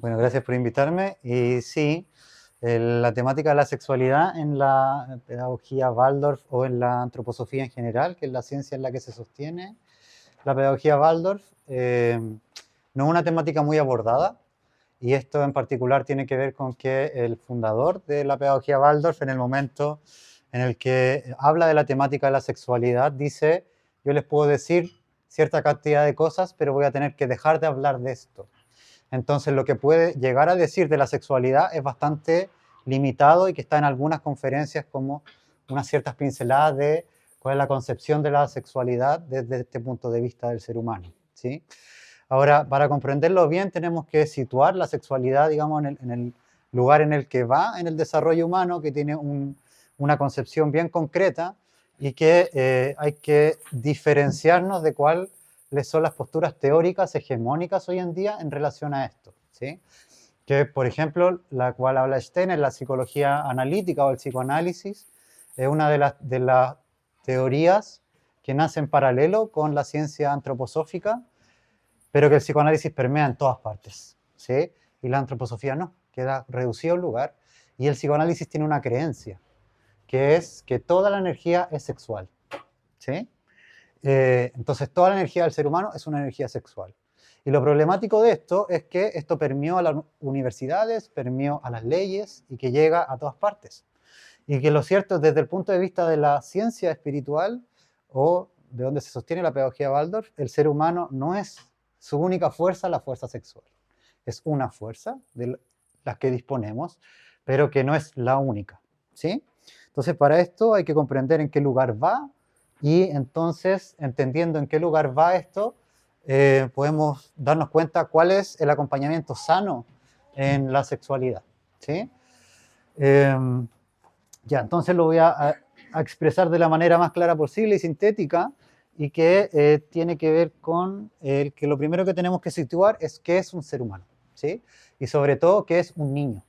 Bueno, gracias por invitarme. Y sí, la temática de la sexualidad en la pedagogía Waldorf o en la antroposofía en general, que es la ciencia en la que se sostiene la pedagogía Waldorf, no es una temática muy abordada. Y esto en particular tiene que ver con que el fundador de la pedagogía Waldorf, en el momento en el que habla de la temática de la sexualidad, dice: yo les puedo decir cierta cantidad de cosas, pero voy a tener que dejar de hablar de esto. Entonces, lo que puede llegar a decir de la sexualidad es bastante limitado y que está en algunas conferencias como unas ciertas pinceladas de cuál es la concepción de la sexualidad desde este punto de vista del ser humano, ¿sí? Ahora, para comprenderlo bien, tenemos que situar la sexualidad, digamos, en el lugar en el que va en el desarrollo humano, que tiene una concepción bien concreta y que hay que diferenciarnos de cuáles son las posturas teóricas hegemónicas hoy en día en relación a esto, ¿sí? Que, por ejemplo, la cual habla Steiner, la psicología analítica o el psicoanálisis, es una de las teorías que nace en paralelo con la ciencia antroposófica, pero que el psicoanálisis permea en todas partes, ¿sí? Y la antroposofía no, queda reducido a un lugar. Y el psicoanálisis tiene una creencia, que es que toda la energía es sexual, ¿sí? Entonces, toda la energía del ser humano es una energía sexual. Y lo problemático de esto es que esto permeó a las universidades, permeó a las leyes y que llega a todas partes. Y que lo cierto es, desde el punto de vista de la ciencia espiritual o de donde se sostiene la pedagogía Waldorf, el ser humano no es su única fuerza la fuerza sexual. Es una fuerza de las que disponemos, pero que no es la única, ¿sí? Entonces, para esto hay que comprender en qué lugar va y entonces, entendiendo en qué lugar va esto, podemos darnos cuenta cuál es el acompañamiento sano en la sexualidad, ¿sí? Ya, entonces lo voy a expresar de la manera más clara posible y sintética, y que tiene que ver con que lo primero que tenemos que situar es qué es un ser humano, ¿sí? Y sobre todo qué es un niño.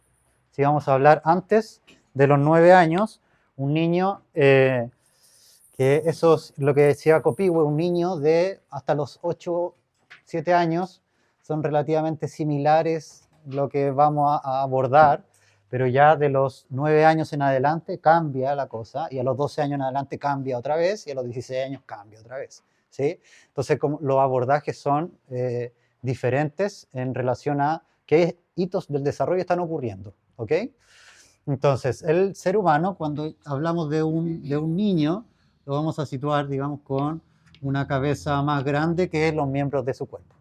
Si vamos a hablar antes de los 9 años, un niño, que eso es lo que decía Copihue, un niño de hasta los 8, 7 años, son relativamente similares lo que vamos a abordar, pero ya de los 9 años en adelante cambia la cosa, y a los 12 años en adelante cambia otra vez, y a los 16 años cambia otra vez, ¿sí? Entonces, como los abordajes son diferentes en relación a qué hitos del desarrollo están ocurriendo, ¿ok? Entonces, el ser humano, cuando hablamos de un niño, lo vamos a situar, digamos, con una cabeza más grande que los miembros de su cuerpo.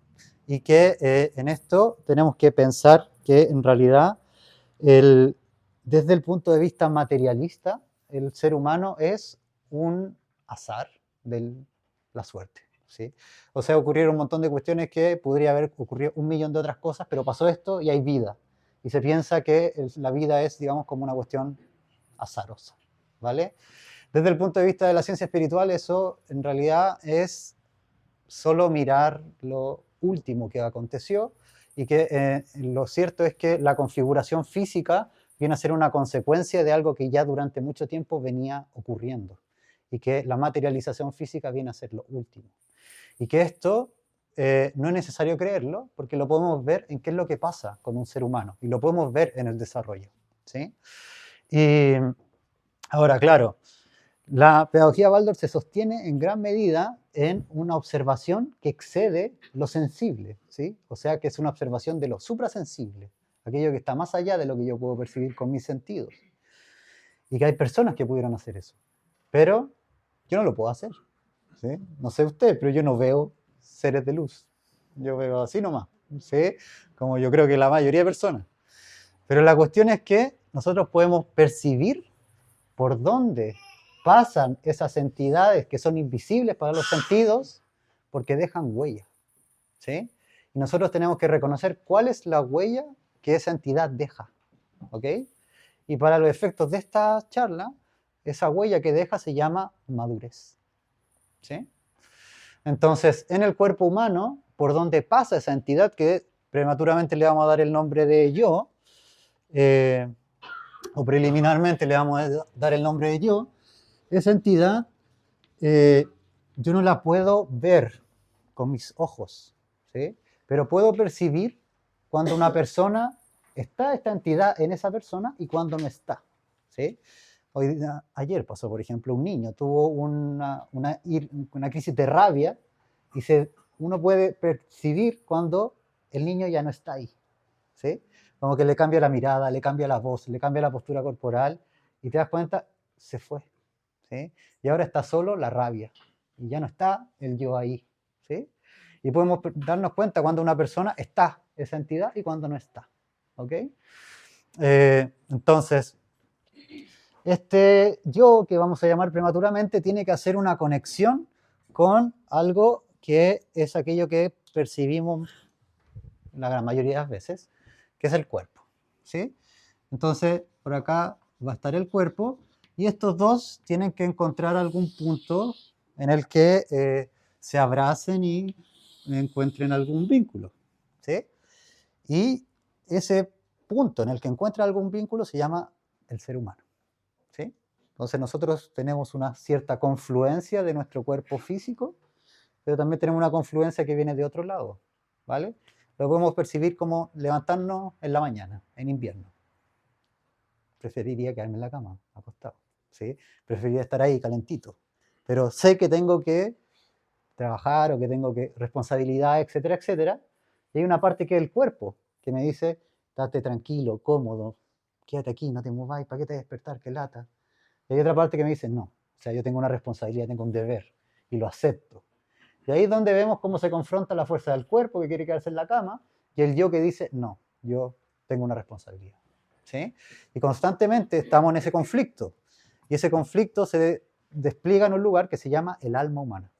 Y que en esto tenemos que pensar que en realidad, desde el punto de vista materialista, el ser humano es un azar de la suerte, ¿sí? O sea, ocurrieron un montón de cuestiones que podría haber ocurrido un millón de otras cosas, pero pasó esto y hay vida. Y se piensa que la vida es, digamos, como una cuestión azarosa, ¿vale? Desde el punto de vista de la ciencia espiritual, eso en realidad es solo mirar lo último que aconteció, y que lo cierto es que la configuración física viene a ser una consecuencia de algo que ya durante mucho tiempo venía ocurriendo, y que la materialización física viene a ser lo último. Y que esto no es necesario creerlo, porque lo podemos ver en qué es lo que pasa con un ser humano, y lo podemos ver en el desarrollo, ¿sí? Y ahora, claro, la pedagogía Waldorf se sostiene en gran medida en una observación que excede lo sensible, ¿sí? O sea, que es una observación de lo suprasensible, aquello que está más allá de lo que yo puedo percibir con mis sentidos. Y que hay personas que pudieron hacer eso, pero yo no lo puedo hacer, ¿sí? No sé usted, pero yo no veo seres de luz. Yo veo así nomás, ¿sí? Como yo creo que la mayoría de personas. Pero la cuestión es que nosotros podemos percibir por dónde pasan esas entidades que son invisibles para los sentidos, porque dejan huella, ¿sí? Y nosotros tenemos que reconocer cuál es la huella que esa entidad deja, ¿ok? Y para los efectos de esta charla, esa huella que deja se llama madurez, ¿sí? Entonces, en el cuerpo humano, por donde pasa esa entidad, que prematuramente le vamos a dar el nombre de yo, o preliminarmente le vamos a dar el nombre de yo, esa entidad yo no la puedo ver con mis ojos, ¿sí? Pero puedo percibir cuando una persona está, esta entidad en esa persona, y cuando no está, ¿sí? Ayer pasó, por ejemplo, un niño tuvo una crisis de rabia y uno puede percibir cuando el niño ya no está ahí, ¿sí? Como que le cambia la mirada, le cambia la voz, le cambia la postura corporal y te das cuenta, se fue, ¿sí? Y ahora está solo la rabia y ya no está el yo ahí, ¿sí? Y podemos darnos cuenta cuando una persona está, esa entidad, y cuando no está, ¿ok? Entonces, este yo, que vamos a llamar prematuramente, tiene que hacer una conexión con algo que es aquello que percibimos la gran mayoría de las veces, que es el cuerpo, ¿sí? Entonces, por acá va a estar el cuerpo, y estos dos tienen que encontrar algún punto en el que se abracen y encuentren algún vínculo, ¿sí? Y ese punto en el que encuentra algún vínculo se llama el ser humano, ¿sí? Entonces nosotros tenemos una cierta confluencia de nuestro cuerpo físico, pero también tenemos una confluencia que viene de otro lado, ¿vale? Lo podemos percibir como levantarnos en la mañana, en invierno. Preferiría quedarme en la cama, acostado, ¿sí? Preferiría estar ahí calentito, pero sé que tengo que trabajar o que tengo que responsabilidad, etcétera, etcétera. Y hay una parte que es el cuerpo, que me dice, date tranquilo, cómodo, quédate aquí, no te muevas, ¿para qué te despertar? Qué lata. Y hay otra parte que me dice, no, o sea, yo tengo una responsabilidad, tengo un deber, y lo acepto. Y ahí es donde vemos cómo se confronta la fuerza del cuerpo, que quiere quedarse en la cama, y el yo que dice, no, yo tengo una responsabilidad, ¿sí? Y constantemente estamos en ese conflicto, y ese conflicto se despliega en un lugar que se llama el alma humana,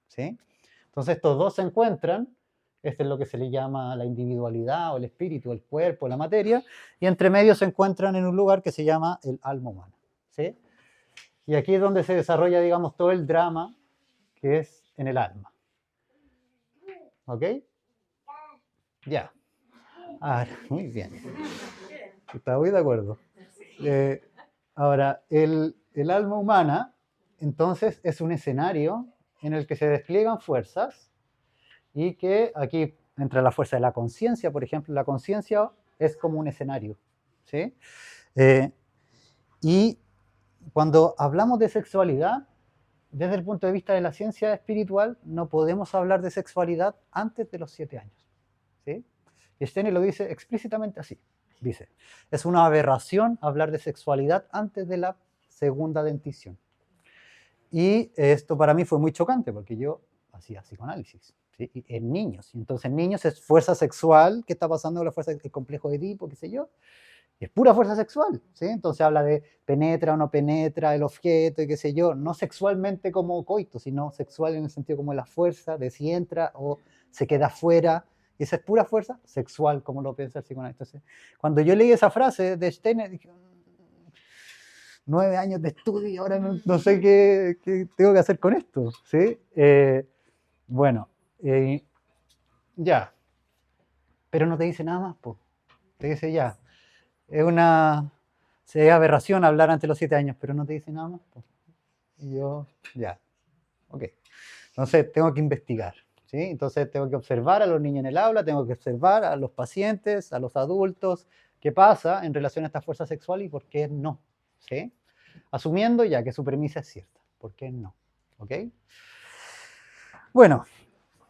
¿sí? Entonces estos dos se encuentran, este es lo que se le llama la individualidad, o el espíritu, el cuerpo, la materia, y entre medio se encuentran en un lugar que se llama el alma humana, ¿sí? Y aquí es donde se desarrolla, digamos, todo el drama que es en el alma. ¿Ok? Ya. Muy bien. Está muy de acuerdo. Ahora, el alma humana, entonces, es un escenario en el que se despliegan fuerzas, y que aquí entra la fuerza de la conciencia, por ejemplo. La conciencia es como un escenario, ¿sí? Y cuando hablamos de sexualidad, desde el punto de vista de la ciencia espiritual, no podemos hablar de sexualidad antes de los 7 años, ¿sí? Y Steiner lo dice explícitamente así. Dice, es una aberración hablar de sexualidad antes de la segunda dentición. Y esto para mí fue muy chocante, porque yo hacía psicoanálisis, ¿sí? En niños. Y entonces en niños es fuerza sexual, ¿qué está pasando con la fuerza, el complejo de Edipo, qué sé yo? Y es pura fuerza sexual, ¿sí? Entonces habla de penetra o no penetra el objeto y qué sé yo, no sexualmente como coito, sino sexual en el sentido como la fuerza, de si entra o se queda fuera. Y esa es pura fuerza sexual, como lo piensa el psicoanalista. Entonces, cuando yo leí esa frase de Steiner, dije, 9 años de estudio y ahora no sé qué tengo que hacer con esto, ¿sí? Bueno, ya, pero no te dice nada más, pues. Te dice ya, es una aberración hablar ante los 7 años, pero no te dice nada más, pues. Y yo, ya, ok. Entonces tengo que investigar, ¿sí? Entonces tengo que observar a los niños en el aula, tengo que observar a los pacientes, a los adultos, qué pasa en relación a esta fuerza sexual y por qué no, ¿sí? Asumiendo ya que su premisa es cierta, ¿por qué no? ¿Ok? Bueno,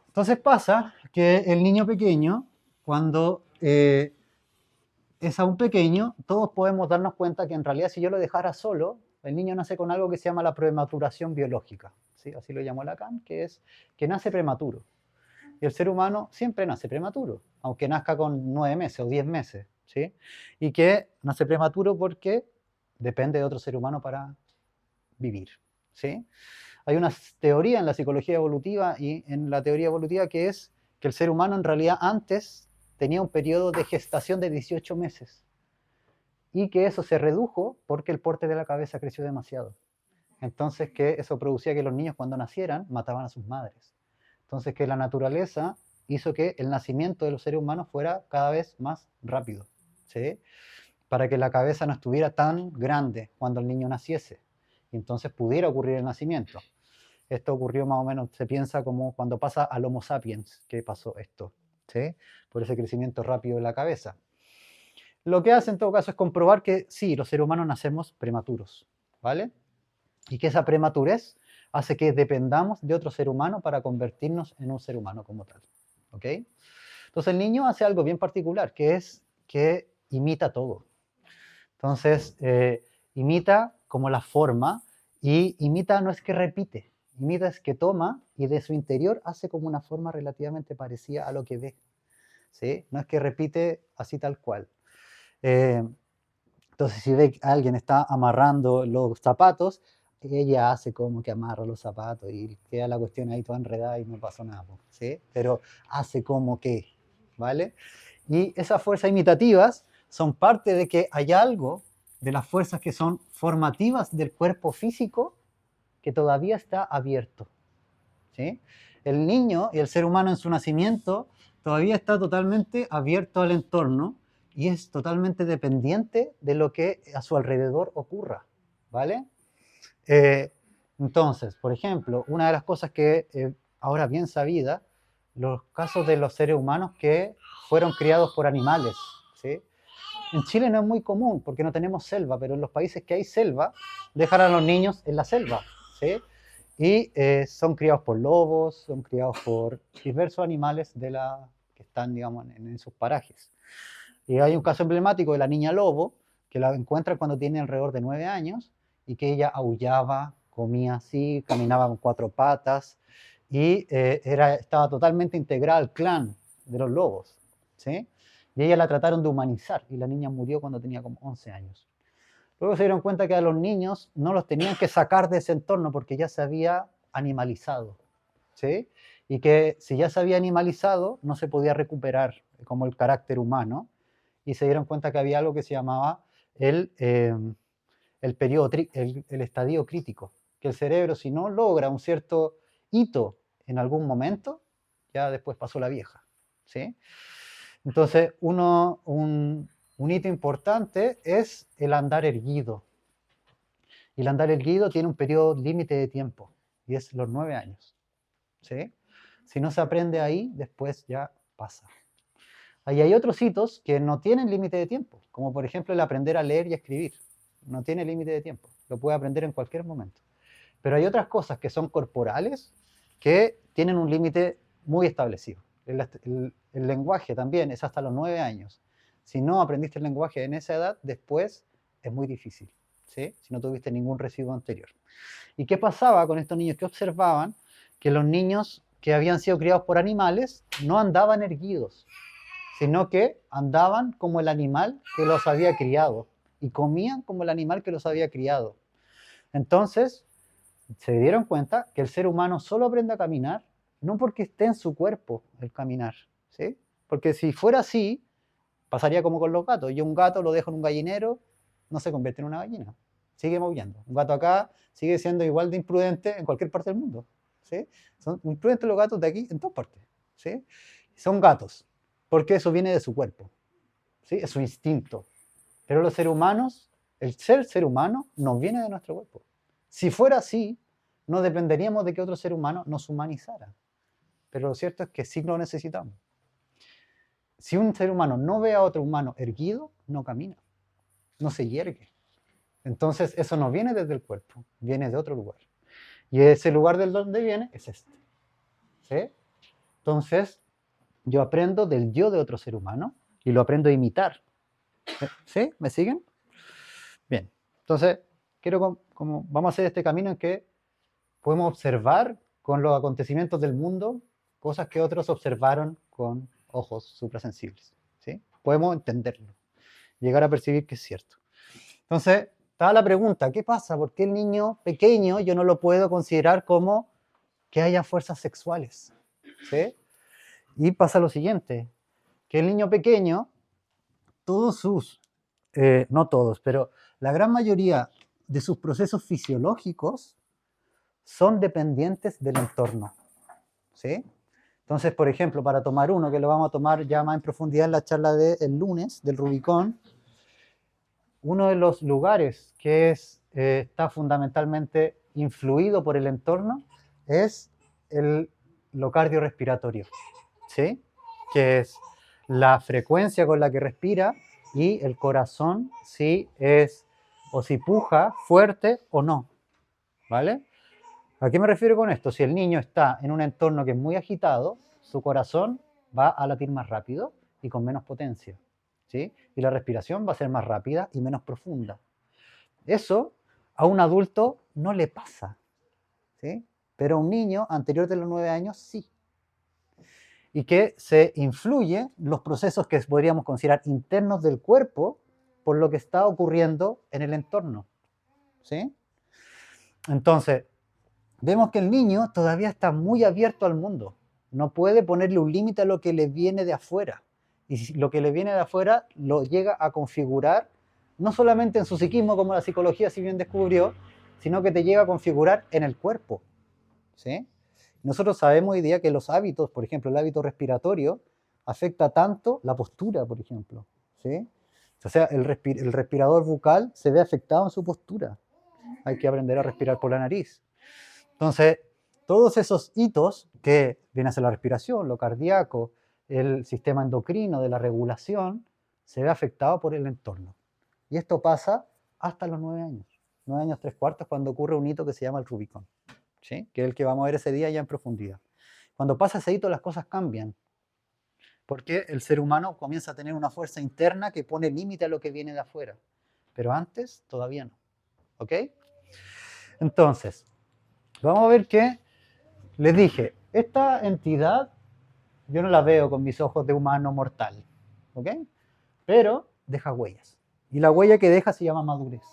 entonces pasa que el niño pequeño, cuando es aún pequeño, todos podemos darnos cuenta que en realidad si yo lo dejara solo, el niño nace con algo que se llama la prematuración biológica, ¿sí? Así lo llamó Lacan, que es que nace prematuro. Y el ser humano siempre nace prematuro, aunque nazca con 9 meses o 10 meses, ¿sí? Y que nace prematuro porque depende de otro ser humano para vivir, ¿sí? Hay una teoría en la psicología evolutiva y en la teoría evolutiva que es que el ser humano en realidad antes tenía un periodo de gestación de 18 meses y que eso se redujo porque el porte de la cabeza creció demasiado. Entonces que eso producía que los niños cuando nacieran mataban a sus madres. Entonces que la naturaleza hizo que el nacimiento de los seres humanos fuera cada vez más rápido, ¿sí? Para que la cabeza no estuviera tan grande cuando el niño naciese y entonces pudiera ocurrir el nacimiento. Esto ocurrió más o menos, se piensa como cuando pasa al Homo sapiens, que pasó esto, ¿sí? Por ese crecimiento rápido de la cabeza. Lo que hace en todo caso es comprobar que sí, los seres humanos nacemos prematuros, ¿vale? Y que esa prematurez hace que dependamos de otro ser humano para convertirnos en un ser humano como tal, ¿ok? Entonces el niño hace algo bien particular, que es que imita todo. Entonces, imita como la forma, y imita no es que repite, imita es que toma y de su interior hace como una forma relativamente parecida a lo que ve, ¿sí? No es que repite así tal cual. Entonces, si ve que alguien está amarrando los zapatos, ella hace como que amarra los zapatos y queda la cuestión ahí toda enredada y no pasó nada, ¿sí? Pero hace como que, ¿vale? Y esas fuerzas imitativas son parte de que hay algo de las fuerzas que son formativas del cuerpo físico que todavía está abierto, ¿sí? El niño y el ser humano en su nacimiento todavía está totalmente abierto al entorno y es totalmente dependiente de lo que a su alrededor ocurra, ¿vale? Entonces, por ejemplo, una de las cosas que ahora bien sabida, los casos de los seres humanos que fueron criados por animales, ¿sí? En Chile no es muy común porque no tenemos selva, pero en los países que hay selva, dejan a los niños en la selva, ¿sí? Y son criados por lobos, son criados por diversos animales que están, digamos, en sus parajes. Y hay un caso emblemático de la niña lobo, que la encuentran cuando tiene alrededor de 9 años, y que ella aullaba, comía así, caminaba con 4 patas, y estaba totalmente integrada al clan de los lobos, ¿sí? Y ella la trataron de humanizar, y la niña murió cuando tenía como 11 años. Luego se dieron cuenta que a los niños no los tenían que sacar de ese entorno porque ya se había animalizado, ¿sí? Y que si ya se había animalizado, no se podía recuperar como el carácter humano, y se dieron cuenta que había algo que se llamaba el periodo, el estadio crítico, que el cerebro, si no logra un cierto hito en algún momento, ya después pasó la vieja, ¿sí? Entonces, un hito importante es el andar erguido. Y el andar erguido tiene un periodo límite de tiempo, y es los 9 años, ¿sí? Si no se aprende ahí, después ya pasa. Ahí hay otros hitos que no tienen límite de tiempo, como por ejemplo el aprender a leer y a escribir. No tiene límite de tiempo, lo puede aprender en cualquier momento. Pero hay otras cosas que son corporales que tienen un límite muy establecido. El lenguaje también es hasta los 9 años. Si no aprendiste el lenguaje en esa edad, después es muy difícil, ¿sí? Si no tuviste ningún residuo anterior. ¿Y qué pasaba con estos niños que observaban? Que los niños que habían sido criados por animales no andaban erguidos, sino que andaban como el animal que los había criado y comían como el animal que los había criado. Entonces, se dieron cuenta que el ser humano solo aprende a caminar no porque esté en su cuerpo el caminar, ¿sí? Porque si fuera así, pasaría como con los gatos. Yo un gato lo dejo en un gallinero, no se convierte en una gallina, sigue maullando. Un gato acá sigue siendo igual de imprudente en cualquier parte del mundo, ¿sí? Son imprudentes los gatos de aquí en todas partes, ¿sí? Son gatos, porque eso viene de su cuerpo, ¿sí? Es su instinto. Pero los seres humanos, el ser humano, no viene de nuestro cuerpo. Si fuera así, no dependeríamos de que otro ser humano nos humanizara. Pero lo cierto es que sí lo necesitamos. Si un ser humano no ve a otro humano erguido, no camina, no se yergue. Entonces eso no viene desde el cuerpo, viene de otro lugar. Y ese lugar del donde viene es este, ¿sí? Entonces yo aprendo del yo de otro ser humano y lo aprendo a imitar. ¿Sí? ¿Me siguen? Bien. Entonces, quiero como vamos a hacer este camino en que podemos observar con los acontecimientos del mundo cosas que otros observaron con ojos suprasensibles, ¿sí? Podemos entenderlo, llegar a percibir que es cierto. Entonces, estaba la pregunta, ¿qué pasa? ¿Por qué el niño pequeño yo no lo puedo considerar como que haya fuerzas sexuales? ¿Sí? Y pasa lo siguiente, que el niño pequeño, todos sus, no todos, pero la gran mayoría de sus procesos fisiológicos son dependientes del entorno, ¿sí? Entonces, por ejemplo, para tomar uno, que lo vamos a tomar ya más en profundidad en la charla del lunes, del Rubicón, uno de los lugares que está fundamentalmente influido por el entorno es lo cardiorrespiratorio, ¿sí? que es la frecuencia con la que respira y el corazón, si es o si puja fuerte o no, ¿vale? ¿A qué me refiero con esto? Si el niño está en un entorno que es muy agitado, su corazón va a latir más rápido y con menos potencia, ¿sí? Y la respiración va a ser más rápida y menos profunda. Eso a un adulto no le pasa, ¿sí? Pero a un niño anterior de los 9 años sí. Y que se influye los procesos que podríamos considerar internos del cuerpo por lo que está ocurriendo en el entorno, ¿sí? Entonces, vemos que el niño todavía está muy abierto al mundo. No puede ponerle un límite a lo que le viene de afuera. Y si lo que le viene de afuera lo llega a configurar, no solamente en su psiquismo, como la psicología si bien descubrió, sino que te llega a configurar en el cuerpo, ¿sí? Nosotros sabemos hoy día que los hábitos, por ejemplo, el hábito respiratorio, afecta tanto la postura, por ejemplo, ¿sí? O sea, el respirador bucal se ve afectado en su postura. Hay que aprender a respirar por la nariz. Entonces, todos esos hitos que viene a ser la respiración, lo cardíaco, el sistema endocrino de la regulación, se ve afectado por el entorno. Y esto pasa hasta los 9 años. 9 años 3/4 cuando ocurre un hito que se llama el Rubicón, ¿sí? Que es el que vamos a ver ese día ya en profundidad. Cuando pasa ese hito las cosas cambian, porque el ser humano comienza a tener una fuerza interna que pone límite a lo que viene de afuera. Pero antes todavía no. ¿Ok? Entonces, vamos a ver que les dije, esta entidad yo no la veo con mis ojos de humano mortal, ¿ok? Pero deja huellas. Y la huella que deja se llama madurez.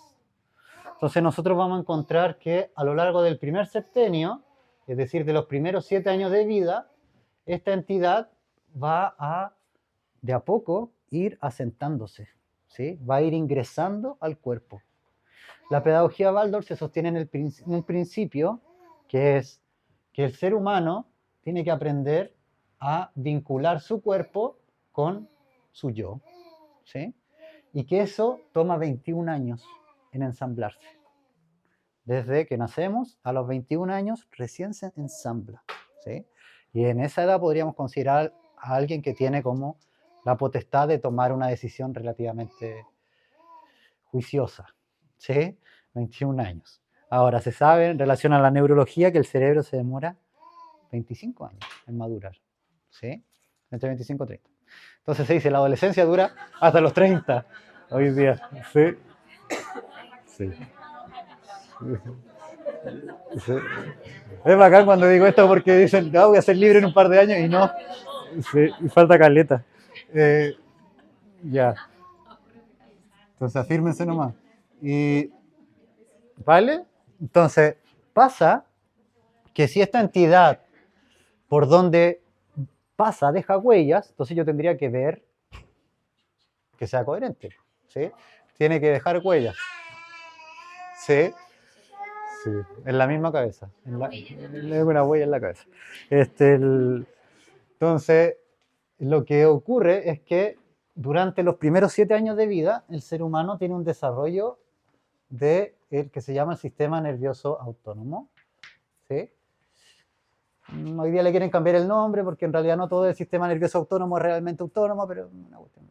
Entonces nosotros vamos a encontrar que a lo largo del primer septenio, es decir, de los primeros 7 años de vida, esta entidad va a, de a poco, ir asentándose, ¿sí? Va a ir ingresando al cuerpo. La pedagogía Waldorf se sostiene en un principio que es que el ser humano tiene que aprender a vincular su cuerpo con su yo, ¿sí? Y que eso toma 21 años en ensamblarse. Desde que nacemos a los 21 años recién se ensambla, ¿sí? Y en esa edad podríamos considerar a alguien que tiene como la potestad de tomar una decisión relativamente juiciosa, ¿sí? 21 años. Ahora, se sabe en relación a la neurología que el cerebro se demora 25 años en madurar, ¿sí? Entre 25 y 30. Entonces se dice, la adolescencia dura hasta los 30 hoy día, ¿sí? Sí. Sí. Es bacán cuando digo esto porque dicen, ah, voy a ser libre en un par de años y no, sí, y falta caleta. Ya. Entonces afírmense nomás. Y, ¿vale? Entonces, pasa que si esta entidad por donde pasa deja huellas, entonces yo tendría que ver que sea coherente, ¿sí? Tiene que dejar huellas. ¿Sí? Sí, en la misma cabeza. Una huella en la cabeza. Entonces, lo que ocurre es que durante los primeros 7 años de vida, el ser humano tiene un desarrollo de el que se llama el sistema nervioso autónomo, ¿sí? Hoy día le quieren cambiar el nombre porque en realidad no todo el sistema nervioso autónomo es realmente autónomo, pero una cuestión.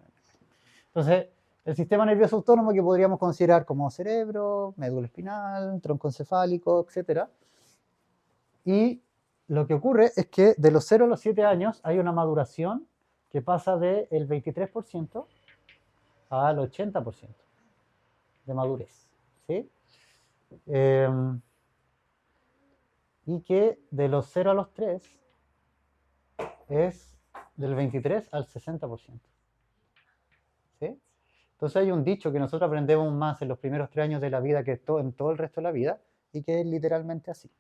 Entonces, el sistema nervioso autónomo que podríamos considerar como cerebro, médula espinal, tronco encefálico, etc. Y lo que ocurre es que de los 0 a los 7 años hay una maduración que pasa del 23% al 80% de madurez, ¿sí? Y que de los 0 a los 3 es del 23 al 60%. ¿Sí? Entonces hay un dicho que nosotros aprendemos más en los primeros 3 años de la vida que en todo el resto de la vida, y que es literalmente así,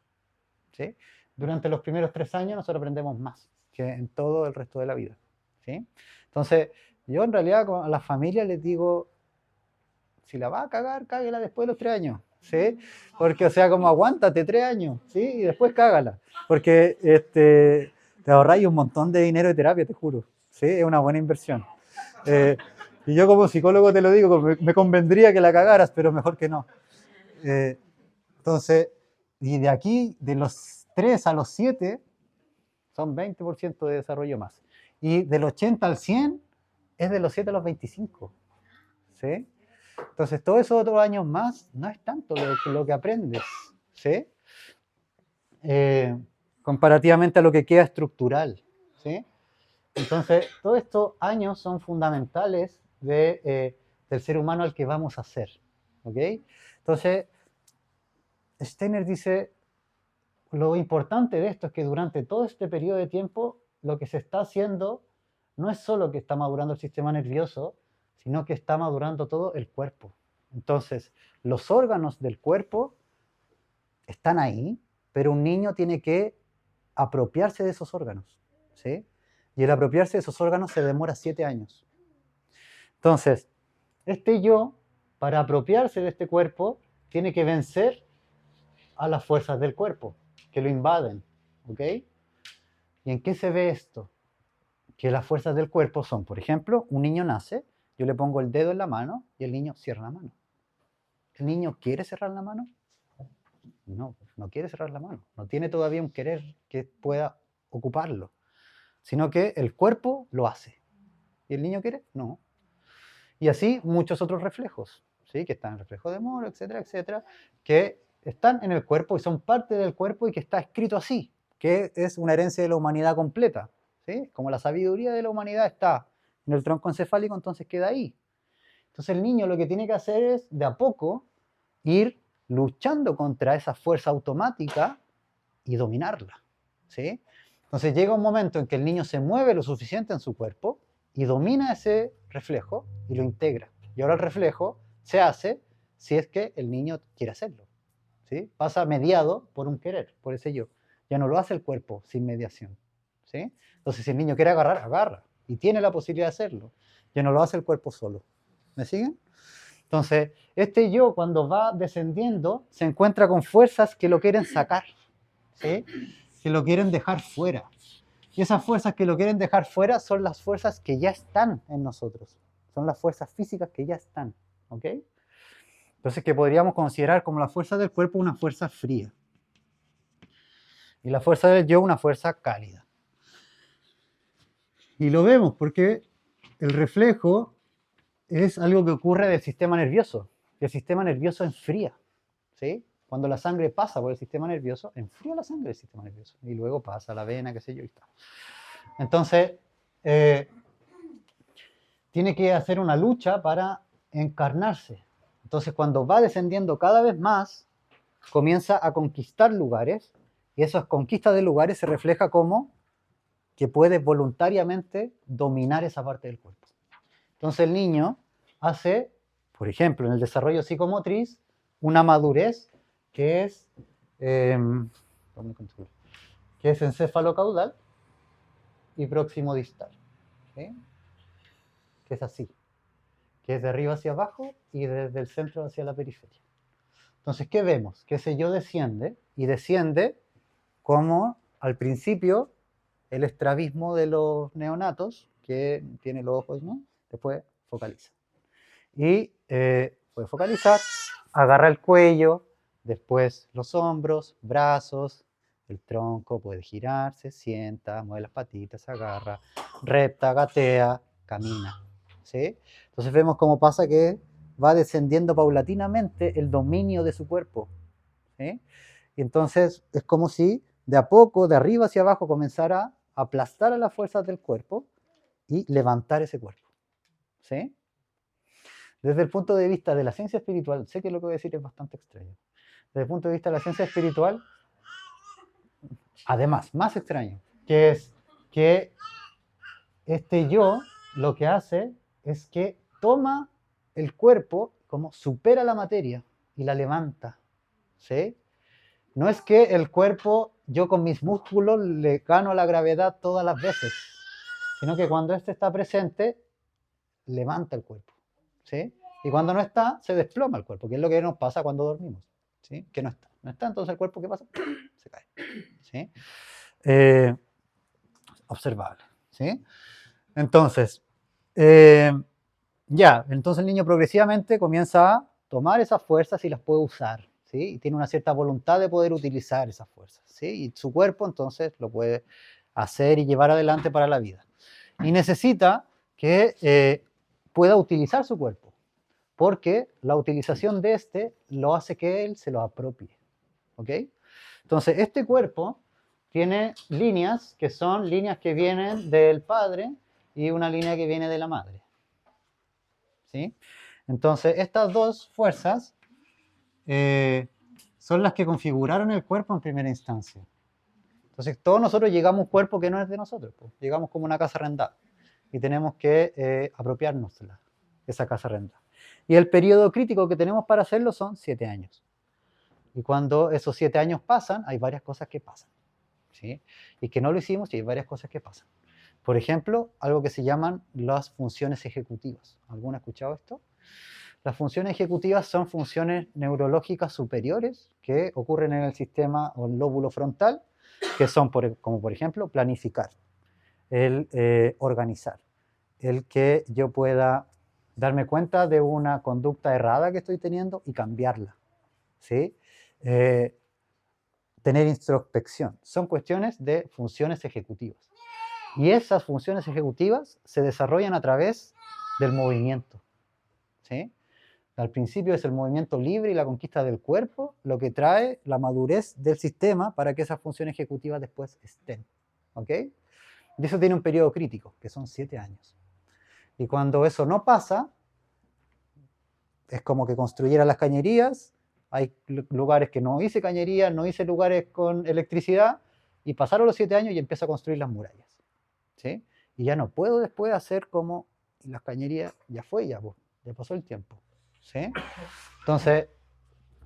¿sí? Durante los primeros 3 años nosotros aprendemos más que en todo el resto de la vida, ¿sí? Entonces, yo en realidad a las familias les digo, si la va a cagar, cáguela después de los 3 años, ¿sí? Porque, o sea, como aguántate 3 años, ¿sí? Y después cágala, porque te ahorráis un montón de dinero de terapia, te juro, ¿sí? Es una buena inversión. Y yo como psicólogo te lo digo, me convendría que la cagaras, pero mejor que no. Entonces, y de aquí, de los 3 a los 7, son 20% de desarrollo más. Y del 80 al 100 es de los 7 a los 25. ¿Sí? Entonces, todos esos otros años más no es tanto lo que aprendes. ¿Sí? Comparativamente a lo que queda estructural. ¿Sí? Entonces, todos estos años son fundamentales del ser humano al que vamos a ser. ¿Ok? Entonces, Steiner dice, lo importante de esto es que durante todo este periodo de tiempo, lo que se está haciendo no es solo que está madurando el sistema nervioso, sino que está madurando todo el cuerpo. Entonces, los órganos del cuerpo están ahí, pero un niño tiene que apropiarse de esos órganos, ¿sí? Y el apropiarse de esos órganos se demora 7 años. Entonces, este yo, para apropiarse de este cuerpo, tiene que vencer a las fuerzas del cuerpo, que lo invaden, ¿ok? ¿Y en qué se ve esto? Que las fuerzas del cuerpo son, por ejemplo, un niño nace, yo le pongo el dedo en la mano y el niño cierra la mano. ¿El niño quiere cerrar la mano? No, no quiere cerrar la mano. No tiene todavía un querer que pueda ocuparlo, sino que el cuerpo lo hace. ¿Y el niño quiere? No. Y así muchos otros reflejos, ¿sí? Que están en el reflejo de Moro, etcétera, etcétera, que están en el cuerpo y son parte del cuerpo y que está escrito así, que es una herencia de la humanidad completa, ¿sí? Como la sabiduría de la humanidad está en el tronco encefálico, entonces queda ahí. Entonces el niño lo que tiene que hacer es, de a poco, ir luchando contra esa fuerza automática y dominarla, ¿sí? Entonces llega un momento en que el niño se mueve lo suficiente en su cuerpo y domina ese reflejo y lo integra. Y ahora el reflejo se hace si es que el niño quiere hacerlo, ¿sí? Pasa mediado por un querer, por ese yo. Ya no lo hace el cuerpo sin mediación, ¿sí? Entonces si el niño quiere agarrar, agarra y tiene la posibilidad de hacerlo. Ya no lo hace el cuerpo solo. ¿Me siguen? Entonces, este yo cuando va descendiendo se encuentra con fuerzas que lo quieren sacar, ¿sí? Que lo quieren dejar fuera. Y esas fuerzas que lo quieren dejar fuera son las fuerzas que ya están en nosotros. Son las fuerzas físicas que ya están, ¿ok? Entonces, que podríamos considerar como la fuerza del cuerpo una fuerza fría. Y la fuerza del yo una fuerza cálida. Y lo vemos porque el reflejo es algo que ocurre del sistema nervioso. El sistema nervioso enfría, ¿sí? Cuando la sangre pasa por el sistema nervioso, enfría la sangre del sistema nervioso. Y luego pasa a la vena, qué sé yo, y tal. Entonces, tiene que hacer una lucha para encarnarse. Entonces, cuando va descendiendo cada vez más, comienza a conquistar lugares, y esas conquistas de lugares se refleja como que puede voluntariamente dominar esa parte del cuerpo. Entonces, el niño hace, por ejemplo, en el desarrollo psicomotriz, una madurez que es encéfalo-caudal y próximo distal, ¿sí? Que es así, que es de arriba hacia abajo y desde el centro hacia la periferia. Entonces, ¿qué vemos? Que ese yo desciende, y desciende como al principio el estrabismo de los neonatos, que tiene los ojos, ¿no? Después focaliza. Y puede focalizar, agarra el cuello, después los hombros, brazos, el tronco, puede girar, se sienta, mueve las patitas, agarra, repta, gatea, camina, ¿sí? Entonces vemos cómo pasa que va descendiendo paulatinamente el dominio de su cuerpo, ¿sí? Y entonces es como si de a poco, de arriba hacia abajo, comenzara a aplastar a las fuerzas del cuerpo y levantar ese cuerpo, ¿sí? Desde el punto de vista de la ciencia espiritual, sé que lo que voy a decir es bastante extraño. Desde el punto de vista de la ciencia espiritual, además, más extraño, que es que este yo lo que hace es que toma el cuerpo, como supera la materia y la levanta, ¿sí? No es que el cuerpo, yo con mis músculos le gano a la gravedad todas las veces, sino que cuando este está presente, levanta el cuerpo, ¿sí? Y cuando no está, se desploma el cuerpo, que es lo que nos pasa cuando dormimos, ¿sí? Que no está. No está, entonces el cuerpo, ¿qué pasa? Se cae, ¿sí? Observable, ¿sí? Entonces, entonces el niño progresivamente comienza a tomar esas fuerzas y las puede usar, ¿sí? Y tiene una cierta voluntad de poder utilizar esas fuerzas, ¿sí? Y su cuerpo entonces lo puede hacer y llevar adelante para la vida. y necesita que pueda utilizar su cuerpo, porque la utilización de este lo hace que él se lo apropie. ¿Ok? Entonces, este cuerpo tiene líneas que son líneas que vienen del padre y una línea que viene de la madre. ¿Sí? Entonces, estas dos fuerzas son las que configuraron el cuerpo en primera instancia. Entonces, todos nosotros llegamos a un cuerpo que no es de nosotros, pues. Llegamos como una casa arrendada y tenemos que apropiarnos de esa casa arrendada. Y el periodo crítico que tenemos para hacerlo son 7 años. Y cuando esos 7 años pasan, hay varias cosas que pasan, ¿sí? Y que no lo hicimos y hay varias cosas que pasan. Por ejemplo, algo que se llaman las funciones ejecutivas. ¿Alguno ha escuchado esto? Las funciones ejecutivas son funciones neurológicas superiores que ocurren en el sistema o el lóbulo frontal, que son como por ejemplo planificar, el organizar, el que yo pueda darme cuenta de una conducta errada que estoy teniendo y cambiarla, ¿sí? Tener introspección. Son cuestiones de funciones ejecutivas. Y esas funciones ejecutivas se desarrollan a través del movimiento, ¿sí? Al principio es el movimiento libre y la conquista del cuerpo lo que trae la madurez del sistema para que esas funciones ejecutivas después estén. ¿Ok? Y eso tiene un periodo crítico, que son 7 años. Y cuando eso no pasa, es como que construyera las cañerías. Hay lugares que no hice cañerías, no hice lugares con electricidad, y pasaron los 7 años y empiezo a construir las murallas. ¿Sí? Y ya no puedo después hacer como las cañerías, ya fue, ya pasó el tiempo. ¿Sí? Entonces,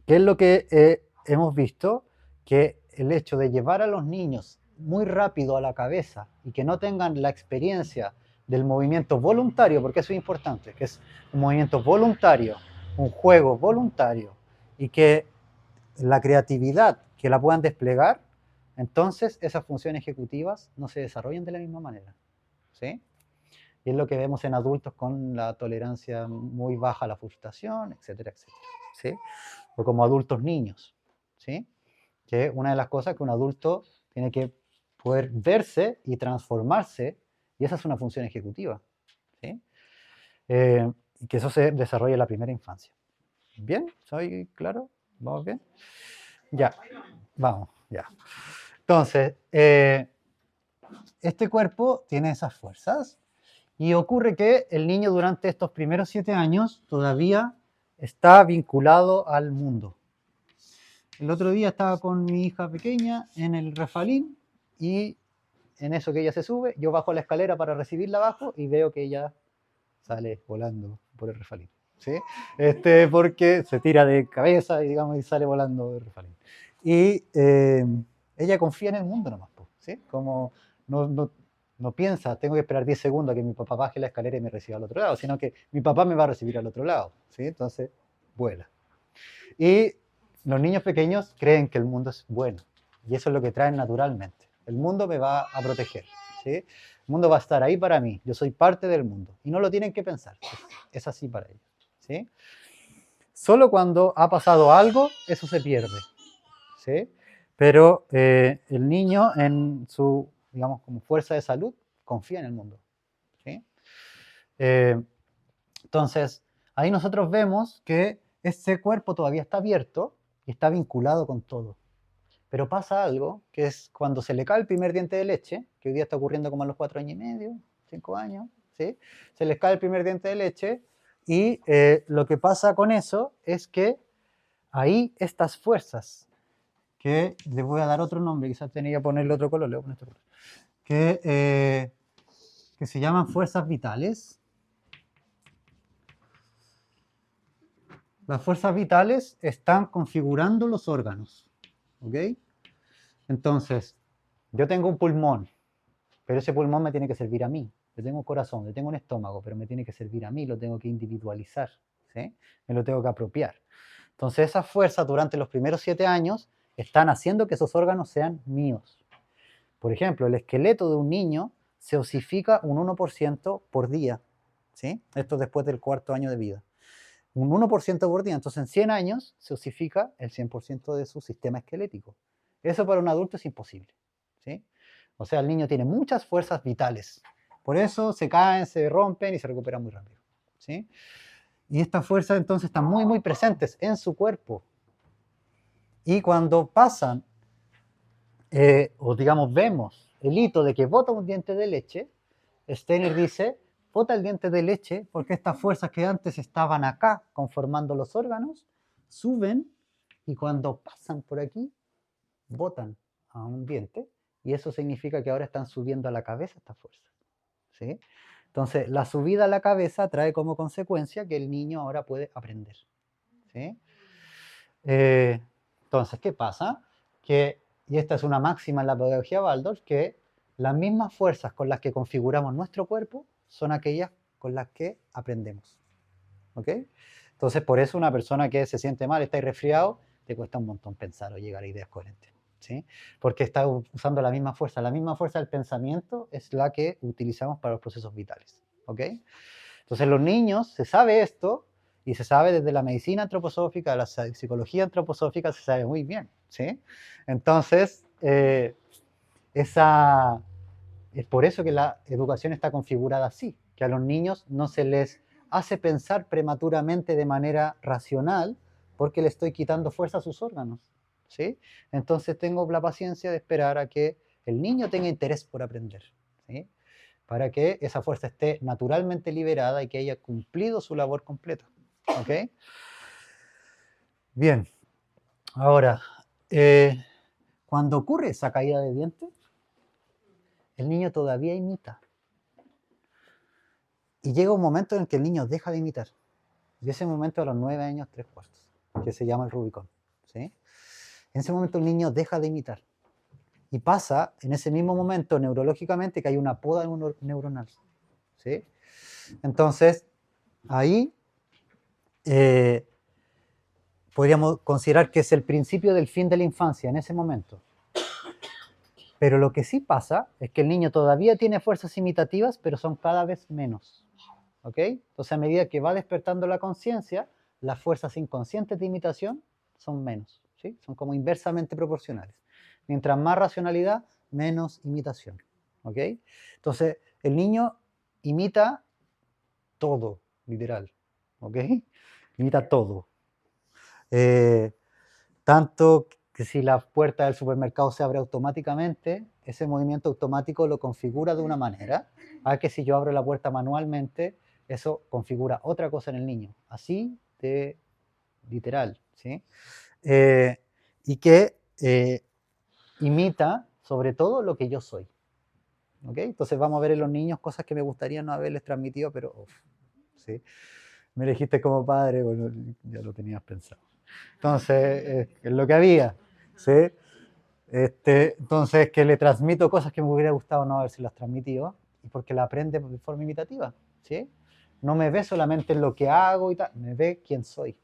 ¿qué es lo que hemos visto? Que el hecho de llevar a los niños muy rápido a la cabeza y que no tengan la experiencia del movimiento voluntario, porque eso es importante, que es un movimiento voluntario, un juego voluntario, y que la creatividad que la puedan desplegar, entonces esas funciones ejecutivas no se desarrollan de la misma manera. ¿Sí? Y es lo que vemos en adultos con la tolerancia muy baja a la frustración, etcétera, etcétera. ¿Sí? O como adultos niños. ¿Sí? Que una de las cosas que un adulto tiene que poder verse y transformarse, y esa es una función ejecutiva. ¿Sí? Y que eso se desarrolla en la primera infancia. ¿Bien? ¿Soy claro? ¿Vamos bien? Ya, vamos, ya. Entonces, este cuerpo tiene esas fuerzas. Y ocurre que el niño durante estos primeros 7 años todavía está vinculado al mundo. El otro día estaba con mi hija pequeña en el refalín y en eso que ella se sube, yo bajo la escalera para recibirla abajo y veo que ella sale volando por el refalín. ¿Sí? Porque se tira de cabeza y, digamos, y sale volando del refalín. Y ella confía en el mundo nomás, ¿sí? Como no piensa, tengo que esperar 10 segundos a que mi papá baje la escalera y me reciba al otro lado, sino que mi papá me va a recibir al otro lado, ¿sí? Entonces, vuela. Y los niños pequeños creen que el mundo es bueno, y eso es lo que traen naturalmente. El mundo me va a proteger, ¿sí? El mundo va a estar ahí para mí, yo soy parte del mundo, y no lo tienen que pensar, es así para ellos, ¿sí? Solo cuando ha pasado algo, eso se pierde, ¿sí? Pero el niño en su, digamos, como fuerza de salud, confía en el mundo, ¿sí? Entonces, ahí nosotros vemos que ese cuerpo todavía está abierto y está vinculado con todo. Pero pasa algo, que es cuando se le cae el primer diente de leche, que hoy día está ocurriendo como a los 4 años y medio, 5 años, ¿sí? Se les cae el primer diente de leche y lo que pasa con eso es que ahí estas fuerzas, que les voy a dar otro nombre, quizás tenía que ponerle otro color, le voy a poner este color, que se llaman fuerzas vitales. Las fuerzas vitales están configurando los órganos, ¿ok? Entonces, yo tengo un pulmón, pero ese pulmón me tiene que servir a mí. Yo tengo un corazón, yo tengo un estómago, pero me tiene que servir a mí, lo tengo que individualizar, ¿sí? Me lo tengo que apropiar. Entonces, esas fuerzas durante los primeros 7 años están haciendo que esos órganos sean míos. Por ejemplo, el esqueleto de un niño se osifica un 1% por día, ¿sí? Esto después del 4.º año de vida. Un 1% por día, entonces en 100 años se osifica el 100% de su sistema esquelético. Eso para un adulto es imposible, ¿sí? O sea, el niño tiene muchas fuerzas vitales Por eso se caen, se rompen y se recuperan muy rápido, ¿sí? Y estas fuerzas entonces están muy, muy presentes en su cuerpo. Y cuando pasan, o digamos vemos el hito de que bota un diente de leche, Steiner dice, bota el diente de leche porque estas fuerzas que antes estaban acá conformando los órganos, suben y cuando pasan por aquí, botan a un diente y eso significa que ahora están subiendo a la cabeza estas fuerzas, ¿sí? Entonces, la subida a la cabeza trae como consecuencia que el niño ahora puede aprender, ¿sí? Entonces, ¿qué pasa? Y esta es una máxima en la pedagogía Waldorf, que las mismas fuerzas con las que configuramos nuestro cuerpo son aquellas con las que aprendemos, ¿ok? Entonces, por eso una persona que se siente mal, está resfriado, te cuesta un montón pensar o llegar a ideas coherentes, ¿sí? Porque está usando la misma fuerza del pensamiento es la que utilizamos para los procesos vitales, ¿ok? Entonces, los niños, se sabe esto, y se sabe desde la medicina antroposófica, la psicología antroposófica, se sabe muy bien, ¿sí? Entonces, es por eso que la educación está configurada así, que a los niños no se les hace pensar prematuramente de manera racional porque le estoy quitando fuerza a sus órganos, ¿sí? Entonces tengo la paciencia de esperar a que el niño tenga interés por aprender, ¿sí? Para que esa fuerza esté naturalmente liberada y que haya cumplido su labor completa, ¿ok? Bien, ahora, cuando ocurre esa caída de dientes, el niño todavía imita. Y llega un momento en que el niño deja de imitar. Y ese momento a los 9 años, 3/4, que se llama el Rubicón, ¿sí? En ese momento el niño deja de imitar. Y pasa en ese mismo momento neurológicamente que hay una poda neuronal, ¿sí? Entonces, ahí podríamos considerar que es el principio del fin de la infancia en ese momento. Pero lo que sí pasa es que el niño todavía tiene fuerzas imitativas, pero son cada vez menos, ¿ok? Entonces, a medida que va despertando la conciencia, las fuerzas inconscientes de imitación son menos, ¿sí? Son como inversamente proporcionales. Mientras más racionalidad, menos imitación, ¿ok? Entonces, el niño imita todo, literal, ¿ok? Imita todo. Tanto que si la puerta del supermercado se abre automáticamente, ese movimiento automático lo configura de una manera, a que si yo abro la puerta manualmente, eso configura otra cosa en el niño, así de literal, ¿sí? Y que imita sobre todo lo que yo soy, ¿ok? Entonces vamos a ver en los niños cosas que me gustaría no haberles transmitido, pero, ¿sí? Me elegiste como padre, bueno, ya lo tenías pensado. Entonces, es lo que había, ¿sí? Entonces, que le transmito cosas que me hubiera gustado no haberse las transmitido, y porque la aprende de forma imitativa, ¿sí? No me ve solamente en lo que hago y tal, me ve quién soy.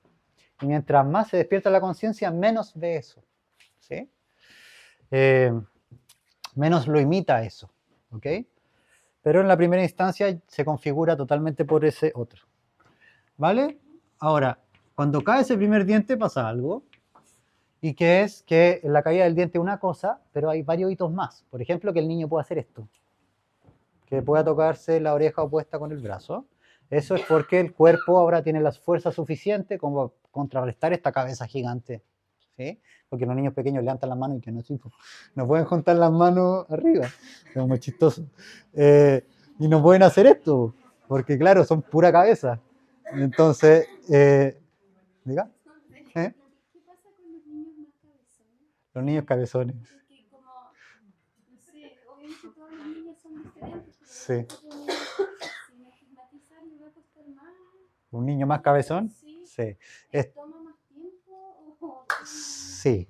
Y mientras más se despierta la conciencia, menos ve eso, ¿sí? Menos lo imita eso, ¿ok? Pero en la primera instancia se configura totalmente por ese otro, ¿vale? Ahora, cuando cae ese primer diente pasa algo, y que es que la caída del diente es una cosa, pero hay varios hitos más. Por ejemplo, que el niño pueda hacer esto, que pueda tocarse la oreja opuesta con el brazo. Eso es porque el cuerpo ahora tiene las fuerzas suficientes como contrarrestar esta cabeza gigante, ¿sí? Porque los niños pequeños levantan las manos y que no pueden juntar las manos arriba, es muy chistoso. Y no pueden hacer esto, porque claro, son pura cabeza. Entonces, diga. ¿Eh? ¿Qué pasa con los niños más cabezones? Los niños cabezones. Porque como, no sé, obviamente todos los niños son diferentes, pero Sí. sin estigmatizar le va a costar más. ¿Un niño más cabezón? Sí. Sí. ¿Toma más tiempo o Sí.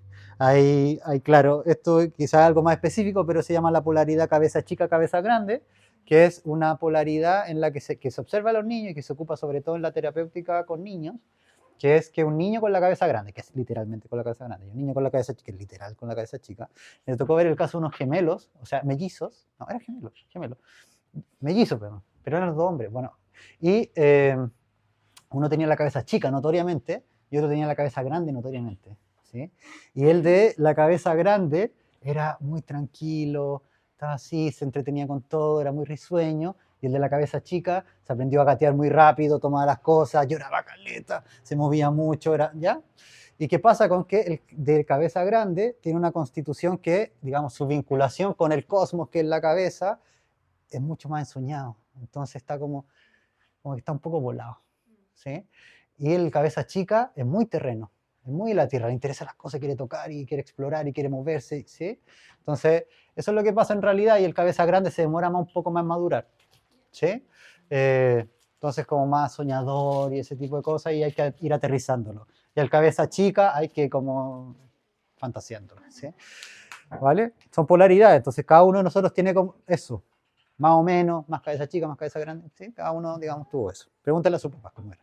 Claro, esto quizás algo más específico, pero se llama la polaridad cabeza chica, cabeza grande, que es una polaridad en la que se observa a los niños y que se ocupa sobre todo en la terapéutica con niños, que es que un niño con la cabeza grande, que es literalmente con la cabeza grande, y un niño con la cabeza chica, que es literal con la cabeza chica, me tocó ver el caso de unos gemelos, o sea, mellizos, no, eran gemelos, mellizos, pero eran los dos hombres, bueno, y uno tenía la cabeza chica notoriamente y otro tenía la cabeza grande notoriamente, ¿sí? Y el de la cabeza grande era muy tranquilo, estaba así, se entretenía con todo, era muy risueño, y el de la cabeza chica se aprendió a gatear muy rápido, tomaba las cosas, lloraba caleta, se movía mucho, ¿ya? ¿Y qué pasa con que el de cabeza grande tiene una constitución que, digamos, su vinculación con el cosmos, que es la cabeza, es mucho más ensoñado? Entonces está como que está un poco volado, ¿sí? Y el cabeza chica es muy terreno, es muy de la tierra, le interesan las cosas, quiere tocar y quiere explorar y quiere moverse, ¿sí? Entonces, eso es lo que pasa en realidad, y el cabeza grande se demora un poco más en madurar, ¿sí? Entonces, como más soñador y ese tipo de cosas, y hay que ir aterrizándolo. Y el cabeza chica hay que como fantaseándolo, ¿sí? ¿Vale? Son polaridades, entonces cada uno de nosotros tiene como eso, más o menos, más cabeza chica, más cabeza grande, ¿sí? Cada uno, digamos, tuvo eso. Pregúntale a su papá cómo era.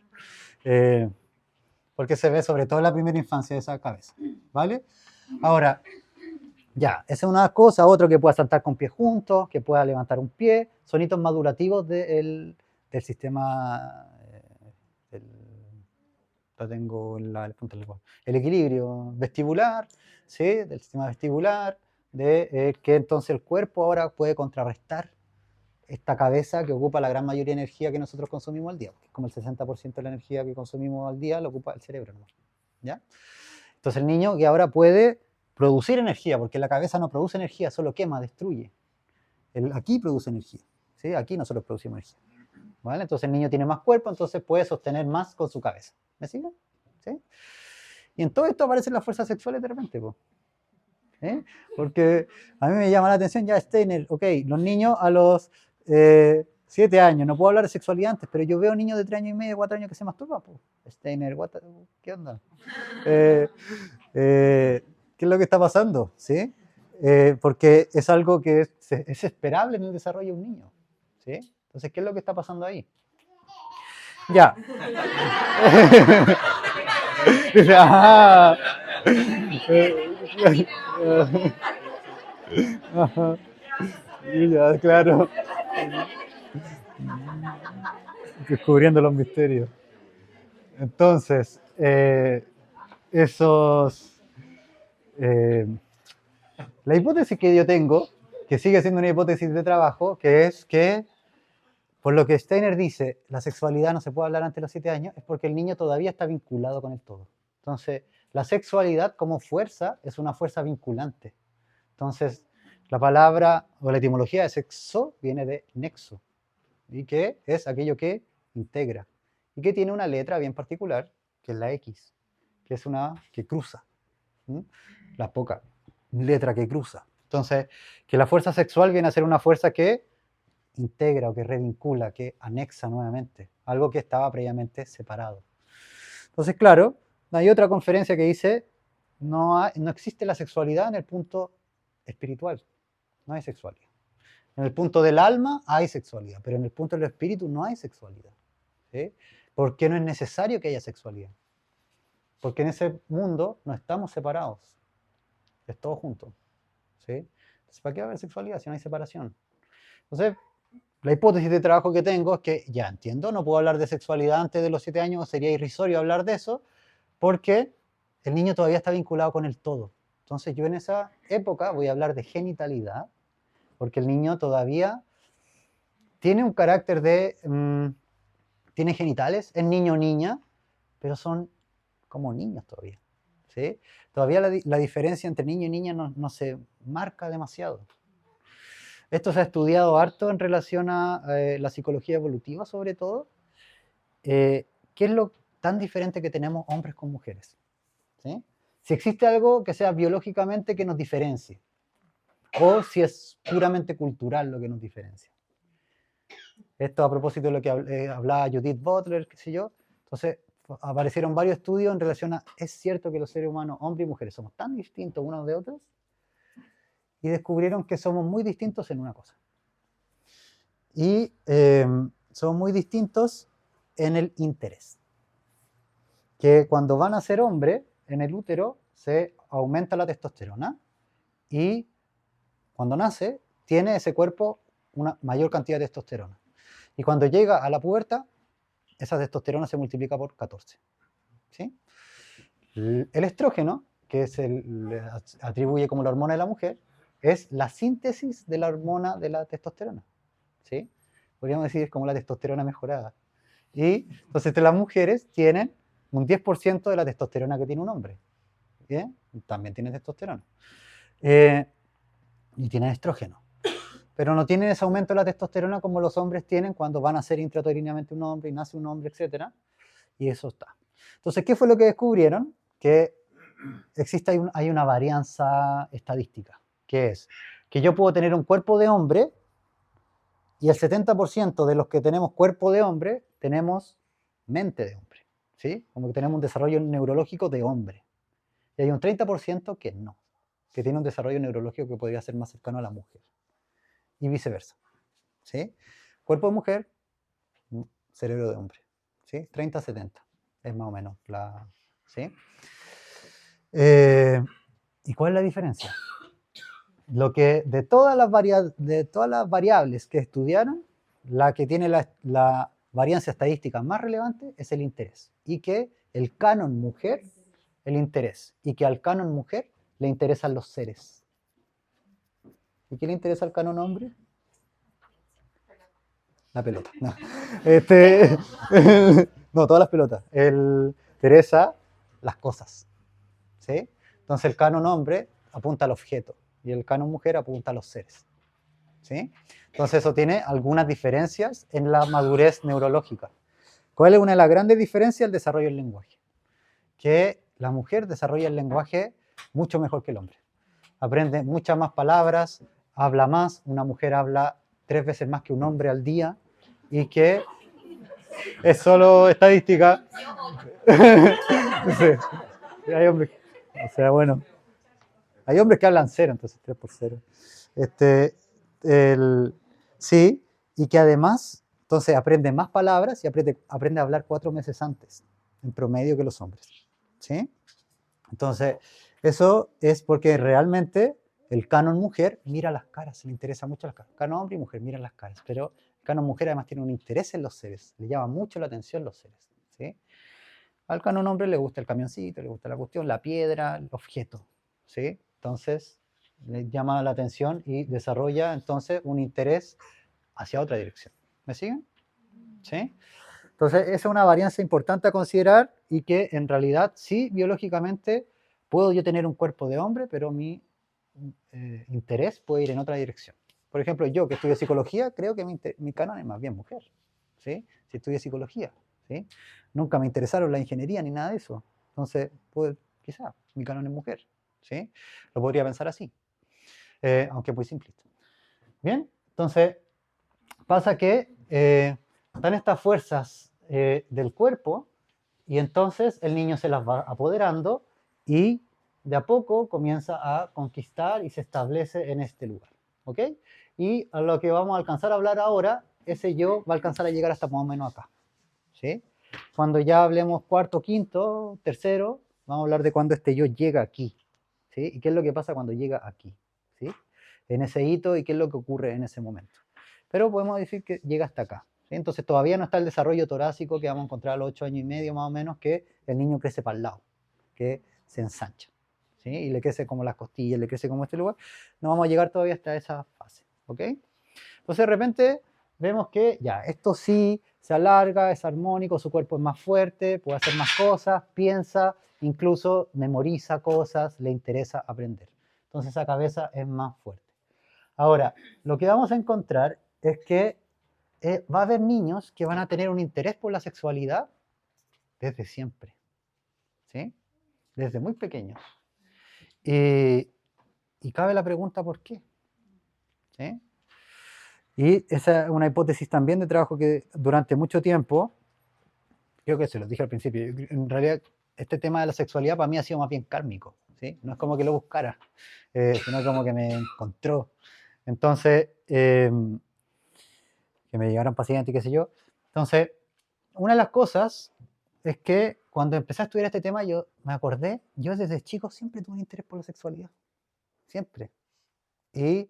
Porque se ve sobre todo en la primera infancia de esa cabeza, ¿vale? Ahora, ya, esa es una cosa. Otro, que pueda saltar con pies juntos, que pueda levantar un pie, sonidos madurativos del sistema, lo tengo en la punta del el equilibrio vestibular, ¿sí? Del sistema vestibular, de que entonces el cuerpo ahora puede contrarrestar esta cabeza que ocupa la gran mayoría de energía que nosotros consumimos al día, porque es como el 60% de la energía que consumimos al día lo ocupa el cerebro, ¿no? ¿Ya? Entonces el niño que ahora puede producir energía, porque la cabeza no produce energía, solo quema, destruye. Aquí produce energía, ¿sí? Aquí nosotros producimos energía, ¿vale? Entonces el niño tiene más cuerpo, entonces puede sostener más con su cabeza. ¿Me siguen? ¿Sí? Y en todo esto aparecen las fuerzas sexuales de repente, po. ¿Eh? Porque a mí me llama la atención, ya Steiner, ok, los niños a los 7 años, no puedo hablar de sexualidad antes, pero yo veo niños de 3 años y medio, 4 años que se masturban, pues. Steiner, ¿qué onda? ¿Qué es lo que está pasando? ¿Sí? Porque es algo que es esperable en el desarrollo de un niño, ¿sí? Entonces, ¿qué es lo que está pasando ahí? Ya. Ya, claro. Descubriendo los misterios. Entonces, la hipótesis que yo tengo, que sigue siendo una hipótesis de trabajo, que es que, por lo que Steiner dice, la sexualidad no se puede hablar antes de los 7 años, es porque el niño todavía está vinculado con el todo. Entonces, la sexualidad como fuerza es una fuerza vinculante. Entonces, la palabra o la etimología de sexo viene de nexo, y que es aquello que integra, y que tiene una letra bien particular, que es la X, que es una que cruza, ¿sí? La poca letra que cruza. Entonces, que la fuerza sexual viene a ser una fuerza que integra o que revincula, que anexa nuevamente, algo que estaba previamente separado. Entonces, claro, hay otra conferencia que dice, no existe la sexualidad en el punto espiritual, no hay sexualidad. En el punto del alma hay sexualidad, pero en el punto del espíritu no hay sexualidad, ¿sí? ¿Por qué no es necesario que haya sexualidad? Porque en ese mundo no estamos separados, es todo junto, ¿sí? Entonces, ¿para qué va a haber sexualidad si no hay separación? Entonces, la hipótesis de trabajo que tengo es que, ya entiendo, no puedo hablar de sexualidad antes de los 7 años, sería irrisorio hablar de eso, porque el niño todavía está vinculado con el todo. Entonces yo en esa época voy a hablar de genitalidad, porque el niño todavía tiene un carácter de, tiene genitales, es niño o niña, pero son como niños todavía, ¿sí? Todavía la diferencia entre niño y niña no se marca demasiado. Esto se ha estudiado harto en relación a la psicología evolutiva, sobre todo. ¿Qué es lo tan diferente que tenemos hombres con mujeres? ¿Sí? Si existe algo que sea biológicamente que nos diferencie, o si es puramente cultural lo que nos diferencia. Esto a propósito de lo que hablaba Judith Butler, qué sé yo. Entonces, aparecieron varios estudios en relación a, ¿es cierto que los seres humanos, hombres y mujeres, somos tan distintos unos de otros? Y descubrieron que somos muy distintos en una cosa. Y somos muy distintos en el interés. Que cuando van a ser hombre, en el útero se aumenta la testosterona y cuando nace tiene ese cuerpo una mayor cantidad de testosterona. Y cuando llega a la pubertad, esa testosterona se multiplica por 14. ¿Sí? El estrógeno, que atribuye como la hormona de la mujer, es la síntesis de la hormona de la testosterona, ¿sí? Podríamos decir es como la testosterona mejorada. Y entonces las mujeres tienen un 10% de la testosterona que tiene un hombre, ¿bien? También tienen testosterona. Y tienen estrógeno. Pero no tienen ese aumento de la testosterona como los hombres tienen cuando van a ser intrauterínamente un hombre y nace un hombre, etc. Y eso está. Entonces, ¿qué fue lo que descubrieron? Que hay una varianza estadística, que es que yo puedo tener un cuerpo de hombre y el 70% de los que tenemos cuerpo de hombre tenemos mente de hombre, ¿sí? Como que tenemos un desarrollo neurológico de hombre. Y hay un 30% que no, que tiene un desarrollo neurológico que podría ser más cercano a la mujer. Y viceversa, ¿sí? Cuerpo de mujer, cerebro de hombre, ¿sí? 30-70 es más o menos la... ¿sí? ¿Y cuál es la diferencia? Lo que de todas las variables que estudiaron, la que tiene la varianza estadística más relevante es el interés. Y que el canon mujer, el interés. Y que al canon mujer le interesan los seres. ¿Y qué le interesa al canon hombre? La pelota. No, no todas las pelotas. Interesa las cosas. ¿Sí? Entonces el canon hombre apunta al objeto y el canon mujer apunta a los seres. ¿Sí? Entonces eso tiene algunas diferencias en la madurez neurológica. ¿Cuál es una de las grandes diferencias? El desarrollo del lenguaje. Que la mujer desarrolla el lenguaje mucho mejor que el hombre. Aprende muchas más palabras, habla más. Una mujer habla 3 veces más que un hombre al día y que es solo estadística. Sí. Hay hombres, o sea, bueno, hay hombres que hablan 0, entonces 3 por 0. Sí, y que además, entonces aprende más palabras y aprende a hablar 4 meses antes, en promedio, que los hombres. ¿Sí? Entonces, eso es porque realmente el canon mujer mira las caras, le interesa mucho las caras. Canon hombre y mujer miran las caras, pero el canon mujer además tiene un interés en los seres, le llama mucho la atención los seres. ¿Sí? Al canon hombre le gusta el camioncito, le gusta la cuestión, la piedra, el objeto. ¿Sí? Entonces, le llama la atención y desarrolla entonces un interés hacia otra dirección. ¿Me siguen? ¿Sí? Entonces, esa es una varianza importante a considerar y que en realidad sí, biológicamente, puedo yo tener un cuerpo de hombre, pero mi interés puede ir en otra dirección. Por ejemplo, yo que estudio psicología, creo que mi canon es más bien mujer. ¿Sí? Si estudio psicología. ¿Sí? Nunca me interesaron la ingeniería ni nada de eso. Entonces, pues, quizá mi canon es mujer. ¿Sí? Lo podría pensar así, aunque es muy simplista. Bien, entonces pasa que están estas fuerzas del cuerpo y entonces el niño se las va apoderando y de a poco comienza a conquistar y se establece en este lugar. ¿Ok? Y a lo que vamos a alcanzar a hablar ahora, ese yo va a alcanzar a llegar hasta más o menos acá. ¿Sí? Cuando ya hablemos cuarto, quinto, tercero, vamos a hablar de cuando este yo llega aquí. ¿Sí? ¿Y qué es lo que pasa cuando llega aquí? ¿Sí? En ese hito y qué es lo que ocurre en ese momento. Pero podemos decir que llega hasta acá. ¿Sí? Entonces todavía no está el desarrollo torácico que vamos a encontrar a los 8 años y medio más o menos, que el niño crece para el lado, que se ensancha. ¿Sí? Y le crece como las costillas, le crece como este lugar. No vamos a llegar todavía hasta esa fase. ¿Ok? Entonces de repente vemos que ya, esto sí se alarga, es armónico, su cuerpo es más fuerte, puede hacer más cosas, piensa, incluso memoriza cosas, le interesa aprender. Entonces esa cabeza es más fuerte. Ahora, lo que vamos a encontrar es que va a haber niños que van a tener un interés por la sexualidad desde siempre, ¿sí? Desde muy pequeños. Y cabe la pregunta ¿por qué? ¿Sí? Y esa es una hipótesis también de trabajo que durante mucho tiempo, creo que se los dije al principio, en realidad este tema de la sexualidad para mí ha sido más bien kármico, ¿sí? No es como que lo buscara, sino como que me encontró. Entonces, que me llegaron pacientes y qué sé yo. Entonces, una de las cosas es que cuando empecé a estudiar este tema, yo me acordé, yo desde chico siempre tuve un interés por la sexualidad, siempre. Y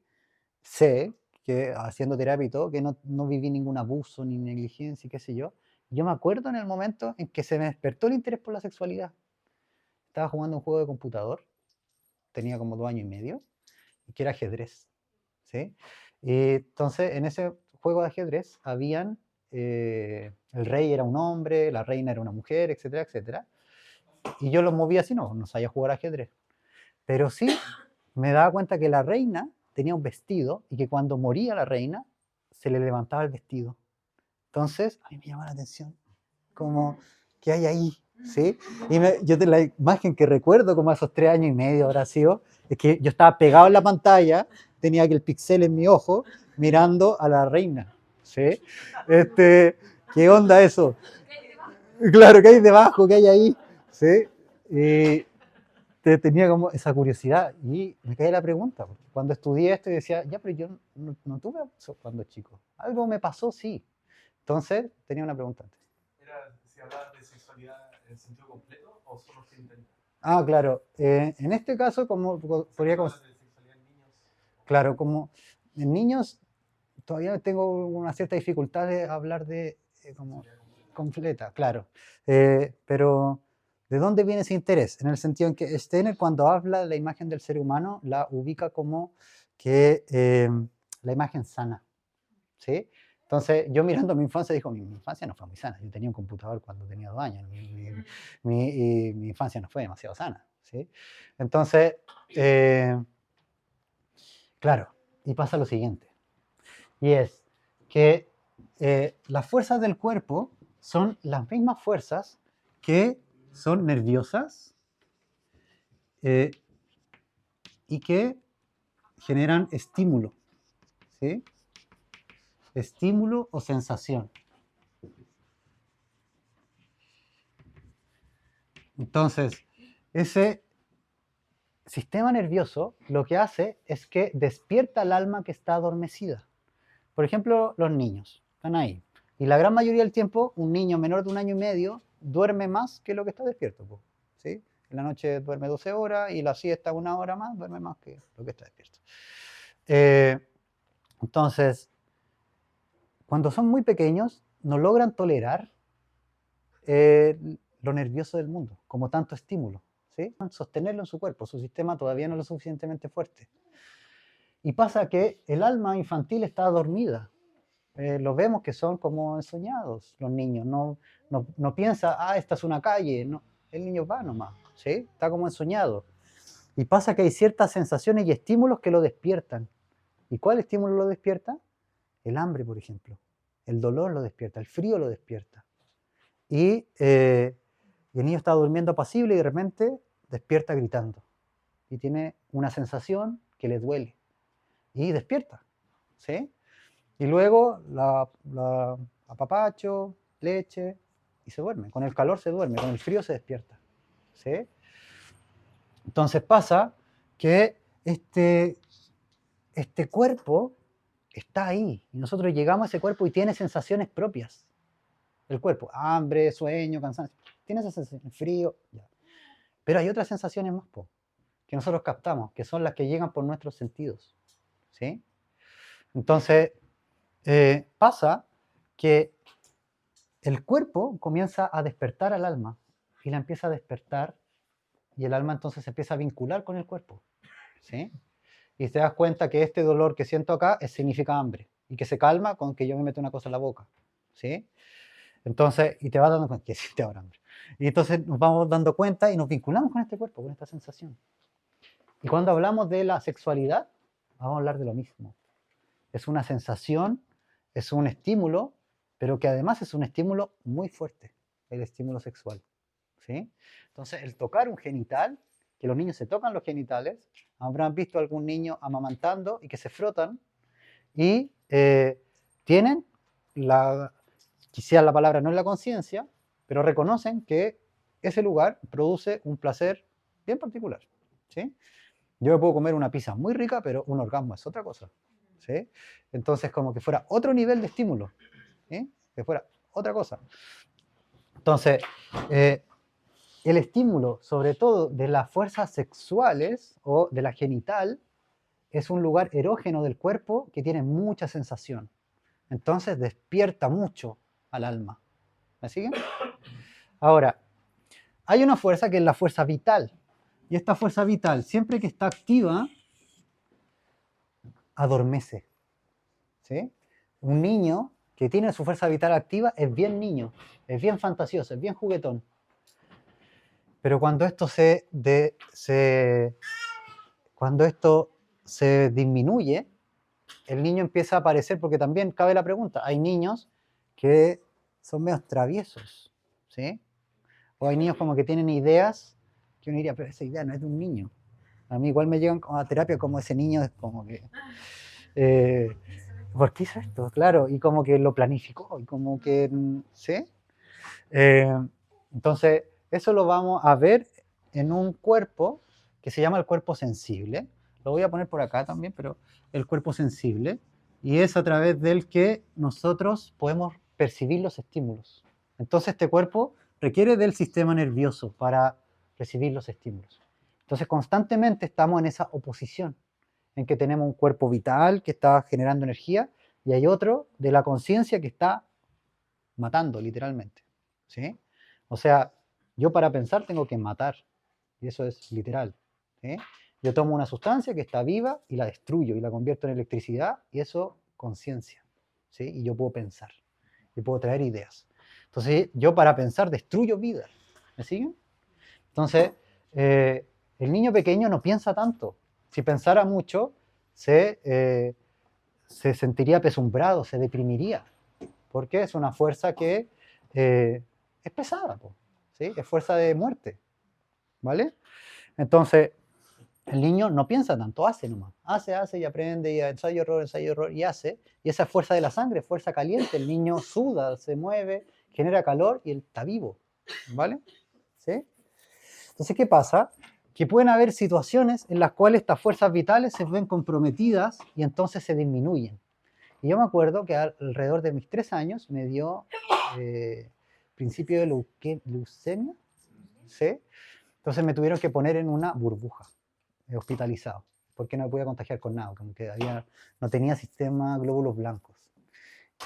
sé que haciendo terapia y todo, que no viví ningún abuso ni negligencia y qué sé yo. Yo me acuerdo en el momento en que se me despertó el interés por la sexualidad. Estaba jugando un juego de computador, tenía como 2 años y medio, que era ajedrez, ¿sí? Y entonces, en ese juego de ajedrez habían, el rey era un hombre, la reina era una mujer, etcétera, etcétera. Y yo los movía así, no sabía jugar ajedrez. Pero sí me daba cuenta que la reina tenía un vestido y que cuando moría la reina se le levantaba el vestido. Entonces, a mí me llama la atención, como, ¿qué hay ahí? ¿Sí? Y la imagen que recuerdo como a esos 3 años y medio habrá sido, es que yo estaba pegado en la pantalla, tenía aquel pixel en mi ojo, mirando a la reina. ¿Sí? ¿Qué onda eso? Claro, ¿qué hay debajo? ¿Qué hay ahí? ¿Sí? Y tenía como esa curiosidad y me cae la pregunta. Porque cuando estudié esto y decía, ya, pero yo no tuve eso cuando chico. Algo me pasó, sí. Entonces, tenía una pregunta antes. ¿Era si hablabas de sexualidad en sentido completo o solo genitalidad? Ah, claro. En este caso, como podría... ¿Hablas de sexualidad en niños? Claro, como en niños todavía tengo una cierta dificultad de hablar de como completa, claro. Pero, ¿de dónde viene ese interés? En el sentido en que Steiner, cuando habla de la imagen del ser humano, la ubica como que la imagen sana, ¿sí? Entonces, yo mirando mi infancia, digo, mi infancia no fue muy sana. Yo tenía un computador cuando tenía 2 años. Mi infancia no fue demasiado sana, ¿sí? Entonces, claro, y pasa lo siguiente. Y es que las fuerzas del cuerpo son las mismas fuerzas que son nerviosas y que generan estímulo, ¿sí? Estímulo o sensación. Entonces, ese sistema nervioso lo que hace es que despierta al alma que está adormecida. Por ejemplo, los niños están ahí. Y la gran mayoría del tiempo, un niño menor de 1 año y medio duerme más que lo que está despierto, ¿sí? En la noche duerme 12 horas y la siesta 1 hora más, duerme más que lo que está despierto. Entonces, cuando son muy pequeños, no logran tolerar lo nervioso del mundo, como tanto estímulo, ¿sí? Sostenerlo en su cuerpo, su sistema todavía no es lo suficientemente fuerte. Y pasa que el alma infantil está dormida. Los vemos que son como ensoñados los niños, no piensa, esta es una calle, no, el niño va nomás, ¿sí? Está como ensoñado. Y pasa que hay ciertas sensaciones y estímulos que lo despiertan. ¿Y cuál estímulo lo despierta? El hambre, por ejemplo. El dolor lo despierta, el frío lo despierta. Y el niño está durmiendo apacible y de repente despierta gritando. Y tiene una sensación que le duele. Y despierta, ¿sí? Y luego la apapacho, leche, y se duerme. Con el calor se duerme, con el frío se despierta, ¿sí? Entonces pasa que este cuerpo está ahí. Y nosotros llegamos a ese cuerpo y tiene sensaciones propias. El cuerpo, hambre, sueño, cansancio. Tiene esas sensaciones, frío, ya. Pero hay otras sensaciones más, que nosotros captamos, que son las que llegan por nuestros sentidos, ¿sí? Entonces, pasa que el cuerpo comienza a despertar al alma y la empieza a despertar y el alma entonces se empieza a vincular con el cuerpo, ¿sí? Y te das cuenta que este dolor que siento acá significa hambre y que se calma con que yo me meto una cosa en la boca, ¿sí? Entonces, y te vas dando cuenta que siente ahora hambre. Y entonces nos vamos dando cuenta y nos vinculamos con este cuerpo, con esta sensación. Y cuando hablamos de la sexualidad, vamos a hablar de lo mismo. Es una sensación, es un estímulo, pero que además es un estímulo muy fuerte, el estímulo sexual, ¿sí? Entonces, el tocar un genital, que los niños se tocan los genitales, habrán visto a algún niño amamantando y que se frotan y tienen quizás la palabra no es la conciencia, pero reconocen que ese lugar produce un placer bien particular, ¿sí? Yo me puedo comer una pizza muy rica, pero un orgasmo es otra cosa, ¿sí? Entonces, como que fuera otro nivel de estímulo, ¿sí? Que fuera otra cosa. Entonces, el estímulo, sobre todo de las fuerzas sexuales o de la genital, es un lugar erógeno del cuerpo que tiene mucha sensación. Entonces, despierta mucho al alma. ¿Me siguen? Ahora, hay una fuerza que es la fuerza vital. Y esta fuerza vital, siempre que está activa, adormece. ¿Sí? Un niño que tiene su fuerza vital activa es bien niño, es bien fantasioso, es bien juguetón. Pero cuando esto cuando esto se disminuye, el niño empieza a aparecer, porque también cabe la pregunta, hay niños que son medio traviesos, ¿sí? O hay niños como que tienen ideas que uno diría, pero esa idea no es de un niño. A mí igual me llegan a terapia como ese niño es como que... ¿por qué hizo esto? Claro, y como que lo planificó, y como que... ¿sí? Entonces, eso lo vamos a ver en un cuerpo que se llama el cuerpo sensible. Lo voy a poner por acá también, pero el cuerpo sensible. Y es a través del que nosotros podemos percibir los estímulos. Entonces, este cuerpo requiere del sistema nervioso para recibir los estímulos. Entonces, constantemente estamos en esa oposición, en que tenemos un cuerpo vital que está generando energía y hay otro de la conciencia que está matando, literalmente. ¿Sí? O sea, yo para pensar tengo que matar, y eso es literal. ¿Sí? Yo tomo una sustancia que está viva y la destruyo y la convierto en electricidad, y eso conciencia. ¿Sí? Y yo puedo pensar, y puedo traer ideas. Entonces, yo para pensar destruyo vida. ¿Me siguen? Entonces, el niño pequeño no piensa tanto. Si pensara mucho, se sentiría apesumbrado, se deprimiría, porque es una fuerza que es pesada, ¿sí? Es fuerza de muerte, ¿vale? Entonces, el niño no piensa tanto, hace nomás, hace y aprende, y ensayo, error, y hace, y esa es fuerza de la sangre, fuerza caliente, el niño suda, se mueve, genera calor y él está vivo, ¿vale? ¿Sí? Entonces, ¿qué pasa? Que pueden haber situaciones en las cuales estas fuerzas vitales se ven comprometidas y entonces se disminuyen. Y yo me acuerdo que alrededor de mis 3 años me dio principio de leucemia, ¿sí? Entonces me tuvieron que poner en una burbuja, hospitalizado, porque no me podía contagiar con nada, como que no tenía sistema glóbulos blancos.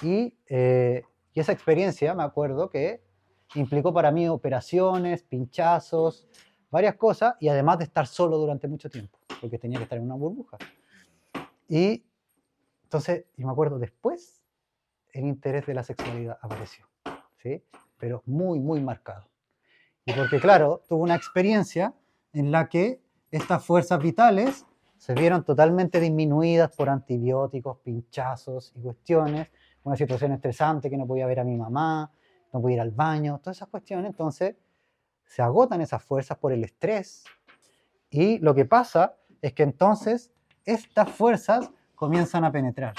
Y esa experiencia, me acuerdo que implicó para mí operaciones, pinchazos, varias cosas, y además de estar solo durante mucho tiempo, porque tenía que estar en una burbuja. Y entonces, yo me acuerdo después, el interés de la sexualidad apareció, ¿sí? Pero muy, muy marcado. Y porque, claro, tuve una experiencia en la que estas fuerzas vitales se vieron totalmente disminuidas por antibióticos, pinchazos y cuestiones, una situación estresante que no podía ver a mi mamá, no podía ir al baño, todas esas cuestiones. Entonces, se agotan esas fuerzas por el estrés y lo que pasa es que entonces estas fuerzas comienzan a penetrar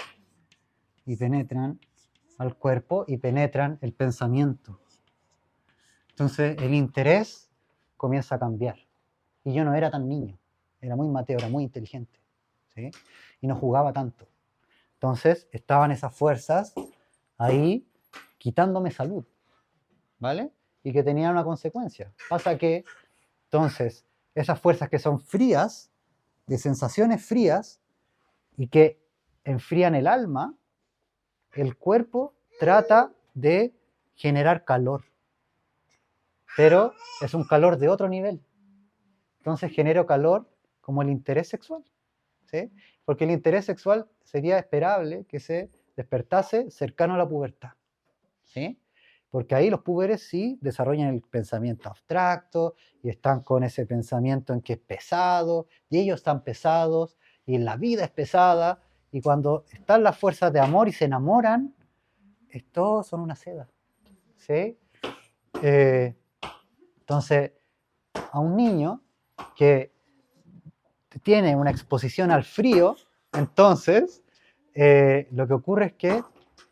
y penetran al cuerpo y penetran el pensamiento. Entonces el interés comienza a cambiar. Y yo no era tan niño, era muy Mateo, era muy inteligente, ¿sí? Y no jugaba tanto. Entonces estaban esas fuerzas ahí quitándome salud, ¿vale? Y que tenían una consecuencia. Pasa que entonces esas fuerzas que son frías, de sensaciones frías, y que enfrían el alma, el cuerpo trata de generar calor, pero es un calor de otro nivel. Entonces genero calor como el interés sexual, ¿sí? Porque el interés sexual sería esperable que se despertase cercano a la pubertad, ¿sí? Porque ahí los púberes sí desarrollan el pensamiento abstracto y están con ese pensamiento en que es pesado, y ellos están pesados, y la vida es pesada, y cuando están las fuerzas de amor y se enamoran, todos son una seda, ¿sí? Entonces, a un niño que tiene una exposición al frío, entonces lo que ocurre es que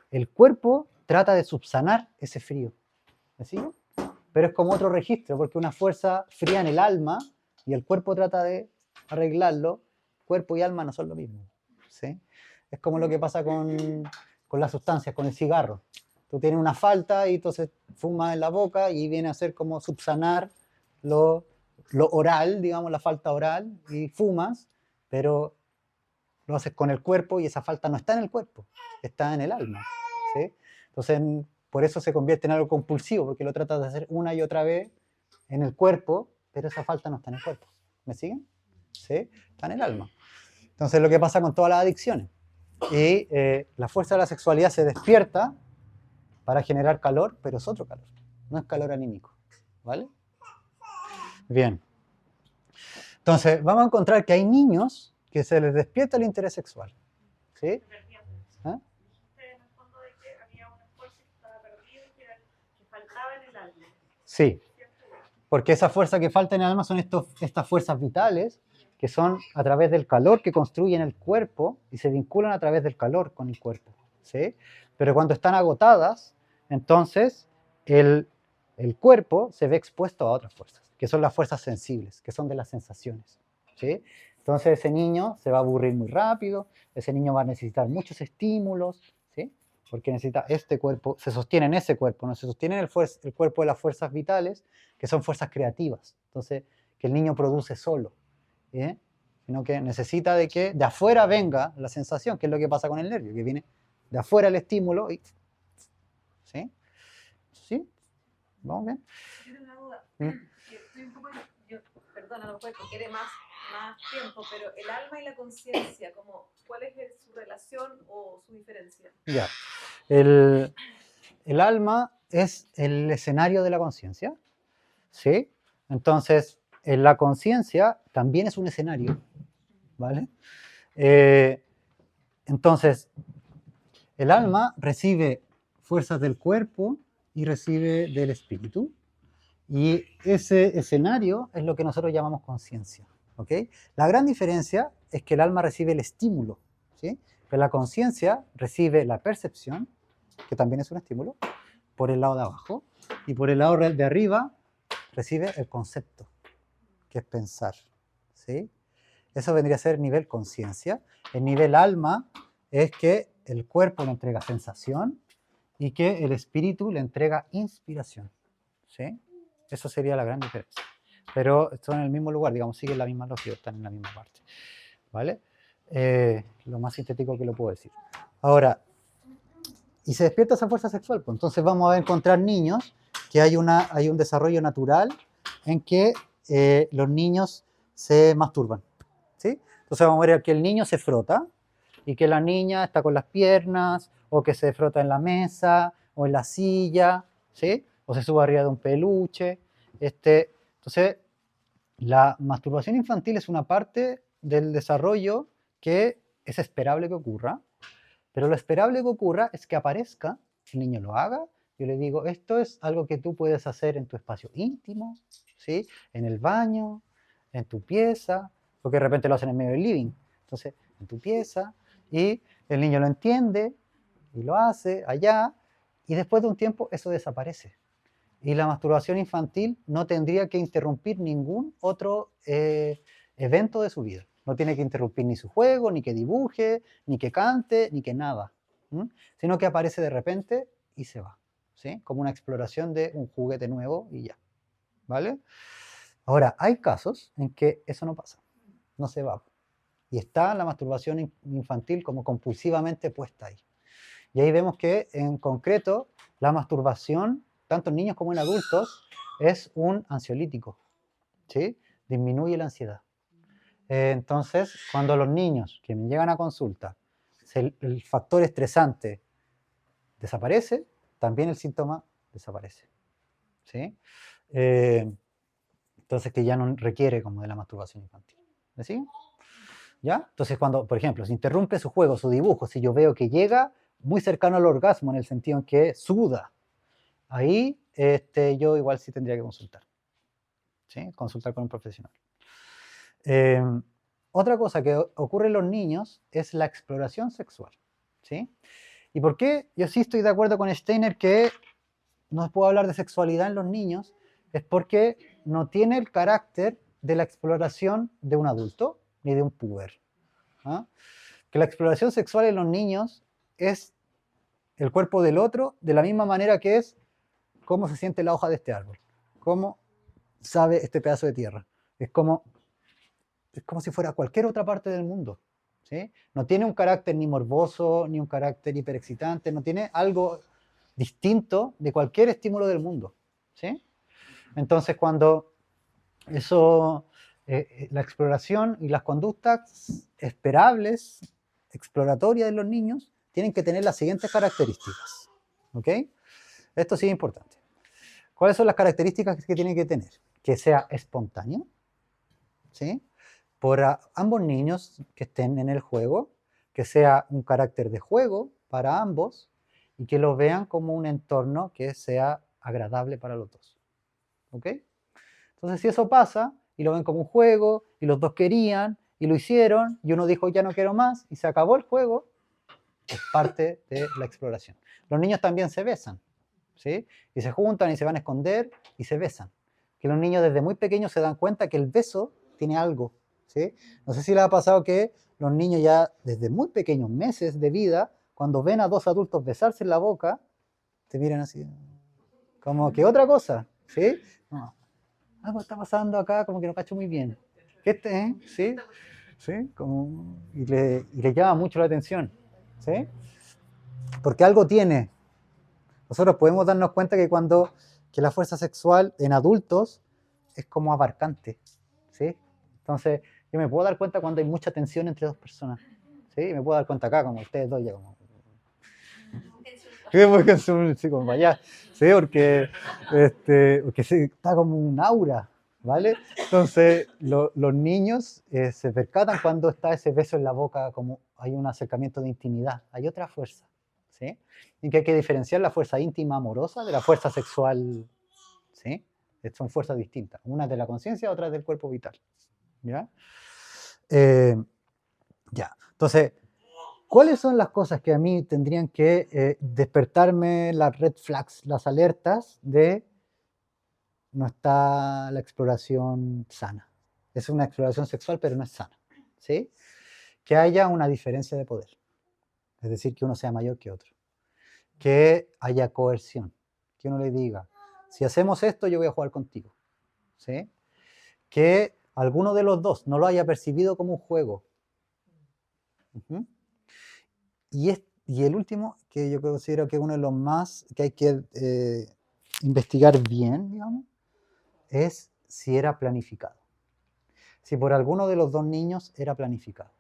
el cuerpo trata de subsanar ese frío, ¿me siguen? Pero es como otro registro, porque una fuerza fría en el alma y el cuerpo trata de arreglarlo, cuerpo y alma no son lo mismo, ¿sí? Es como lo que pasa con las sustancias, con el cigarro. Tú tienes una falta y entonces fumas en la boca y viene a ser como subsanar lo oral, digamos, la falta oral, y fumas, pero lo haces con el cuerpo y esa falta no está en el cuerpo, está en el alma, ¿sí? Entonces, por eso se convierte en algo compulsivo, porque lo tratas de hacer una y otra vez en el cuerpo, pero esa falta no está en el cuerpo. ¿Me siguen? ¿Sí? Está en el alma. Entonces, lo que pasa con todas las adicciones. Y la fuerza de la sexualidad se despierta para generar calor, pero es otro calor, no es calor anímico, ¿vale? Bien. Entonces, vamos a encontrar que hay niños que se les despierta el interés sexual, ¿sí? ¿Ah? En el fondo de que había una fuerza que estaba perdida y que faltaba en el alma. Sí, porque esa fuerza que falta en el alma son estas fuerzas vitales que son a través del calor que construyen el cuerpo y se vinculan a través del calor con el cuerpo, ¿sí? Pero cuando están agotadas, entonces el cuerpo se ve expuesto a otras fuerzas, que son las fuerzas sensibles, que son de las sensaciones, ¿sí? Entonces ese niño se va a aburrir muy rápido, ese niño va a necesitar muchos estímulos, ¿sí? Porque necesita este cuerpo, se sostiene en ese cuerpo, no se sostiene en el cuerpo de las fuerzas vitales, que son fuerzas creativas, entonces que el niño produce solo, ¿eh? Sino que necesita de que de afuera venga la sensación, que es lo que pasa con el nervio, que viene de afuera el estímulo y... ¿Sí? ¿Sí? ¿Vamos bien? Yo tengo una duda. ¿Mm? Estoy un poco, perdón, a lo mejor requiere más tiempo, pero el alma y la conciencia, ¿cuál es su relación o su diferencia? Ya. El alma es el escenario de la conciencia, ¿sí? Entonces, la conciencia también es un escenario, ¿vale? Entonces, el alma recibe fuerzas del cuerpo y recibe del espíritu, y ese escenario es lo que nosotros llamamos conciencia, ¿ok? La gran diferencia es que el alma recibe el estímulo, ¿sí? Pero la conciencia recibe la percepción, que también es un estímulo, por el lado de abajo, y por el lado de arriba recibe el concepto, que es pensar, ¿sí? Eso vendría a ser nivel conciencia. El nivel alma es que el cuerpo le entrega sensación y que el espíritu le entrega inspiración, ¿sí? Eso sería la gran diferencia. Pero están en el mismo lugar, digamos, siguen la misma lógica, están en la misma parte, ¿vale? Lo más sintético que lo puedo decir. Ahora, y se despierta esa fuerza sexual, pues entonces vamos a encontrar niños que hay un desarrollo natural en que los niños se masturban, ¿sí? Entonces vamos a ver que el niño se frota y que la niña está con las piernas o que se frota en la mesa o en la silla, ¿sí? O se sube arriba de un peluche. Entonces, la masturbación infantil es una parte del desarrollo que es esperable que ocurra, pero lo esperable que ocurra es que aparezca, el niño lo haga, yo le digo, esto es algo que tú puedes hacer en tu espacio íntimo, ¿sí? En el baño, en tu pieza, porque de repente lo hacen en medio del living, entonces en tu pieza, y el niño lo entiende y lo hace allá, y después de un tiempo eso desaparece. Y la masturbación infantil no tendría que interrumpir ningún otro evento de su vida. No tiene que interrumpir ni su juego, ni que dibuje, ni que cante, ni que nada. ¿Mm? Sino que aparece de repente y se va, ¿sí? Como una exploración de un juguete nuevo y ya, ¿vale? Ahora, hay casos en que eso no pasa, no se va. Y está la masturbación infantil como compulsivamente puesta ahí. Y ahí vemos que, en concreto, la masturbación, tanto en niños como en adultos, es un ansiolítico, ¿sí? Disminuye la ansiedad. Entonces, cuando los niños que me llegan a consulta, el factor estresante desaparece, también el síntoma desaparece, ¿sí? Entonces, que ya no requiere como de la masturbación infantil. ¿Me siguen? ¿Ya? Entonces, cuando, por ejemplo, se interrumpe su juego, su dibujo, si yo veo que llega muy cercano al orgasmo en el sentido en que suda, ahí yo igual sí tendría que consultar, ¿sí? Consultar con un profesional. Otra cosa que ocurre en los niños es la exploración sexual, ¿sí? ¿Y por qué yo sí estoy de acuerdo con Steiner que no se puede hablar de sexualidad en los niños? Es porque no tiene el carácter de la exploración de un adulto ni de un puber, ¿ah? Que la exploración sexual en los niños es el cuerpo del otro de la misma manera que es cómo se siente la hoja de este árbol, cómo sabe este pedazo de tierra. Es como si fuera cualquier otra parte del mundo, ¿sí? No tiene un carácter ni morboso, ni un carácter hiperexcitante, no tiene algo distinto de cualquier estímulo del mundo, ¿sí? Entonces, cuando eso la exploración y las conductas esperables, exploratorias de los niños, tienen que tener las siguientes características. ¿Ok? Esto sí es importante. ¿Cuáles son las características que tiene que tener? Que sea espontáneo, ¿sí? Por ambos niños que estén en el juego, que sea un carácter de juego para ambos y que lo vean como un entorno que sea agradable para los dos. ¿Ok? Entonces, si eso pasa y lo ven como un juego y los dos querían y lo hicieron y uno dijo ya no quiero más y se acabó el juego, es parte de la exploración. Los niños también se besan, ¿sí? Y se juntan y se van a esconder y se besan. Que los niños desde muy pequeños se dan cuenta que el beso tiene algo, ¿sí? No sé si les ha pasado que los niños ya desde muy pequeños meses de vida, cuando ven a dos adultos besarse en la boca, te miran así, como que otra cosa, ¿sí? No, algo está pasando acá, como que no cacho muy bien. ¿Qué ¿Sí? ¿Sí? Como, y le llama mucho la atención, ¿sí? Porque algo tiene. Nosotros podemos darnos cuenta que la fuerza sexual en adultos es como abarcante, ¿sí? Entonces, yo me puedo dar cuenta cuando hay mucha tensión entre dos personas, ¿sí? Me puedo dar cuenta acá, como ustedes dos, ya como... Sí, como allá, ¿sí? Porque está como un aura, ¿vale? Entonces, los niños se percatan cuando está ese beso en la boca, como hay un acercamiento de intimidad, hay otra fuerza, ¿sí? Y que hay que diferenciar la fuerza íntima amorosa de la fuerza sexual, ¿sí? Son fuerzas distintas, una de la conciencia, otra del cuerpo vital, ¿ya? Ya, entonces, ¿cuáles son las cosas que a mí tendrían que despertarme las red flags, las alertas de no está la exploración sana? Es una exploración sexual, pero no es sana, ¿sí? Que haya una diferencia de poder, es decir, que uno sea mayor que otro. Que haya coerción, que uno le diga, si hacemos esto, yo voy a jugar contigo, ¿sí? Que alguno de los dos no lo haya percibido como un juego. Y el último, que yo considero que es uno de los más que hay que investigar bien, digamos, es si era planificado. Si por alguno de los dos niños era planificado,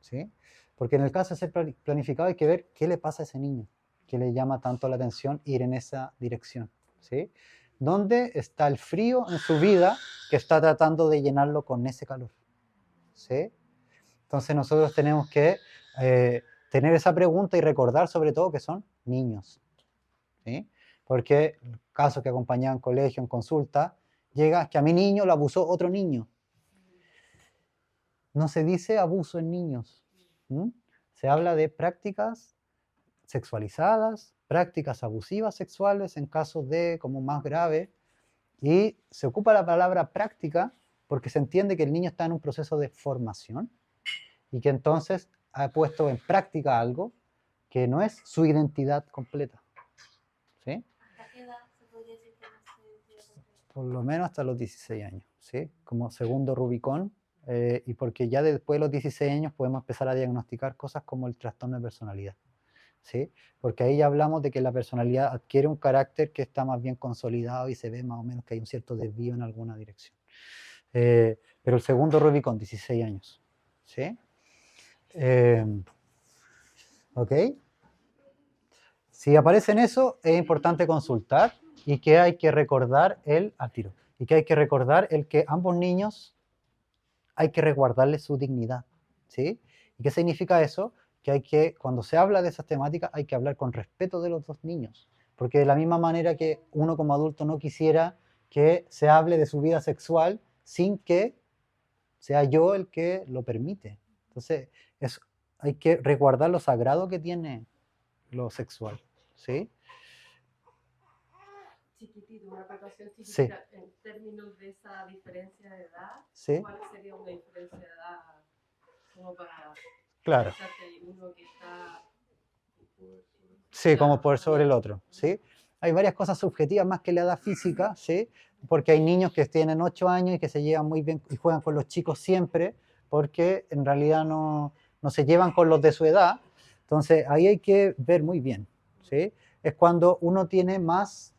¿sí? Porque en el caso de ser planificado hay que ver qué le pasa a ese niño, que le llama tanto la atención ir en esa dirección, ¿sí? ¿Dónde está el frío en su vida que está tratando de llenarlo con ese calor? ¿Sí? Entonces nosotros tenemos que tener esa pregunta y recordar sobre todo que son niños, ¿sí? Porque casos que acompañaban en colegio, en consulta, llega que a mi niño lo abusó otro niño. No se dice abuso en niños, ¿sí? Se habla de prácticas sexualizadas, prácticas abusivas sexuales en casos de como más grave, y se ocupa la palabra práctica porque se entiende que el niño está en un proceso de formación y que entonces ha puesto en práctica algo que no es su identidad completa, ¿sí? ¿Hasta qué edad se podría decir que no se identidad completa? Por lo menos hasta los 16 años, ¿sí? Como segundo Rubicón, y porque ya después de los 16 años podemos empezar a diagnosticar cosas como el trastorno de personalidad, ¿sí? Porque ahí ya hablamos de que la personalidad adquiere un carácter que está más bien consolidado y se ve más o menos que hay un cierto desvío en alguna dirección. Pero el segundo Rubicón, 16 años, ¿sí? ¿Ok? Si aparece en eso, es importante consultar y que hay que recordar al tiro. Y que hay que recordar el que ambos niños hay que resguardarles su dignidad, ¿sí? ¿Y qué significa eso? Que hay que, cuando se habla de esas temáticas, hay que hablar con respeto de los dos niños. Porque de la misma manera que uno como adulto no quisiera que se hable de su vida sexual sin que sea yo el que lo permite. Entonces, hay que resguardar lo sagrado que tiene lo sexual, ¿sí? Chiquitito, una acotación Sí. chiquitita, en términos de esa diferencia de edad, Sí, ¿cuál sería una diferencia de edad como para claro. pensar que hay uno que está... Sí, como por sobre el otro, ¿sí? Hay varias cosas subjetivas más que la edad física, ¿sí? Porque hay niños que tienen 8 años y que se llevan muy bien y juegan con los chicos siempre, porque en realidad no se llevan con los de su edad. Entonces, ahí hay que ver muy bien, ¿sí? Es cuando uno tiene más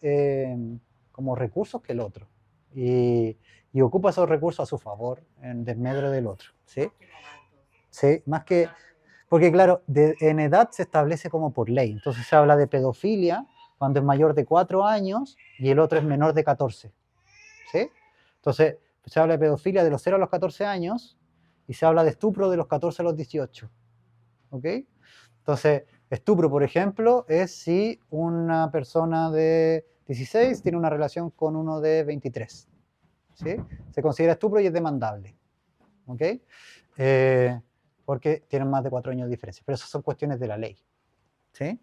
como recursos que el otro, y ocupa esos recursos a su favor en desmedro del otro, ¿sí? Sí, más que, porque claro, en edad se establece como por ley, entonces se habla de pedofilia cuando es mayor de 4 años y el otro es menor de 14, ¿sí? Entonces se habla de pedofilia de los 0 a los 14 años y se habla de estupro de los 14 a los 18, ¿ok? Entonces, estupro, por ejemplo, es si una persona de 16 tiene una relación con uno de 23, ¿sí? Se considera estupro y es demandable, ¿ok? Porque tienen más de 4 años de diferencia, pero esas son cuestiones de la ley, ¿sí?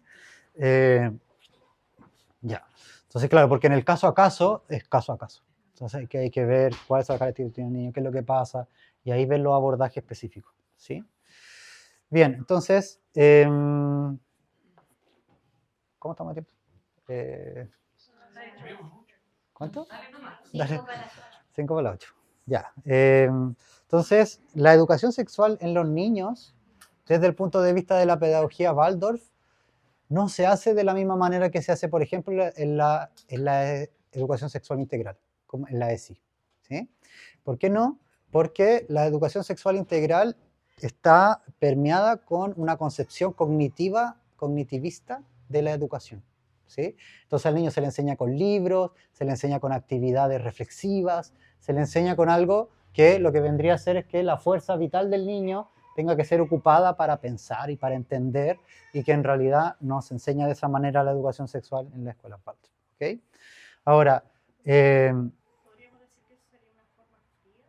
Ya. Entonces, claro, porque en el caso a caso es caso a caso. Entonces hay que ver cuál es la característica que tiene el niño, qué es lo que pasa, y ahí ver los abordajes específicos, ¿sí? Bien, entonces, ¿cómo estamos de tiempo? ¿Cuánto? Dale. 5 para las 8. Ya. Entonces, la educación sexual en los niños, desde el punto de vista de la pedagogía Waldorf, no se hace de la misma manera que se hace, por ejemplo, en la educación sexual integral, como en la ESI, ¿sí? ¿Por qué no? Porque la educación sexual integral está permeada con una concepción cognitivista de la educación, ¿sí? Entonces al niño se le enseña con libros, se le enseña con actividades reflexivas, se le enseña con algo que lo que vendría a ser es que la fuerza vital del niño tenga que ser ocupada para pensar y para entender, y que en realidad no se enseña de esa manera la educación sexual en la escuela Waldorf, ¿ok? Ahora, Podríamos decir que eso sería una forma fría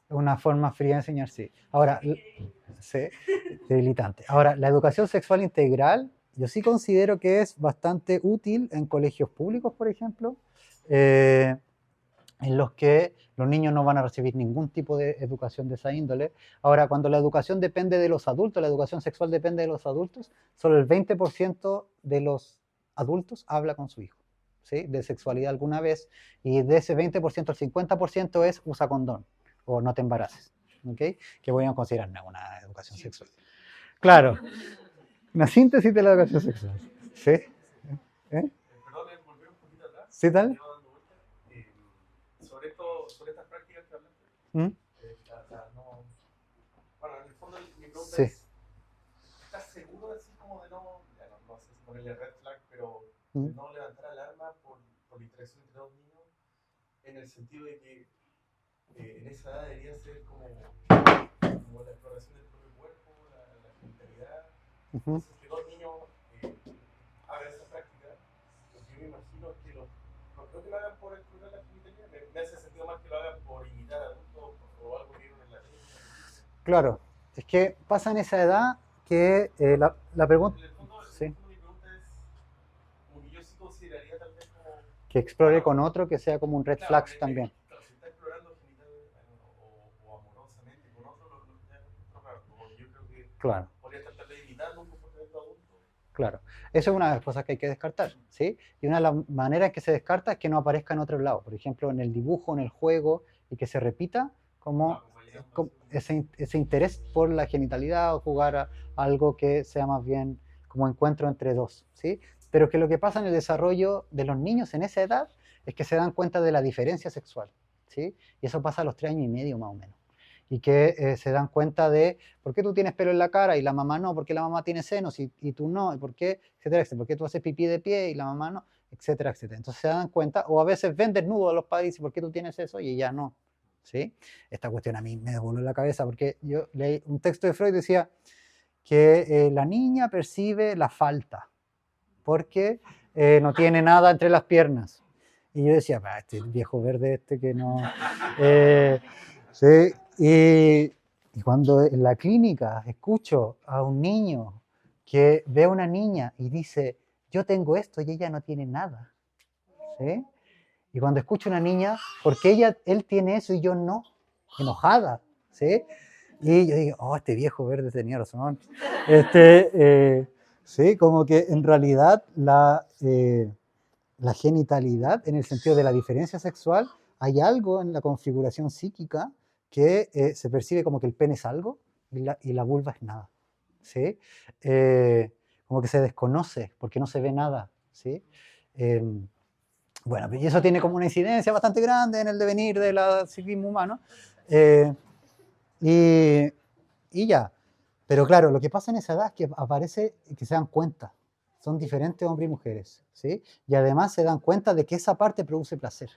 de una forma fría de enseñar, sí. Ahora, sí, debilitante. Ahora, la educación sexual integral, yo sí considero que es bastante útil en colegios públicos, por ejemplo, en los que los niños no van a recibir ningún tipo de educación de esa índole. Ahora, cuando la educación depende de los adultos, la educación sexual depende de los adultos, solo el 20% de los adultos habla con su hijo, ¿sí? De sexualidad alguna vez, y de ese 20%, el 50% es usa condón o no te embaraces, ¿ok? Que voy a considerar una educación sexual. Claro, una síntesis de la educación sexual, ¿sí? Perdón, volver un poquito atrás. ¿Sí tal? Me iba dando vuelta. Sobre estas prácticas que hablaste. ¿Mm? No, bueno, en el fondo mi pregunta Sí. es, ¿estás seguro así como de no, ya no sé si ponerle red flag, pero de ¿Mm? no levantar alarma por la interacción entre dos niños, en el sentido de que en esa edad debería ser como la exploración del propio cuerpo, la genitalidad? Uh-huh. Entonces, que dos niños hagan esa práctica, lo que yo me imagino es que no creo que lo hagan por explorar la genitalidad, me hace sentido más que lo hagan por imitar adultos o algo que vieron en la tele. Claro, es que pasa en esa edad que la pregunta, En el fondo sí, mi pregunta es, como que yo sí consideraría tal vez como, que explore con otro que sea como un red claro, flags también. claro, si está explorando genital o amorosamente con otro, lo está raro, como yo creo que Claro, podría estar tal vez imitando un comportamiento adulto. claro. Eso es una de las cosas que hay que descartar, ¿sí? Y una de las maneras que se descarta es que no aparezca en otro lado, por ejemplo, en el dibujo, en el juego, y que se repita como ese interés por la genitalidad o jugar a algo que sea más bien como encuentro entre dos, ¿sí? Pero que lo que pasa en el desarrollo de los niños en esa edad es que se dan cuenta de la diferencia sexual, ¿sí? Y eso pasa a los 3 años y medio más o menos. Y que se dan cuenta de por qué tú tienes pelo en la cara y la mamá no, por qué la mamá tiene senos y tú no, y por qué, etcétera, etcétera, por qué tú haces pipí de pie y la mamá no, etcétera, etcétera. Entonces se dan cuenta, o a veces ven desnudo a los padres y dicen, ¿por qué tú tienes eso? Y ella no, ¿sí? Esta cuestión a mí me voló la cabeza porque yo leí un texto de Freud que decía que la niña percibe la falta porque no tiene nada entre las piernas. Y yo decía, este viejo verde este que no... sí, y cuando en la clínica escucho a un niño que ve a una niña y dice, yo tengo esto y ella no tiene nada, ¿sí? Y cuando escucho a una niña, ¿por qué él tiene eso y yo no? Enojada, ¿sí? Y yo digo, oh, este viejo verde tenía razón. Sí, como que en realidad la genitalidad, en el sentido de la diferencia sexual, hay algo en la configuración psíquica que se percibe como que el pene es algo y la vulva es nada, ¿sí? Como que se desconoce porque no se ve nada, ¿sí? Bueno, y eso tiene como una incidencia bastante grande en el devenir del psiquismo humano. Eh, y, y ya. Pero claro, lo que pasa en esa edad es que aparece que se dan cuenta. Son diferentes hombres y mujeres, ¿sí? Y además se dan cuenta de que esa parte produce placer.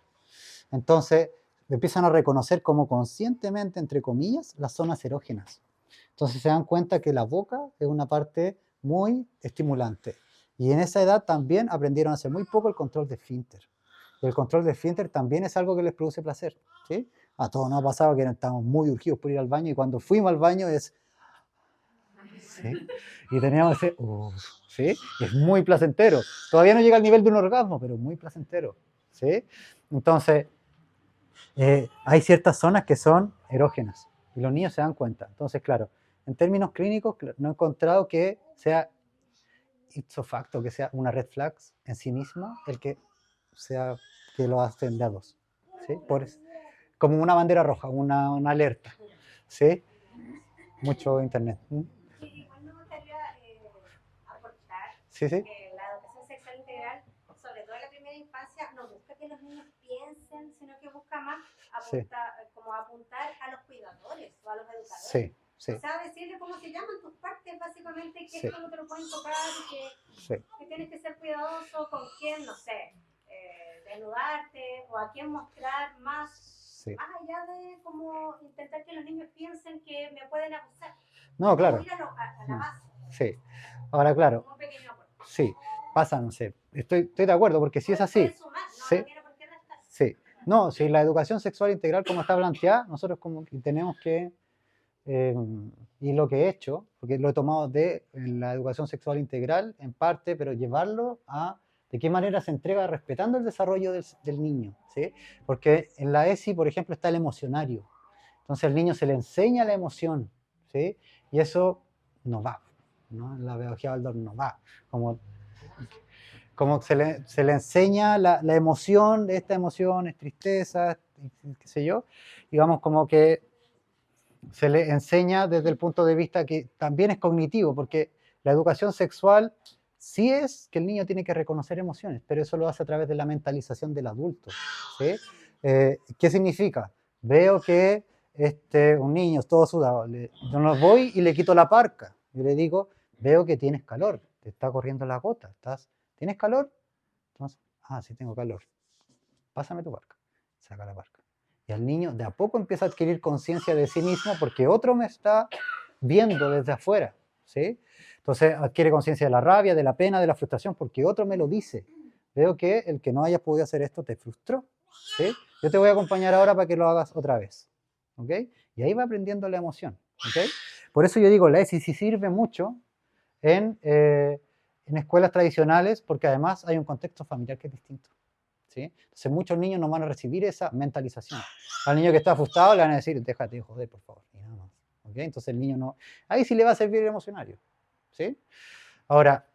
Entonces, empiezan a reconocer como conscientemente, entre comillas, las zonas erógenas. Entonces se dan cuenta que la boca es una parte muy estimulante. Y en esa edad también aprendieron hace muy poco el control de esfínter. El control de esfínter también es algo que les produce placer, ¿sí? A todos nos ha pasado que estamos muy urgidos por ir al baño y cuando fuimos al baño es... ¿sí? Y teníamos ese... ¿sí? Es muy placentero. Todavía no llega al nivel de un orgasmo, pero muy placentero, ¿sí? Entonces, hay ciertas zonas que son erógenas y los niños se dan cuenta. Entonces, claro, en términos clínicos no he encontrado que sea ipso facto, que sea una red flag en sí misma el que sea que lo hacen de a dos, ¿sí? Como una bandera roja, una alerta, ¿sí? Mucho internet. Igual me gustaría aportar Sí, sí, que la educación sexual integral, sobre todo en la primera infancia, no busca que los niños piensen, sino que busca más sí, como apuntar a los cuidadores o a los educadores. sí, sí, O sea, decirle cómo se llaman tus partes, básicamente, que sí, esto no te lo pueden tocar, sí, que tienes que ser cuidadoso con quién, no sé, desnudarte o a quién mostrar más, sí. más allá de como intentar que los niños piensen que me pueden abusar. No, claro, Como ir a la base, sí. Ahora, claro, como un pequeño aporte. sí, pasa, no sé. Estoy de acuerdo, porque si es así, Puede sumar, no, sí, no tiene por qué restar. sí. No, si la educación sexual integral como está planteada, nosotros como que tenemos que, y lo que he hecho, porque lo he tomado de la educación sexual integral en parte, pero llevarlo a de qué manera se entrega respetando el desarrollo del niño, ¿sí? Porque en la ESI, por ejemplo, está el emocionario. Entonces al niño se le enseña la emoción, ¿sí? Y eso no va, ¿no? En la pedagogía Waldorf no va. Como se le enseña la emoción, de esta emoción es tristeza, qué sé yo, digamos como que se le enseña desde el punto de vista que también es cognitivo, porque la educación sexual sí es que el niño tiene que reconocer emociones, pero eso lo hace a través de la mentalización del adulto, ¿sí? ¿Qué significa? Veo que un niño todo sudado, yo no voy y le quito la parca, yo le digo, veo que tienes calor, te está corriendo la gota, ¿tienes calor? Entonces, sí tengo calor, pásame tu parca, saca la parca. Y el niño de a poco empieza a adquirir conciencia de sí mismo porque otro me está viendo desde afuera, ¿sí? Entonces adquiere conciencia de la rabia, de la pena, de la frustración porque otro me lo dice. Veo que el que no hayas podido hacer esto te frustró, ¿sí? Yo te voy a acompañar ahora para que lo hagas otra vez, ¿ok? Y ahí va aprendiendo la emoción, ¿ok? Por eso yo digo, la ESI sí sirve mucho en escuelas tradicionales porque además hay un contexto familiar que es distinto, ¿sí? Entonces muchos niños no van a recibir esa mentalización. Al niño que está frustrado le van a decir, déjate de joder, por favor, y nada más, ¿okay? Entonces el niño no... Ahí sí le va a servir el emocionario, ¿sí? Ahora,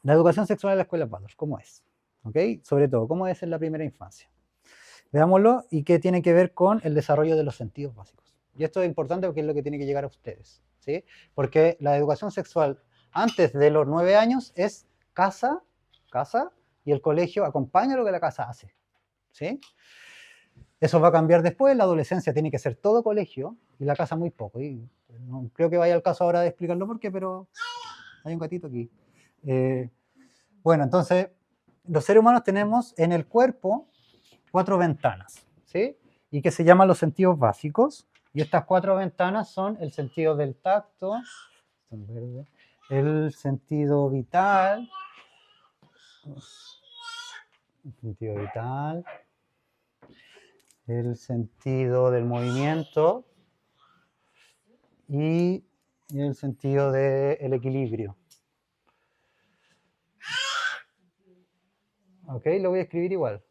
la educación sexual en la escuela Waldorf, ¿cómo es? ¿Okay? Sobre todo, ¿cómo es en la primera infancia? Veámoslo y qué tiene que ver con el desarrollo de los sentidos básicos. Y esto es importante porque es lo que tiene que llegar a ustedes, ¿sí? Porque la educación sexual antes de los 9 años es casa, y el colegio acompaña lo que la casa hace, ¿sí? Eso va a cambiar después, la adolescencia tiene que ser todo colegio y la casa muy poco. Y no creo que vaya al caso ahora de explicarlo por qué, pero hay un gatito aquí. Bueno, entonces, los seres humanos tenemos en el cuerpo 4 ventanas, ¿sí? Y que se llaman los sentidos básicos. Y estas 4 ventanas son el sentido del tacto, el sentido vital, el sentido del movimiento y el sentido del equilibrio. Ok, lo voy a escribir igual.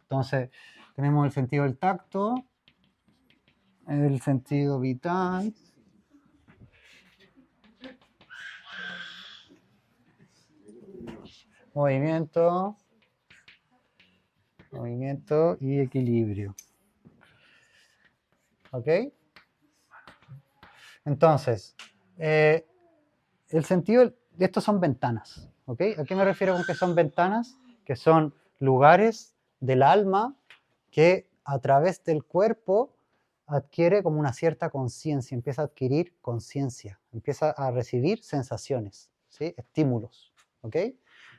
Entonces, tenemos el sentido del tacto, el sentido vital, movimiento y equilibrio. ¿Ok? Entonces, el sentido, estos son ventanas. ¿Ok? ¿A qué me refiero con que son ventanas? Que son lugares del alma que a través del cuerpo adquiere como una cierta conciencia, empieza a adquirir conciencia, empieza a recibir sensaciones, ¿sí? Estímulos. ¿Ok?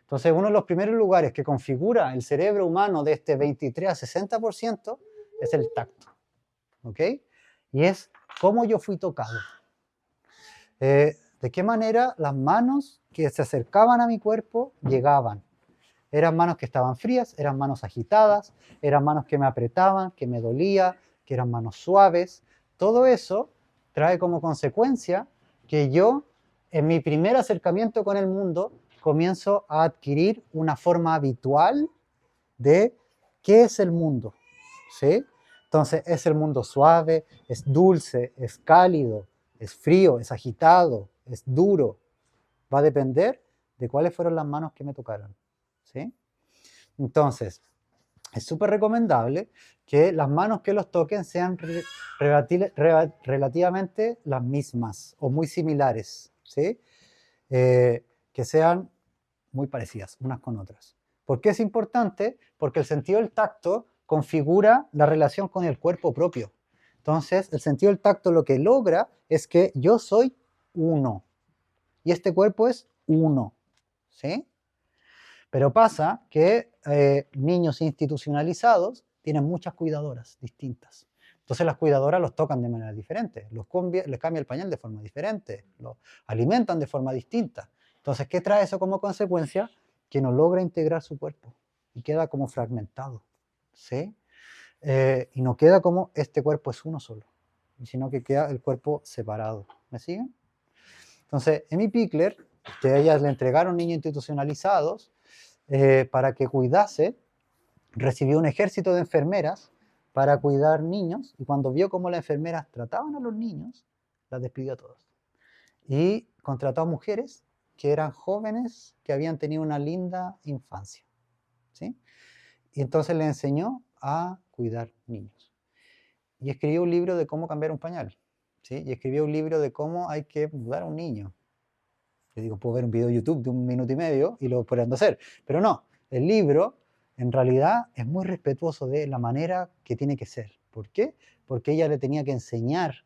Entonces, uno de los primeros lugares que configura el cerebro humano de este 23 a 60% es el tacto. ¿Ok? Y es cómo yo fui tocado. De qué manera las manos que se acercaban a mi cuerpo llegaban. Eran manos que estaban frías, eran manos agitadas, eran manos que me apretaban, que me dolía, que eran manos suaves. Todo eso trae como consecuencia que yo, en mi primer acercamiento con el mundo, comienzo a adquirir una forma habitual de qué es el mundo, ¿sí? Entonces, es el mundo suave, es dulce, es cálido, es frío, es agitado, es duro. Va a depender de cuáles fueron las manos que me tocaron, ¿sí? Entonces, es súper recomendable que las manos que los toquen sean relativamente las mismas o muy similares, ¿sí? Que sean muy parecidas unas con otras. ¿Por qué es importante? Porque el sentido del tacto configura la relación con el cuerpo propio. Entonces, el sentido del tacto lo que logra es que yo soy uno y este cuerpo es uno, ¿sí? Pero pasa que niños institucionalizados tienen muchas cuidadoras distintas. Entonces las cuidadoras los tocan de manera diferente, les cambia el pañal de forma diferente, los alimentan de forma distinta. Entonces, ¿qué trae eso como consecuencia? Que no logra integrar su cuerpo y queda como fragmentado, ¿sí? Y no queda como este cuerpo es uno solo, sino que queda el cuerpo separado. ¿Me siguen? Entonces, Amy Pickler, que a ellas le entregaron niños institucionalizados, para que cuidase, recibió un ejército de enfermeras para cuidar niños y cuando vio cómo las enfermeras trataban a los niños, las despidió a todos. Y contrató a mujeres que eran jóvenes que habían tenido una linda infancia, ¿sí? Y entonces le enseñó a cuidar niños. Y escribió un libro de cómo cambiar un pañal, ¿sí? Y escribió un libro de cómo hay que mudar a un niño. Yo digo, puedo ver un video de YouTube de 1 minuto y medio y lo puedo hacer. Pero no, el libro en realidad es muy respetuoso de la manera que tiene que ser. ¿Por qué? Porque ella le tenía que enseñar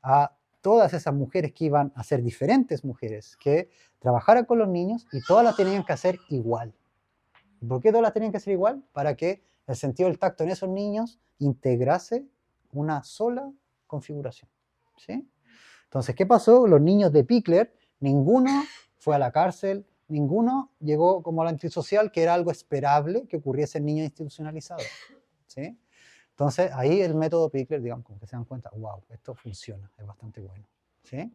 a todas esas mujeres que iban a ser diferentes mujeres, que trabajaran con los niños y todas las tenían que hacer igual. ¿Por qué todas las tenían que hacer igual? Para que el sentido del tacto en esos niños integrase una sola configuración, ¿sí? Entonces, ¿qué pasó? Los niños de Pickler, ninguno fue a la cárcel, ninguno llegó como a la antisocial, que era algo esperable que ocurriese en niños institucionalizados, ¿sí? Entonces, ahí el método Pickler, digamos, como que se dan cuenta, wow, esto funciona, es bastante bueno, ¿sí?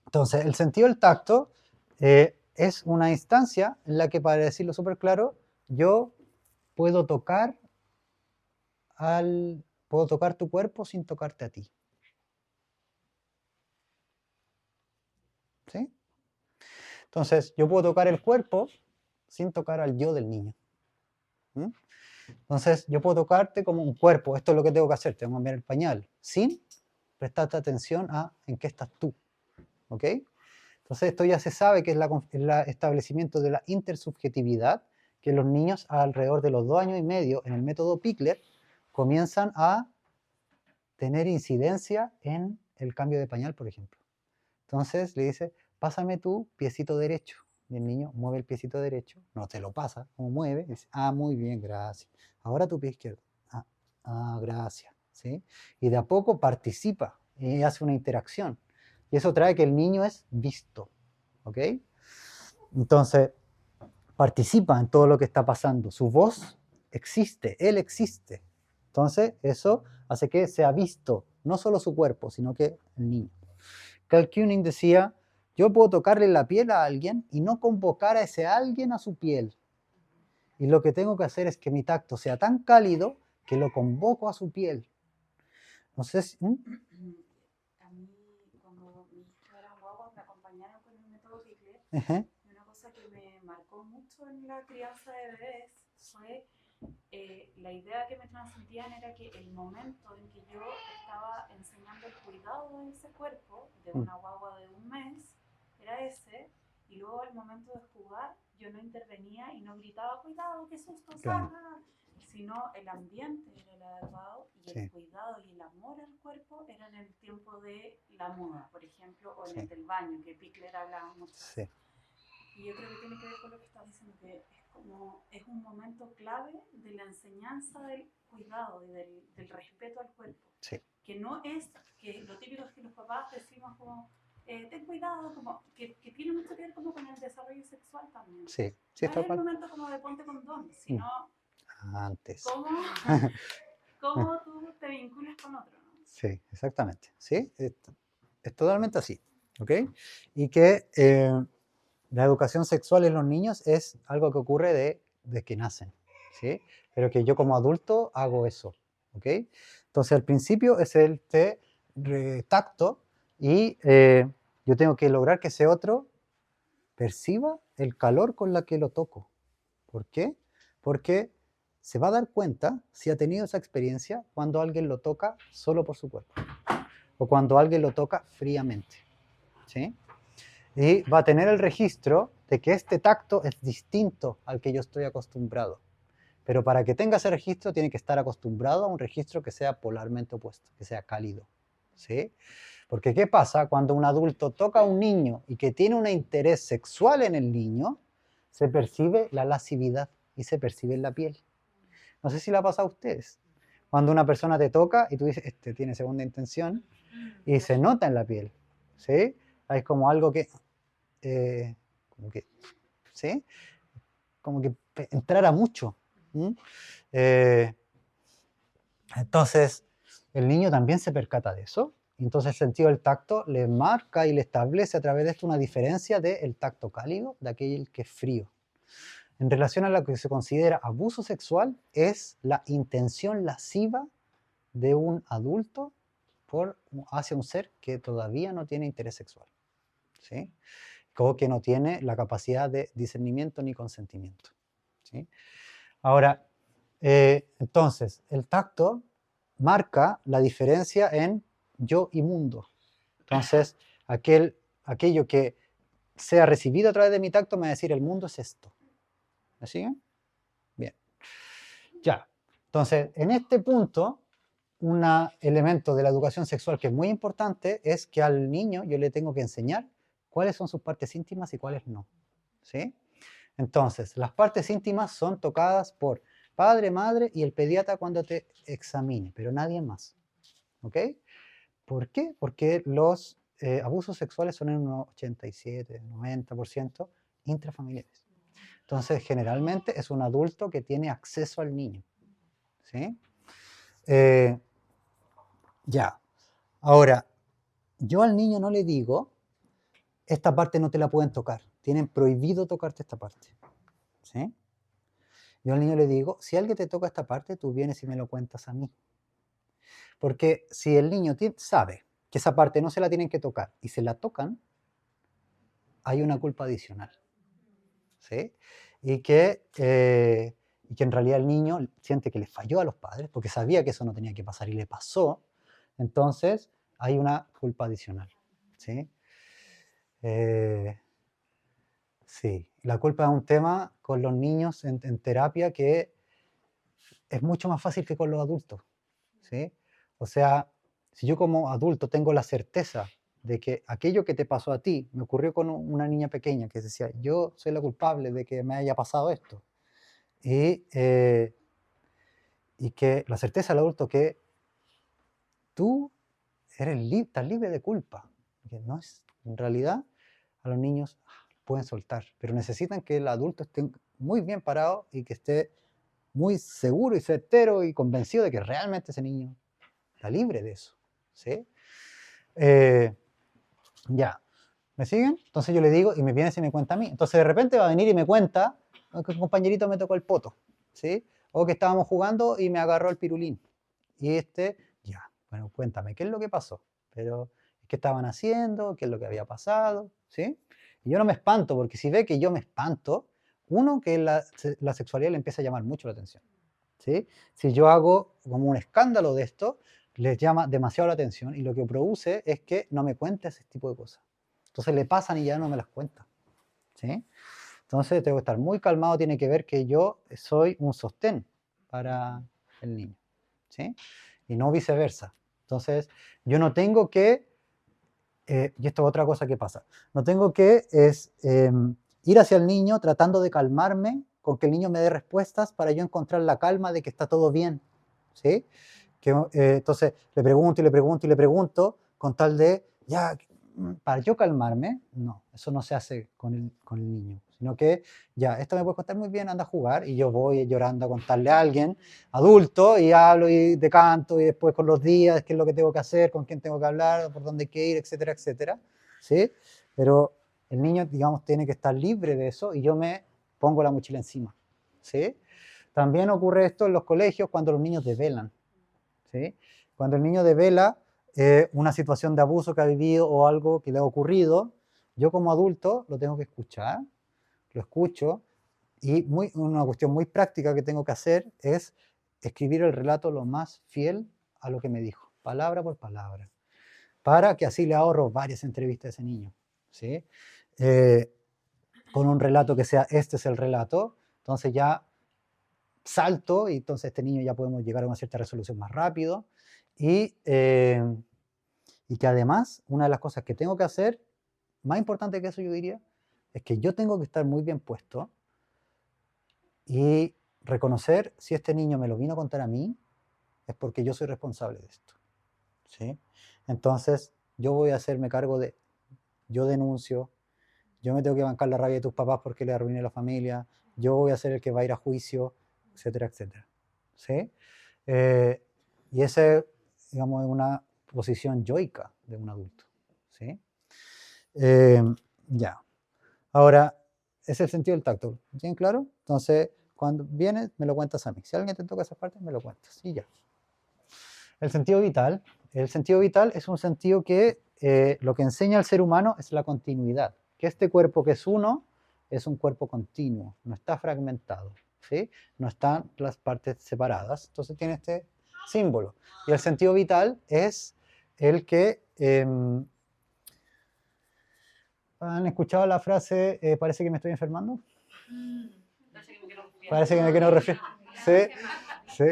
Entonces, el sentido del tacto es una instancia en la que, para decirlo súper claro, yo puedo tocar tu cuerpo sin tocarte a ti, ¿sí? Entonces, yo puedo tocar el cuerpo sin tocar al yo del niño. ¿Mm? Entonces, yo puedo tocarte como un cuerpo, esto es lo que tengo que hacer, tengo que cambiar el pañal, sin prestarte atención a en qué estás tú. ¿Ok? Entonces, esto ya se sabe que es el establecimiento de la intersubjetividad, que los niños alrededor de los 2 años y medio, en el método Pickler, comienzan a tener incidencia en el cambio de pañal, por ejemplo. Entonces le dice, pásame tu piecito derecho. Y el niño mueve el piecito derecho, no te lo pasa, como mueve, dice, ah, muy bien, gracias. Ahora tu pie izquierdo, gracias, ¿sí? Y de a poco participa y hace una interacción. Y eso trae que el niño es visto, ¿ok? Entonces, participa en todo lo que está pasando. Su voz existe, él existe. Entonces, eso hace que sea visto, no solo su cuerpo, sino que el niño. Carl Kuning decía, yo puedo tocarle la piel a alguien y no convocar a ese alguien a su piel. Y lo que tengo que hacer es que mi tacto sea tan cálido que lo convoco a su piel. No sé si... A mí, cuando mis hijos eran guaguas, me acompañaron con el método Pickler. Uh-huh. Y una cosa que me marcó mucho en la crianza de bebés fue la idea que me transmitían era que el momento en que yo estaba enseñando el cuidado de ese cuerpo, de una guagua de 1 mes, era ese, y luego al momento de jugar yo no intervenía y no gritaba, cuidado, qué susto, Claro. Sara, sino el ambiente era el adecuado y Sí. el cuidado y el amor al cuerpo era en el tiempo de la moda, por ejemplo, o en Sí. el del baño, que Pickler hablaba mucho. Sí, Y yo creo que tiene que ver con lo que estás diciendo, que es un momento clave de la enseñanza del cuidado y del respeto al cuerpo. sí, Que no es, que lo típico es que los papás decimos como, ten cuidado, como, que tiene mucho que ver como con el desarrollo sexual también. sí, sí, No tal es el cual. momento como de ponte condón, sino Antes. cómo tú te vinculas con otro, ¿no? Sí, exactamente. Sí, es totalmente así. ¿Ok? Y que la educación sexual en los niños es algo que ocurre de que nacen. ¿Sí? Pero que yo como adulto hago eso. ¿Ok? Entonces al principio es el tacto y yo tengo que lograr que ese otro perciba el calor con la que lo toco. ¿Por qué? Porque se va a dar cuenta si ha tenido esa experiencia cuando alguien lo toca solo por su cuerpo o cuando alguien lo toca fríamente. ¿Sí? Y va a tener el registro de que este tacto es distinto al que yo estoy acostumbrado. Pero para que tenga ese registro tiene que estar acostumbrado a un registro que sea polarmente opuesto, que sea cálido. ¿Sí? Porque ¿qué pasa cuando un adulto toca a un niño y que tiene un interés sexual en el niño? Se percibe la lascividad y se percibe en la piel. No sé si le ha pasado a ustedes. Cuando una persona te toca y tú dices, este tiene segunda intención, y se nota en la piel. ¿Sí? Hay como algo que, ¿sí? Como que entrara mucho. Entonces, el niño también se percata de eso. Entonces, el sentido del tacto le marca y le establece a través de esto una diferencia del tacto cálido de aquel que es frío. En relación a lo que se considera abuso sexual, es la intención lasciva de un adulto hacia un ser que todavía no tiene interés sexual. ¿Sí? O que no tiene la capacidad de discernimiento ni consentimiento. ¿Sí? Ahora, entonces, el tacto marca la diferencia en yo y mundo. Entonces, aquello que sea recibido a través de mi tacto me va a decir, el mundo es esto. ¿Me siguen? Bien. Ya. Entonces, en este punto, un elemento de la educación sexual que es muy importante es que al niño yo le tengo que enseñar cuáles son sus partes íntimas y cuáles no. ¿Sí? Entonces, las partes íntimas son tocadas por padre, madre y el pediatra cuando te examine, pero nadie más. ¿Ok? ¿Por qué? Porque los abusos sexuales son en un 87, 90% intrafamiliares. Entonces, generalmente es un adulto que tiene acceso al niño. ¿Sí? Ya. Ahora, yo al niño no le digo, esta parte no te la pueden tocar. Tienen prohibido tocarte esta parte. ¿Sí? Yo al niño le digo, si alguien te toca esta parte, tú vienes y me lo cuentas a mí. Porque si el niño sabe que esa parte no se la tienen que tocar y se la tocan, hay una culpa adicional. ¿Sí? Y que en realidad el niño siente que le falló a los padres porque sabía que eso no tenía que pasar y le pasó. Entonces hay una culpa adicional. ¿Sí? Sí, la culpa es un tema con los niños en terapia que es mucho más fácil que con los adultos. ¿Sí? O sea, si yo como adulto tengo la certeza de que aquello que te pasó a ti, me ocurrió con una niña pequeña que decía, yo soy la culpable de que me haya pasado esto. Y que la certeza del adulto que tú estás libre de culpa. Que no es, en realidad, a los niños pueden soltar, pero necesitan que el adulto esté muy bien parado y que esté muy seguro y certero y convencido de que realmente ese niño está libre de eso. ¿Sí? Ya, ¿me siguen? Entonces yo le digo y me viene y me cuenta a mí. Entonces de repente va a venir y me cuenta que un compañerito me tocó el poto, ¿sí? O que estábamos jugando y me agarró el pirulín. Y ya, bueno, cuéntame, ¿qué es lo que pasó? Pero, ¿qué estaban haciendo? ¿Qué es lo que había pasado? ¿Sí? Y yo no me espanto, porque si ve que yo me espanto, uno, que la sexualidad le empieza a llamar mucho la atención. ¿Sí? Si yo hago como un escándalo de esto, les llama demasiado la atención y lo que produce es que no me cuente ese tipo de cosas. Entonces le pasan y ya no me las cuenta. ¿sí? Entonces tengo que estar muy calmado, tiene que ver que yo soy un sostén para el niño, ¿sí? Y no viceversa. Entonces yo no tengo que, y esto es otra cosa que pasa, no tengo que ir hacia el niño tratando de calmarme con que el niño me dé respuestas para yo encontrar la calma de que está todo bien, ¿sí? Entonces le pregunto y le pregunto y le pregunto con tal de, ya, para yo calmarme, no, eso no se hace con el niño, sino que ya, esto me puede contar muy bien, anda a jugar, y yo voy llorando a contarle a alguien, adulto, y hablo y decanto, y después con los días, qué es lo que tengo que hacer, con quién tengo que hablar, por dónde hay que ir, etcétera, etcétera, ¿sí? Pero el niño, digamos, tiene que estar libre de eso, y yo me pongo la mochila encima, ¿sí? También ocurre esto en los colegios cuando los niños develan, ¿sí? Cuando el niño devela una situación de abuso que ha vivido o algo que le ha ocurrido, yo como adulto lo tengo que escuchar, lo escucho, y una cuestión muy práctica que tengo que hacer es escribir el relato lo más fiel a lo que me dijo, palabra por palabra, para que así le ahorro varias entrevistas a ese niño, ¿sí? Con un relato que sea, este es el relato, entonces ya salto y entonces este niño ya podemos llegar a una cierta resolución más rápido, y que además una de las cosas que tengo que hacer, más importante que eso yo diría, es que yo tengo que estar muy bien puesto y reconocer si este niño me lo vino a contar a mí, es porque yo soy responsable de esto, ¿sí? Entonces yo voy a hacerme cargo de, yo denuncio, yo me tengo que bancar la rabia de tus papás porque le arruiné la familia, yo voy a ser el que va a ir a juicio, etcétera, etcétera, ¿sí? Y esa, digamos, es una posición yoica de un adulto, ¿sí? Ya. Ahora, es el sentido del tacto, ¿bien claro? Entonces, cuando vienes, me lo cuentas a mí. Si alguien te toca esas partes, me lo cuentas, y ya. El sentido vital es un sentido que lo que enseña al ser humano es la continuidad, que este cuerpo que es uno es un cuerpo continuo, no está fragmentado, ¿sí? No están las partes separadas, entonces tiene este símbolo. Y el sentido vital es el que... ¿han escuchado la frase, parece que me estoy enfermando? Parece que me quiero resfriar. Sí, sí.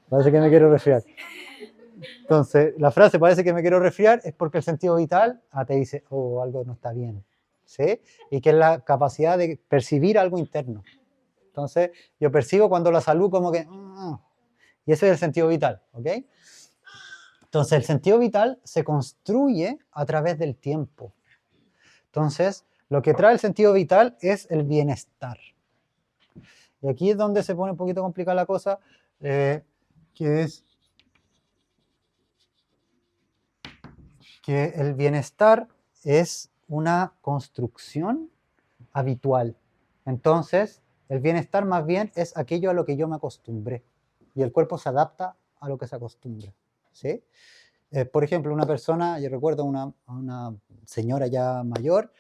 Parece que me quiero resfriar. Entonces, la frase parece que me quiero resfriar es porque el sentido vital te dice, oh, algo no está bien, ¿sí? Y que es la capacidad de percibir algo interno. Entonces, yo percibo cuando la salud como que... y ese es el sentido vital, ¿ok? Entonces, el sentido vital se construye a través del tiempo. Entonces, lo que trae el sentido vital es el bienestar. Y aquí es donde se pone un poquito complicada la cosa, que es que el bienestar es una construcción habitual. Entonces, el bienestar más bien es aquello a lo que yo me acostumbré. Y el cuerpo se adapta a lo que se acostumbra, ¿sí? Por ejemplo, una persona, yo recuerdo a una señora ya mayor,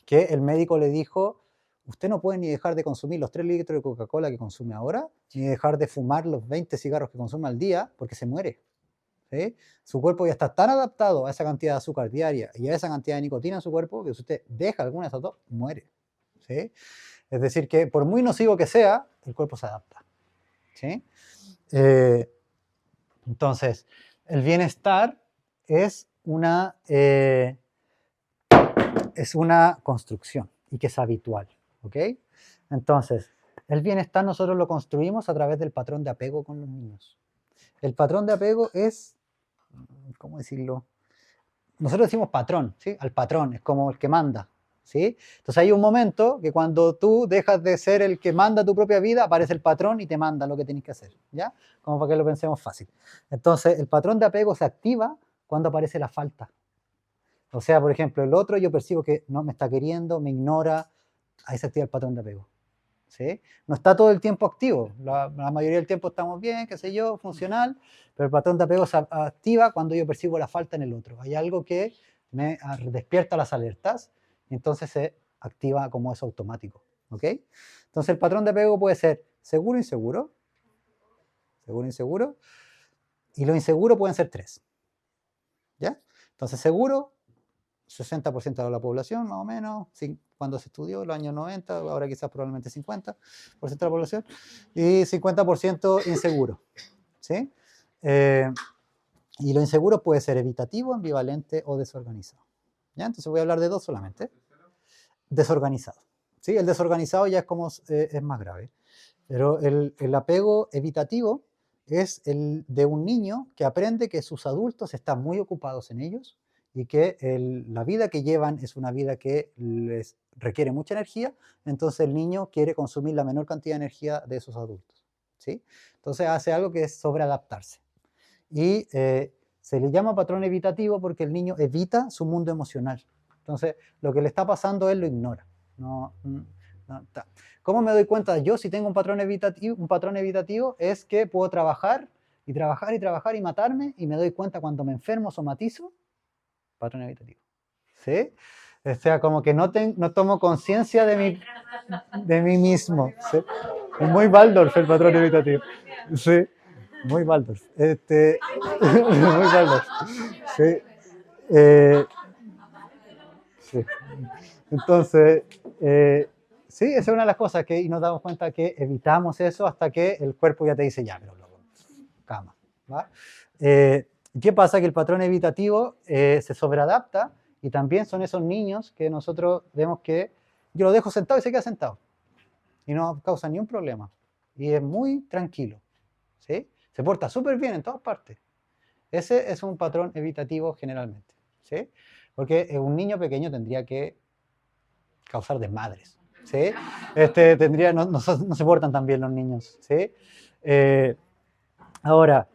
que el médico le dijo, usted no puede ni dejar de consumir los 3 litros de Coca-Cola que consume ahora, ni dejar de fumar los 20 cigarros que consume al día, porque se muere, ¿sí? Su cuerpo ya está tan adaptado a esa cantidad de azúcar diaria y a esa cantidad de nicotina en su cuerpo, que si usted deja alguna de esas dos, muere, ¿sí? Es decir, que por muy nocivo que sea, el cuerpo se adapta, ¿sí? Entonces, el bienestar es una construcción y que es habitual, ¿ok? Entonces, el bienestar nosotros lo construimos a través del patrón de apego con los niños. El patrón de apego es, ¿cómo decirlo? Nosotros decimos patrón, ¿sí? Al patrón, es como el que manda, ¿sí? Entonces hay un momento que cuando tú dejas de ser el que manda tu propia vida, aparece el patrón y te manda lo que tienes que hacer, ¿ya? Como para que lo pensemos fácil. Entonces, el patrón de apego se activa cuando aparece la falta. O sea, por ejemplo, el otro yo percibo que no me está queriendo, me ignora, ahí se activa el patrón de apego, ¿sí? No está todo el tiempo activo, la mayoría del tiempo estamos bien, qué sé yo, funcional, pero el patrón de apego se activa cuando yo percibo la falta en el otro. Hay algo que me despierta las alertas y entonces se activa como eso automático, ¿ok? Entonces el patrón de apego puede ser seguro, inseguro, y lo inseguro pueden ser 3, ¿ya? Entonces seguro, 60% de la población, más o menos, cuando se estudió, los años 90, ahora quizás probablemente 50% de la población, y 50% inseguro, ¿sí? Y lo inseguro puede ser evitativo, ambivalente o desorganizado. ¿Ya? Entonces voy a hablar de dos solamente. Desorganizado. ¿Sí? El desorganizado ya es, como, es más grave. Pero el apego evitativo es el de un niño que aprende que sus adultos están muy ocupados en ellos y que la vida que llevan es una vida que les requiere mucha energía, entonces el niño quiere consumir la menor cantidad de energía de esos adultos. ¿Sí? Entonces hace algo que es sobreadaptarse. Y se le llama patrón evitativo porque el niño evita su mundo emocional. Entonces, lo que le está pasando, él lo ignora. ¿Cómo me doy cuenta yo si tengo un patrón evitativo? Un patrón evitativo es que puedo trabajar y trabajar y trabajar y matarme y me doy cuenta cuando me enfermo, somatizo, patrón evitativo. ¿Sí? O sea, como que no tomo conciencia de mí mismo. ¿Sí? Es muy Waldorf el patrón evitativo. Sí. Muy Waldorf. Muy Waldorf. Sí. Sí. Entonces, sí, esa es una de las cosas que y nos damos cuenta que evitamos eso hasta que el cuerpo ya te dice, ya, pero loco, cama. ¿Va? ¿Qué pasa? Que el patrón evitativo se sobreadapta y también son esos niños que nosotros vemos que yo lo dejo sentado y se queda sentado y no causa ni un problema y es muy tranquilo. ¿Sí? Se porta súper bien en todas partes. Ese es un patrón evitativo generalmente. ¿Sí? Porque un niño pequeño tendría que causar desmadres. ¿Sí? No se portan tan bien los niños. ¿Sí? Ahora,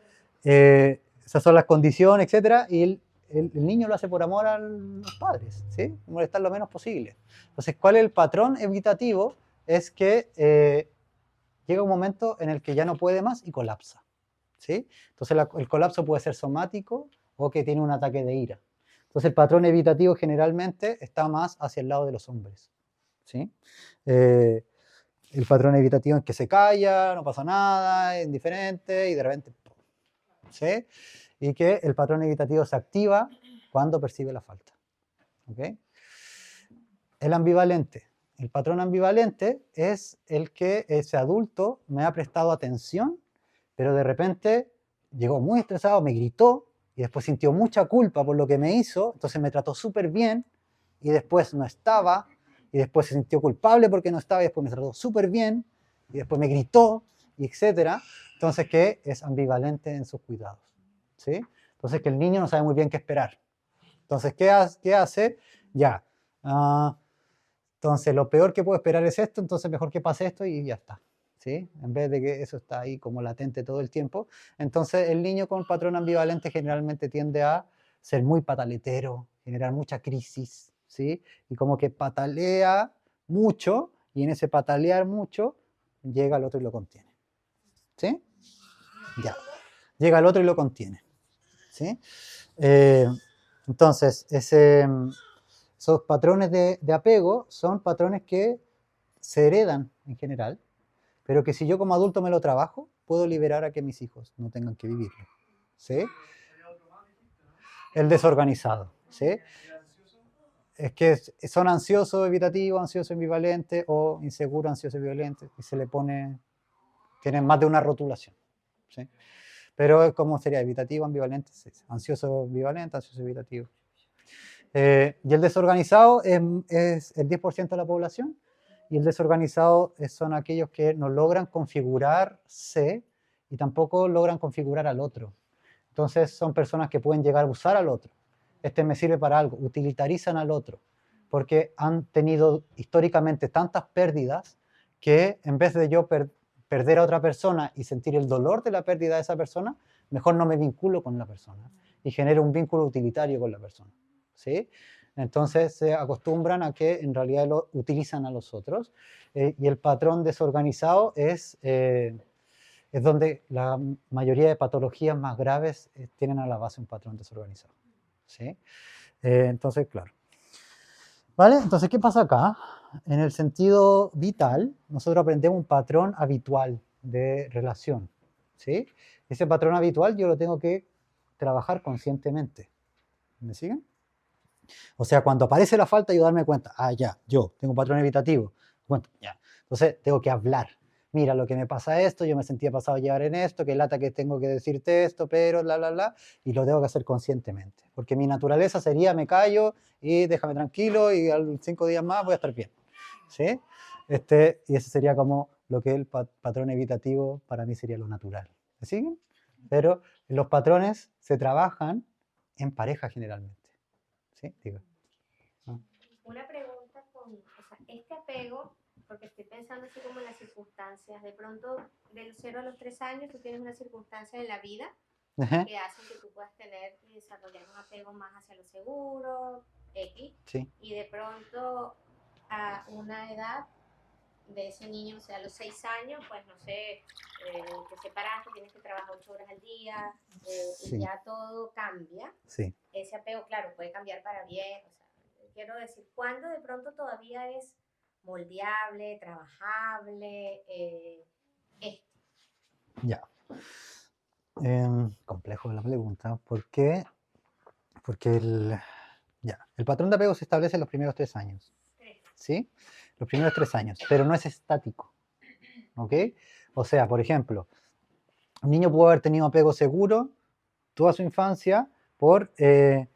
esas son las condiciones, etc. Y el niño lo hace por amor a los padres. ¿Sí? Molestar lo menos posible. Entonces, ¿cuál es el patrón evitativo? Es que llega un momento en el que ya no puede más y colapsa. ¿Sí? Entonces el colapso puede ser somático o que tiene un ataque de ira. Entonces el patrón evitativo generalmente está más hacia el lado de los hombres. ¿Sí? El patrón evitativo es que se calla, no pasa nada, es indiferente y de repente... ¿Sí? Y que el patrón evitativo se activa cuando percibe la falta. ¿Okay? El ambivalente. El patrón ambivalente es el que ese adulto me ha prestado atención, pero de repente llegó muy estresado, me gritó y después sintió mucha culpa por lo que me hizo, entonces me trató súper bien y después no estaba y después se sintió culpable porque no estaba y después me trató súper bien y después me gritó y etcétera. Entonces que es ambivalente en sus cuidados. ¿Sí? Entonces que el niño no sabe muy bien qué esperar. Entonces, ¿qué hace? Ya. Entonces lo peor que puedo esperar es esto, entonces mejor que pase esto y ya está. ¿Sí? En vez de que eso está ahí como latente todo el tiempo. Entonces el niño con patrón ambivalente generalmente tiende a ser muy pataletero, generar mucha crisis, ¿sí? Y como que patalea mucho y en ese patalear mucho llega al otro y lo contiene. ¿Sí? Ya. Llega al otro y lo contiene. ¿Sí? Entonces esos patrones de apego son patrones que se heredan en general, pero que si yo como adulto me lo trabajo, puedo liberar a que mis hijos no tengan que vivirlo. ¿Sí? El desorganizado. ¿Sí? Es que son ansiosos, evitativos, ansiosos, ambivalentes o inseguros, ansiosos, violentes, y se le pone, tienen más de una rotulación. ¿Sí? Pero ¿cómo sería? Evitativo, ambivalente, ansioso, ambivalente, ansioso, evitativo. Y el desorganizado es el 10% de la población, y el desorganizado son aquellos que no logran configurarse y tampoco logran configurar al otro. Entonces son personas que pueden llegar a usar al otro. Este me sirve para algo, utilitarizan al otro, porque han tenido históricamente tantas pérdidas que en vez de yo perder a otra persona y sentir el dolor de la pérdida de esa persona, mejor no me vinculo con la persona y genero un vínculo utilitario con la persona. ¿Sí? Entonces se acostumbran a que en realidad lo utilizan a los otros, y el patrón desorganizado es donde la mayoría de patologías más graves tienen a la base un patrón desorganizado. ¿Sí? Entonces, claro. ¿Vale? Entonces, ¿qué pasa acá? En el sentido vital, nosotros aprendemos un patrón habitual de relación. ¿Sí? Ese patrón habitual yo lo tengo que trabajar conscientemente. ¿Me siguen? O sea, cuando aparece la falta, yo darme cuenta, ya, yo tengo un patrón evitativo. Cuenta, ya. Entonces, tengo que hablar. Mira, lo que me pasa esto, yo me sentía pasado a llevar en esto, que lata que tengo que decirte esto, pero y lo tengo que hacer conscientemente. Porque mi naturaleza sería, me callo y déjame tranquilo y a los 5 días más voy a estar bien. ¿Sí? Y ese sería como lo que el patrón evitativo para mí sería lo natural. ¿Me siguen? Pero los patrones se trabajan en pareja generalmente. ¿Sí? Digo. Una pregunta con, o sea, este apego, porque estoy pensando así como en las circunstancias, de pronto del 0 a los 3 años tú tienes una circunstancia en la vida Ajá. que hacen que tú puedas tener y desarrollar un apego más hacia lo seguro, X, Sí. y de pronto a una edad de ese niño, o sea, a los 6 años, pues no sé, te separaste, tienes que trabajar 8 horas al día, Sí. y ya todo cambia. Sí. Ese apego, claro, puede cambiar para bien, o sea, quiero decir, ¿cuándo de pronto todavía es moldeable, trabajable, esto? Ya. Complejo la pregunta. ¿Por qué? Porque el patrón de apego se establece en los primeros 3 años. ¿Sí? Los primeros 3 años. Pero no es estático. ¿Ok? O sea, por ejemplo, un niño puede haber tenido apego seguro toda su infancia por que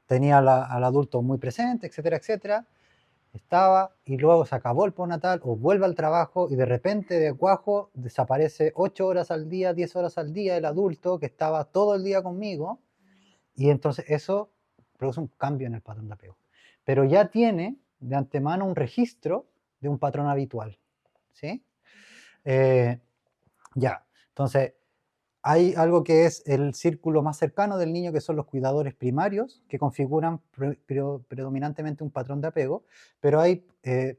tenía al adulto muy presente, etcétera, etcétera. Estaba y luego se acabó el postnatal o vuelve al trabajo y de repente de cuajo desaparece 8 horas al día, 10 horas al día el adulto que estaba todo el día conmigo y entonces eso produce un cambio en el patrón de apego. Pero ya tiene de antemano un registro de un patrón habitual. ¿Sí? Ya, entonces hay algo que es el círculo más cercano del niño, que son los cuidadores primarios, que configuran predominantemente un patrón de apego, pero hay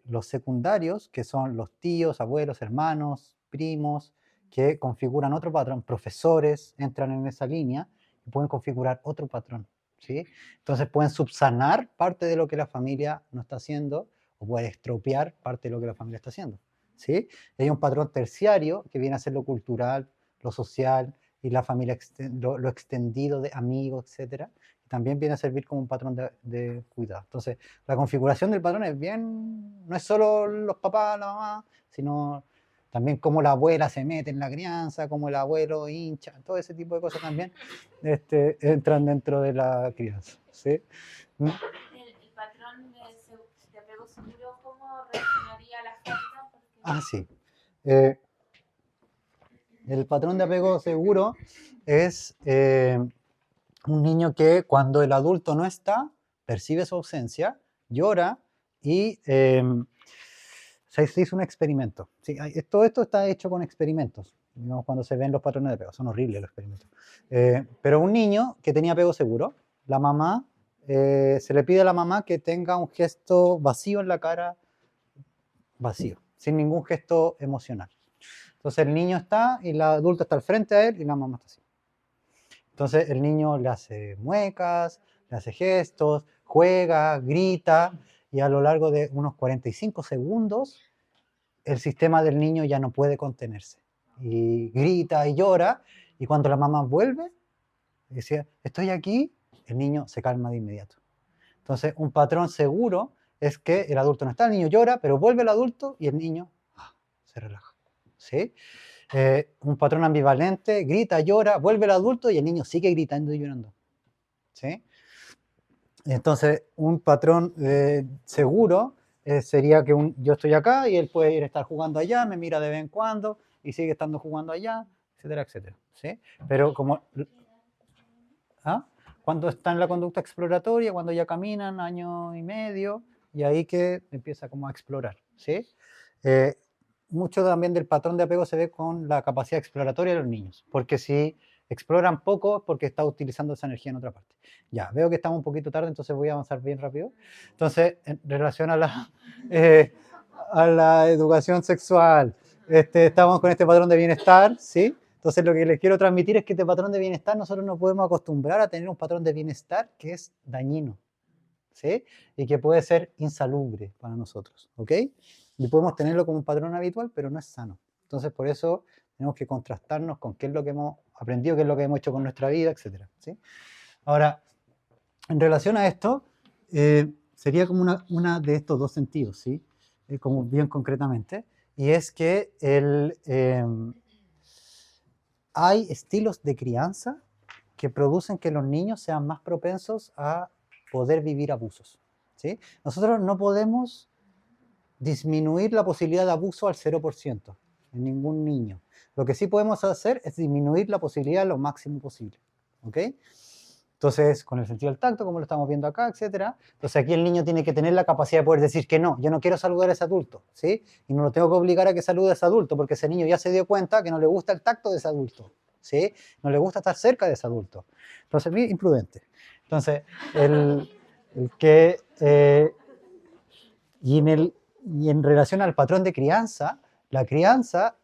los secundarios, que son los tíos, abuelos, hermanos, primos, que configuran otro patrón, profesores entran en esa línea y pueden configurar otro patrón, ¿sí? Entonces pueden subsanar parte de lo que la familia no está haciendo o pueden estropear parte de lo que la familia está haciendo, ¿sí? Hay un patrón terciario que viene a ser lo cultural, lo social y la familia, lo extendido de amigos, etcétera, también viene a servir como un patrón de cuidado. Entonces, la configuración del patrón es bien, no es solo los papás, la mamá, sino también cómo la abuela se mete en la crianza, cómo el abuelo hincha, todo ese tipo de cosas también entran dentro de la crianza. ¿Sí? El patrón de apego seguro, ¿cómo reaccionaría a la falta? Sí. El patrón de apego seguro es un niño que cuando el adulto no está, percibe su ausencia, llora y se hizo un experimento. Sí, todo esto está hecho con experimentos, digamos, cuando se ven los patrones de apego. Son horribles los experimentos. Pero un niño que tenía apego seguro, la mamá, se le pide a la mamá que tenga un gesto vacío en la cara, vacío, sin ningún gesto emocional. Entonces el niño está y la adulta está al frente a él y la mamá está así. Entonces el niño le hace muecas, le hace gestos, juega, grita y a lo largo de unos 45 segundos el sistema del niño ya no puede contenerse. Y grita y llora y cuando la mamá vuelve, decía, estoy aquí, el niño se calma de inmediato. Entonces un patrón seguro es que el adulto no está, el niño llora, pero vuelve el adulto y el niño se relaja. ¿Sí? Un patrón ambivalente, grita, llora, vuelve el adulto y el niño sigue gritando y llorando. ¿Sí? Entonces, un patrón seguro sería que yo estoy acá y él puede ir a estar jugando allá, me mira de vez en cuando y sigue estando jugando allá, etcétera, etcétera. ¿Sí? Pero como... cuando está en la conducta exploratoria, cuando ya caminan año y medio, y ahí que empieza como a explorar. ¿Sí? Mucho también del patrón de apego se ve con la capacidad exploratoria de los niños, porque si exploran poco es porque está utilizando esa energía en otra parte. Ya, veo que estamos un poquito tarde, entonces voy a avanzar bien rápido. Entonces, en relación a la educación sexual, estamos con este patrón de bienestar, ¿sí? Entonces, lo que les quiero transmitir es que este patrón de bienestar, nosotros nos podemos acostumbrar a tener un patrón de bienestar que es dañino, ¿sí? Y que puede ser insalubre para nosotros, ¿ok? Y podemos tenerlo como un patrón habitual, pero no es sano. Entonces, por eso tenemos que contrastarnos con qué es lo que hemos aprendido, qué es lo que hemos hecho con nuestra vida, etc. ¿Sí? Ahora, en relación a esto, sería como una de estos dos sentidos, ¿sí? Como bien concretamente, y es que hay estilos de crianza que producen que los niños sean más propensos a poder vivir abusos, ¿sí? Nosotros no podemos disminuir la posibilidad de abuso al 0% en ningún niño. Lo que sí podemos hacer es disminuir la posibilidad lo máximo posible, ¿ok? Entonces, con el sentido del tacto, como lo estamos viendo acá, etcétera. Entonces, aquí el niño tiene que tener la capacidad de poder decir que no, yo no quiero saludar a ese adulto, ¿sí? Y no lo tengo que obligar a que salude a ese adulto, porque ese niño ya se dio cuenta que no le gusta el tacto de ese adulto, ¿sí? No le gusta estar cerca de ese adulto. Entonces, muy imprudente. Entonces, el que... y en relación al patrón de crianza, la crianza,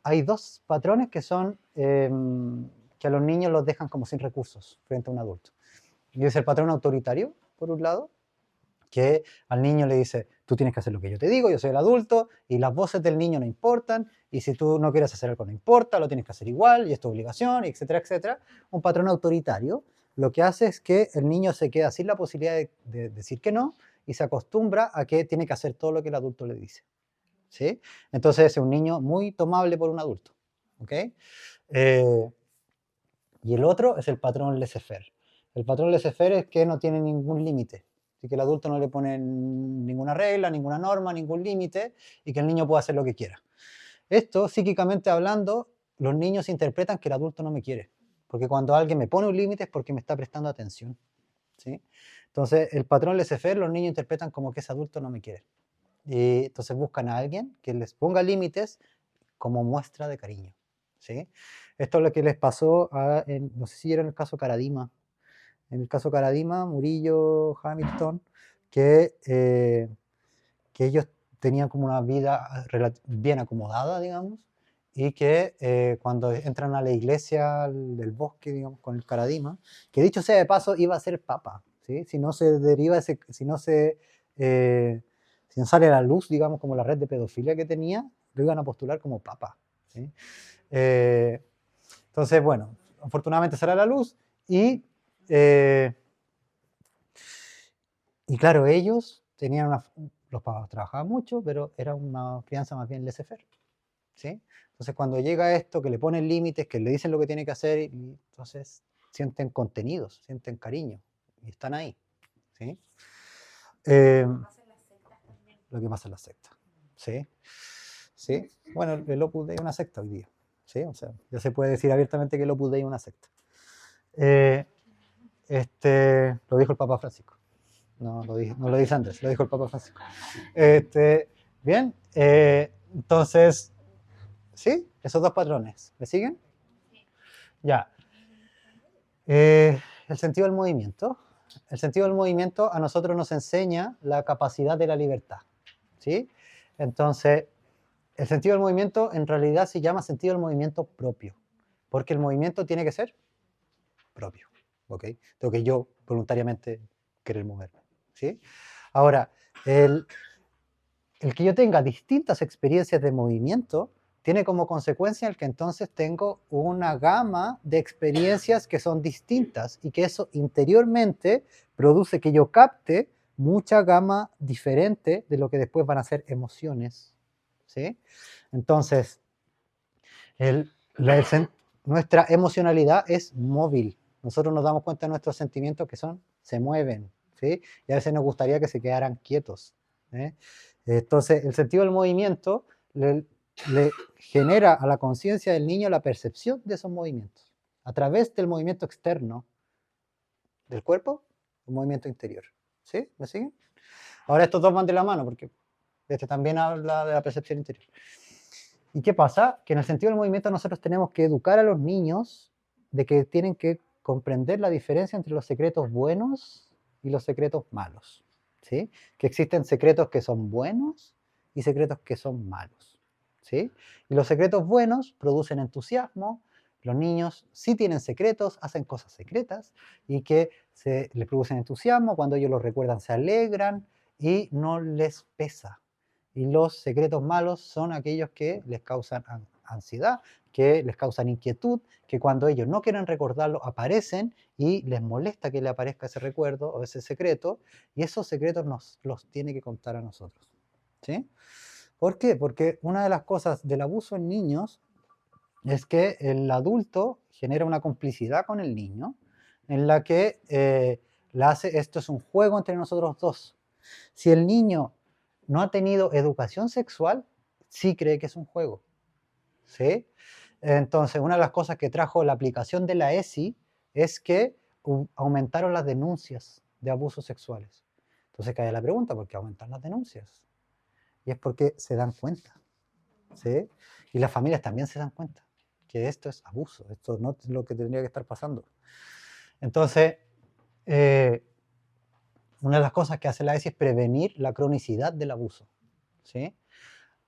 hay dos patrones que son que a los niños los dejan como sin recursos frente a un adulto. Y es el patrón autoritario, por un lado, que al niño le dice, tú tienes que hacer lo que yo te digo, yo soy el adulto, y las voces del niño no importan, y si tú no quieres hacer algo no importa, lo tienes que hacer igual, y es tu obligación, etcétera, etcétera. Un patrón autoritario lo que hace es que el niño se queda sin la posibilidad de decir que no, y se acostumbra a que tiene que hacer todo lo que el adulto le dice, ¿sí? Entonces es un niño muy tomable por un adulto, ¿ok? Y el otro es el patrón laissez-faire. El patrón laissez-faire es que no tiene ningún límite, así que el adulto no le pone ninguna regla, ninguna norma, ningún límite, y que el niño pueda hacer lo que quiera. Esto, psíquicamente hablando, los niños interpretan que el adulto no me quiere, porque cuando alguien me pone un límite es porque me está prestando atención, ¿sí? Entonces, el patrón laissez-faire los niños interpretan como que ese adulto no me quiere. Y entonces buscan a alguien que les ponga límites como muestra de cariño, ¿sí? Esto es lo que les pasó no sé si era en el caso Caradima. En el caso Caradima, Murillo, Hamilton, que ellos tenían como una vida bien acomodada, digamos, y que cuando entran a la iglesia del bosque, digamos, con el Caradima, que dicho sea de paso, iba a ser papa, ¿sí? Si no se deriva, si no sale a la luz, digamos, como la red de pedofilia que tenía, lo iban a postular como papa, ¿sí? Entonces, bueno, afortunadamente sale a la luz y claro, ellos tenían los papás trabajaban mucho, pero era una crianza más bien laissez-faire, ¿sí? Entonces, cuando llega esto, que le ponen límites, que le dicen lo que tiene que hacer, y entonces sienten contenidos, sienten cariño, y están ahí, ¿sí? Lo que pasa en la secta, ¿sí? ¿Sí? Bueno, el Opus Dei es una secta hoy día, ¿sí? O sea, ya se puede decir abiertamente que el Opus Dei es una secta. Lo dijo el Papa Francisco. No lo dice Andrés, lo dijo el Papa Francisco. Bien, entonces, ¿sí? Esos dos patrones, ¿me siguen? Ya. El sentido del movimiento. El sentido del movimiento a nosotros nos enseña la capacidad de la libertad, ¿sí? Entonces, el sentido del movimiento en realidad se llama sentido del movimiento propio, porque el movimiento tiene que ser propio, ¿ok? Tengo que yo voluntariamente querer moverme, ¿sí? Ahora, el que yo tenga distintas experiencias de movimiento tiene como consecuencia el que entonces tengo una gama de experiencias que son distintas y que eso interiormente produce que yo capte mucha gama diferente de lo que después van a ser emociones, ¿sí? Entonces, nuestra emocionalidad es móvil. Nosotros nos damos cuenta de nuestros sentimientos que se mueven, ¿sí? Y a veces nos gustaría que se quedaran quietos, ¿eh? Entonces, el sentido del movimiento le genera a la conciencia del niño la percepción de esos movimientos a través del movimiento externo del cuerpo, un movimiento interior, ¿sí? ¿Me siguen? Ahora estos dos van de la mano porque también habla de la percepción interior. ¿Y qué pasa? Que en el sentido del movimiento nosotros tenemos que educar a los niños de que tienen que comprender la diferencia entre los secretos buenos y los secretos malos, ¿sí? Que existen secretos que son buenos y secretos que son malos, ¿sí? Y los secretos buenos producen entusiasmo, los niños sí tienen secretos, hacen cosas secretas y que les producen entusiasmo, cuando ellos los recuerdan se alegran y no les pesa. Y los secretos malos son aquellos que les causan ansiedad, que les causan inquietud, que cuando ellos no quieren recordarlo aparecen y les molesta que le aparezca ese recuerdo o ese secreto, y esos secretos nos los tiene que contar a nosotros. ¿Sí? ¿Por qué? Porque una de las cosas del abuso en niños es que el adulto genera una complicidad con el niño en la que esto es un juego entre nosotros dos. Si el niño no ha tenido educación sexual, sí cree que es un juego. ¿Sí? Entonces, una de las cosas que trajo la aplicación de la ESI es que aumentaron las denuncias de abusos sexuales. Entonces cae la pregunta, ¿por qué aumentan las denuncias? Y es porque se dan cuenta. ¿Sí? Y las familias también se dan cuenta que esto es abuso, esto no es lo que tendría que estar pasando. Entonces, una de las cosas que hace la ESI es prevenir la cronicidad del abuso. ¿Sí?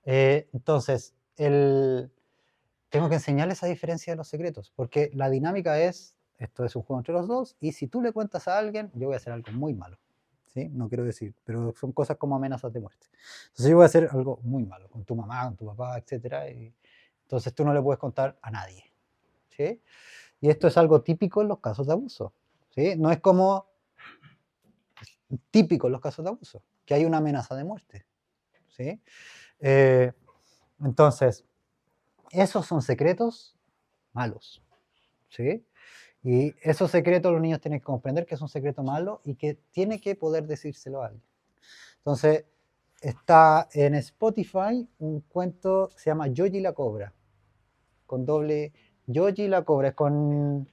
Entonces, tengo que enseñarles esa diferencia de los secretos, porque la dinámica es, esto es un juego entre los dos, y si tú le cuentas a alguien, yo voy a hacer algo muy malo. ¿Sí? No quiero decir, pero son cosas como amenazas de muerte. Entonces yo voy a hacer algo muy malo, con tu mamá, con tu papá, etc. Y entonces tú no le puedes contar a nadie. ¿Sí? Y esto es algo típico en los casos de abuso. ¿Sí? No es como típico en los casos de abuso, que hay una amenaza de muerte. ¿Sí? Entonces, esos son secretos malos. ¿Sí? Y esos secretos los niños tienen que comprender que es un secreto malo y que tiene que poder decírselo a alguien. Entonces, está en Spotify un cuento que se llama Yogi la Cobra, con doble, Yogi la Cobra, es con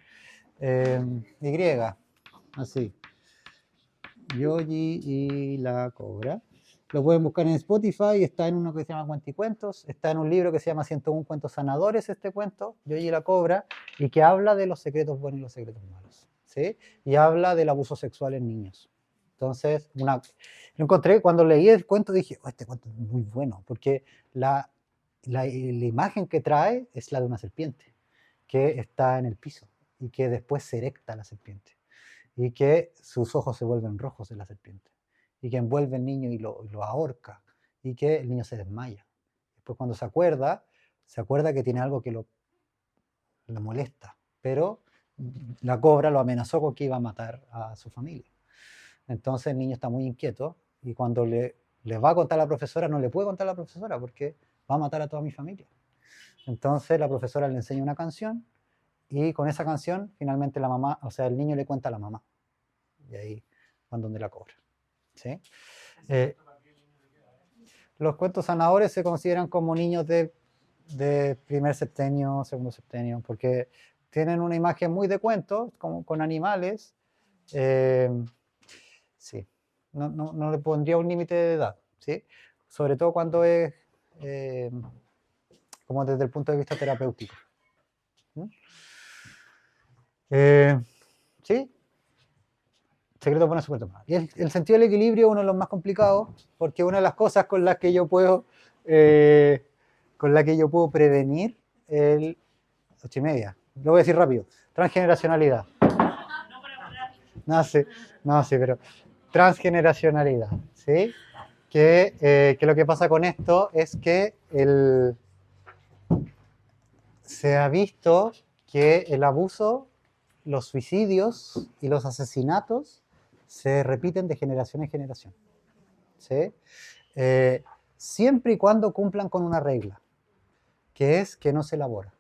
Y, así, Yogi y la Cobra. Lo pueden buscar en Spotify, está en uno que se llama Cuenticuentos, está en un libro que se llama 101 cuentos sanadores, este cuento, Yogi y la Cobra, y que habla de los secretos buenos y los secretos malos, ¿sí? Y habla del abuso sexual en niños. Entonces, lo encontré, cuando leí el cuento dije, oh, este cuento es muy bueno, porque la imagen que trae es la de una serpiente, que está en el piso, y que después se erecta la serpiente, y que sus ojos se vuelven rojos de la serpiente, y que envuelve al niño y lo ahorca, y que el niño se desmaya. Después cuando se acuerda que tiene algo que le molesta, pero la cobra lo amenazó con que iba a matar a su familia. Entonces el niño está muy inquieto, y cuando le va a contar a la profesora, no le puede contar a la profesora porque va a matar a toda mi familia. Entonces la profesora le enseña una canción, y con esa canción finalmente la mamá, o sea, el niño le cuenta a la mamá. Y ahí van donde la cobra. ¿Sí? Los cuentos sanadores se consideran como niños de primer septenio, segundo septenio, porque tienen una imagen muy de cuento, como con animales. Sí, no le pondría un límite de edad, ¿sí? Sobre todo cuando es como desde el punto de vista terapéutico. ¿Sí? Secretos buenos, secretos malos. Y el sentido del equilibrio es uno de los más complicados, porque una de las cosas con las que yo puedo prevenir el 8:30. Lo voy a decir rápido. Transgeneracionalidad. No, sí, pero transgeneracionalidad, ¿sí? Que lo que pasa con esto es que se ha visto que el abuso, los suicidios y los asesinatos se repiten de generación en generación, ¿sí? Siempre y cuando cumplan con una regla, que es que no se elabora.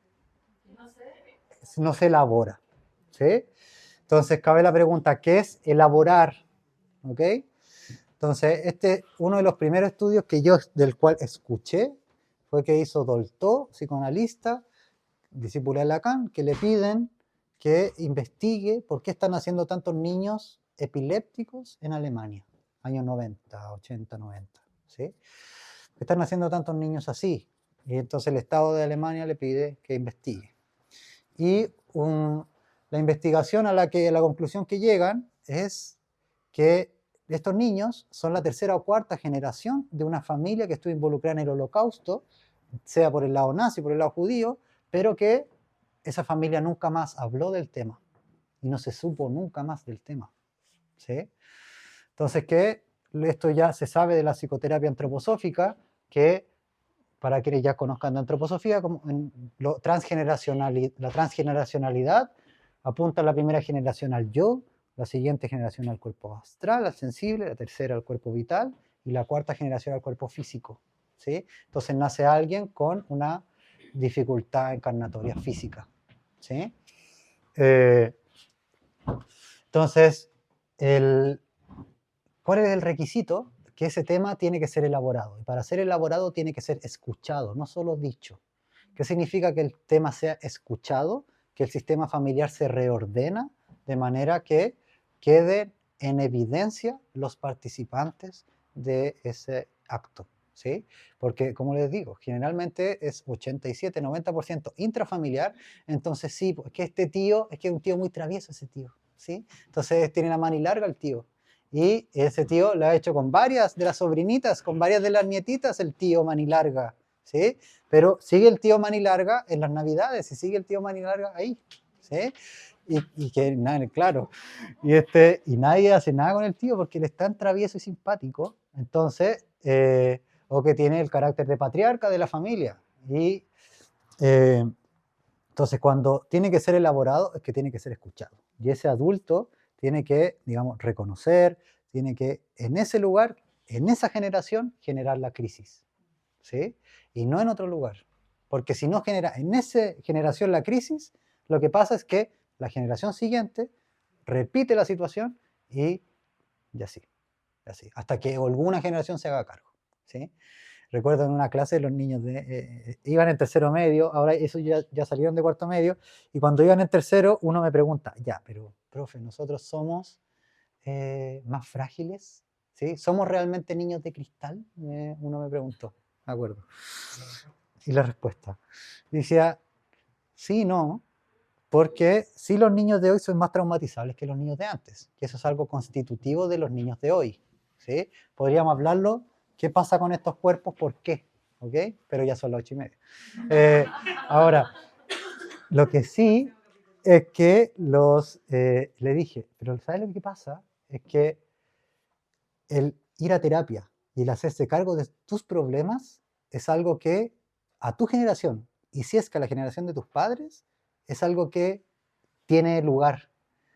No se elabora, ¿sí? Entonces cabe la pregunta, ¿qué es elaborar? ¿Ok? Entonces, uno de los primeros estudios del cual escuché fue que hizo Dolto, psicoanalista, discípulo de Lacan, que le piden que investigue por qué están haciendo tantos niños epilépticos en Alemania, años 90, 80, 90, ¿sí? Están haciendo tantos niños así, y entonces el Estado de Alemania le pide que investigue. Y la investigación a la conclusión que llegan es que estos niños son la tercera o cuarta generación de una familia que estuvo involucrada en el Holocausto, sea por el lado nazi, por el lado judío, pero que esa familia nunca más habló del tema y no se supo nunca más del tema, ¿sí? Entonces, que esto ya se sabe de la psicoterapia antroposófica, que, para quienes ya conozcan de antroposofía, como la transgeneracionalidad apunta a la primera generación al yo, la siguiente generación al cuerpo astral, al sensible, la tercera al cuerpo vital y la cuarta generación al cuerpo físico, ¿sí? Entonces nace alguien con una dificultad encarnatoria física, ¿sí? Entonces, ¿cuál es el requisito? Que ese tema tiene que ser elaborado. Y para ser elaborado tiene que ser escuchado, no solo dicho. ¿Qué significa que el tema sea escuchado? Que el sistema familiar se reordena de manera que queden en evidencia los participantes de ese acto, ¿sí? Porque, como les digo, generalmente es 87-90% intrafamiliar, entonces sí, porque este tío, es que es un tío muy travieso ese tío, ¿sí? Entonces tiene la mano larga el tío. Y ese tío lo ha hecho con varias de las sobrinitas, con varias de las nietitas, el tío manilarga, ¿sí? Pero sigue el tío manilarga en las navidades y sigue el tío manilarga ahí, ¿sí? Y que, claro, y nadie hace nada con el tío porque él es tan travieso y simpático, entonces, o que tiene el carácter de patriarca de la familia. Y entonces, cuando tiene que ser elaborado, es que tiene que ser escuchado. Y ese adulto tiene que, digamos, reconocer, tiene que, en ese lugar, en esa generación, generar la crisis, ¿sí? Y no en otro lugar. Porque si no genera en esa generación la crisis, lo que pasa es que la generación siguiente repite la situación y así, hasta que alguna generación se haga cargo, ¿sí? Recuerdo en una clase los niños iban en tercero medio, ahora eso ya salieron de cuarto medio, y cuando iban en tercero uno me pregunta, ya, pero profe, nosotros somos más frágiles, ¿sí? ¿Somos realmente niños de cristal? Uno me preguntó, me acuerdo. Y la respuesta, decía, sí, no, porque sí los niños de hoy son más traumatizables que los niños de antes, que eso es algo constitutivo de los niños de hoy, ¿sí? Podríamos hablarlo, ¿qué pasa con estos cuerpos? ¿Por qué? ¿Ok? Pero ya son las 8:30. Ahora, lo que sí es que le dije, pero ¿sabes lo que pasa? Es que el ir a terapia y el hacerse cargo de tus problemas es algo que a tu generación, y si es que a la generación de tus padres, es algo que tiene lugar.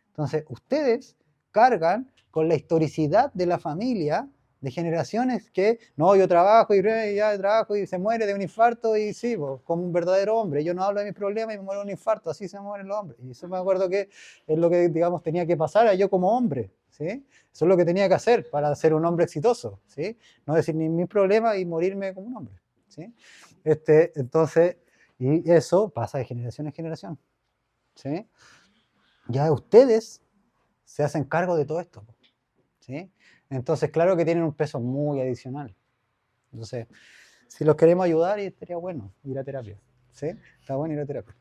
Entonces, ustedes cargan con la historicidad de la familia de generaciones que, no, yo trabajo y ya trabajo y se muere de un infarto y sí, pues, como un verdadero hombre. Yo no hablo de mis problemas y me muero de un infarto, así se mueren los hombres. Y eso me acuerdo que es lo que, digamos, tenía que pasar a yo como hombre, ¿sí? Eso es lo que tenía que hacer para ser un hombre exitoso, ¿sí? No decir ni mis problemas y morirme como un hombre, ¿sí? Entonces, y eso pasa de generación en generación, ¿sí? Ya ustedes se hacen cargo de todo esto, ¿sí? Entonces, claro que tienen un peso muy adicional. Entonces, si los queremos ayudar, estaría bueno ir a terapia, ¿sí? Está bueno ir a terapia.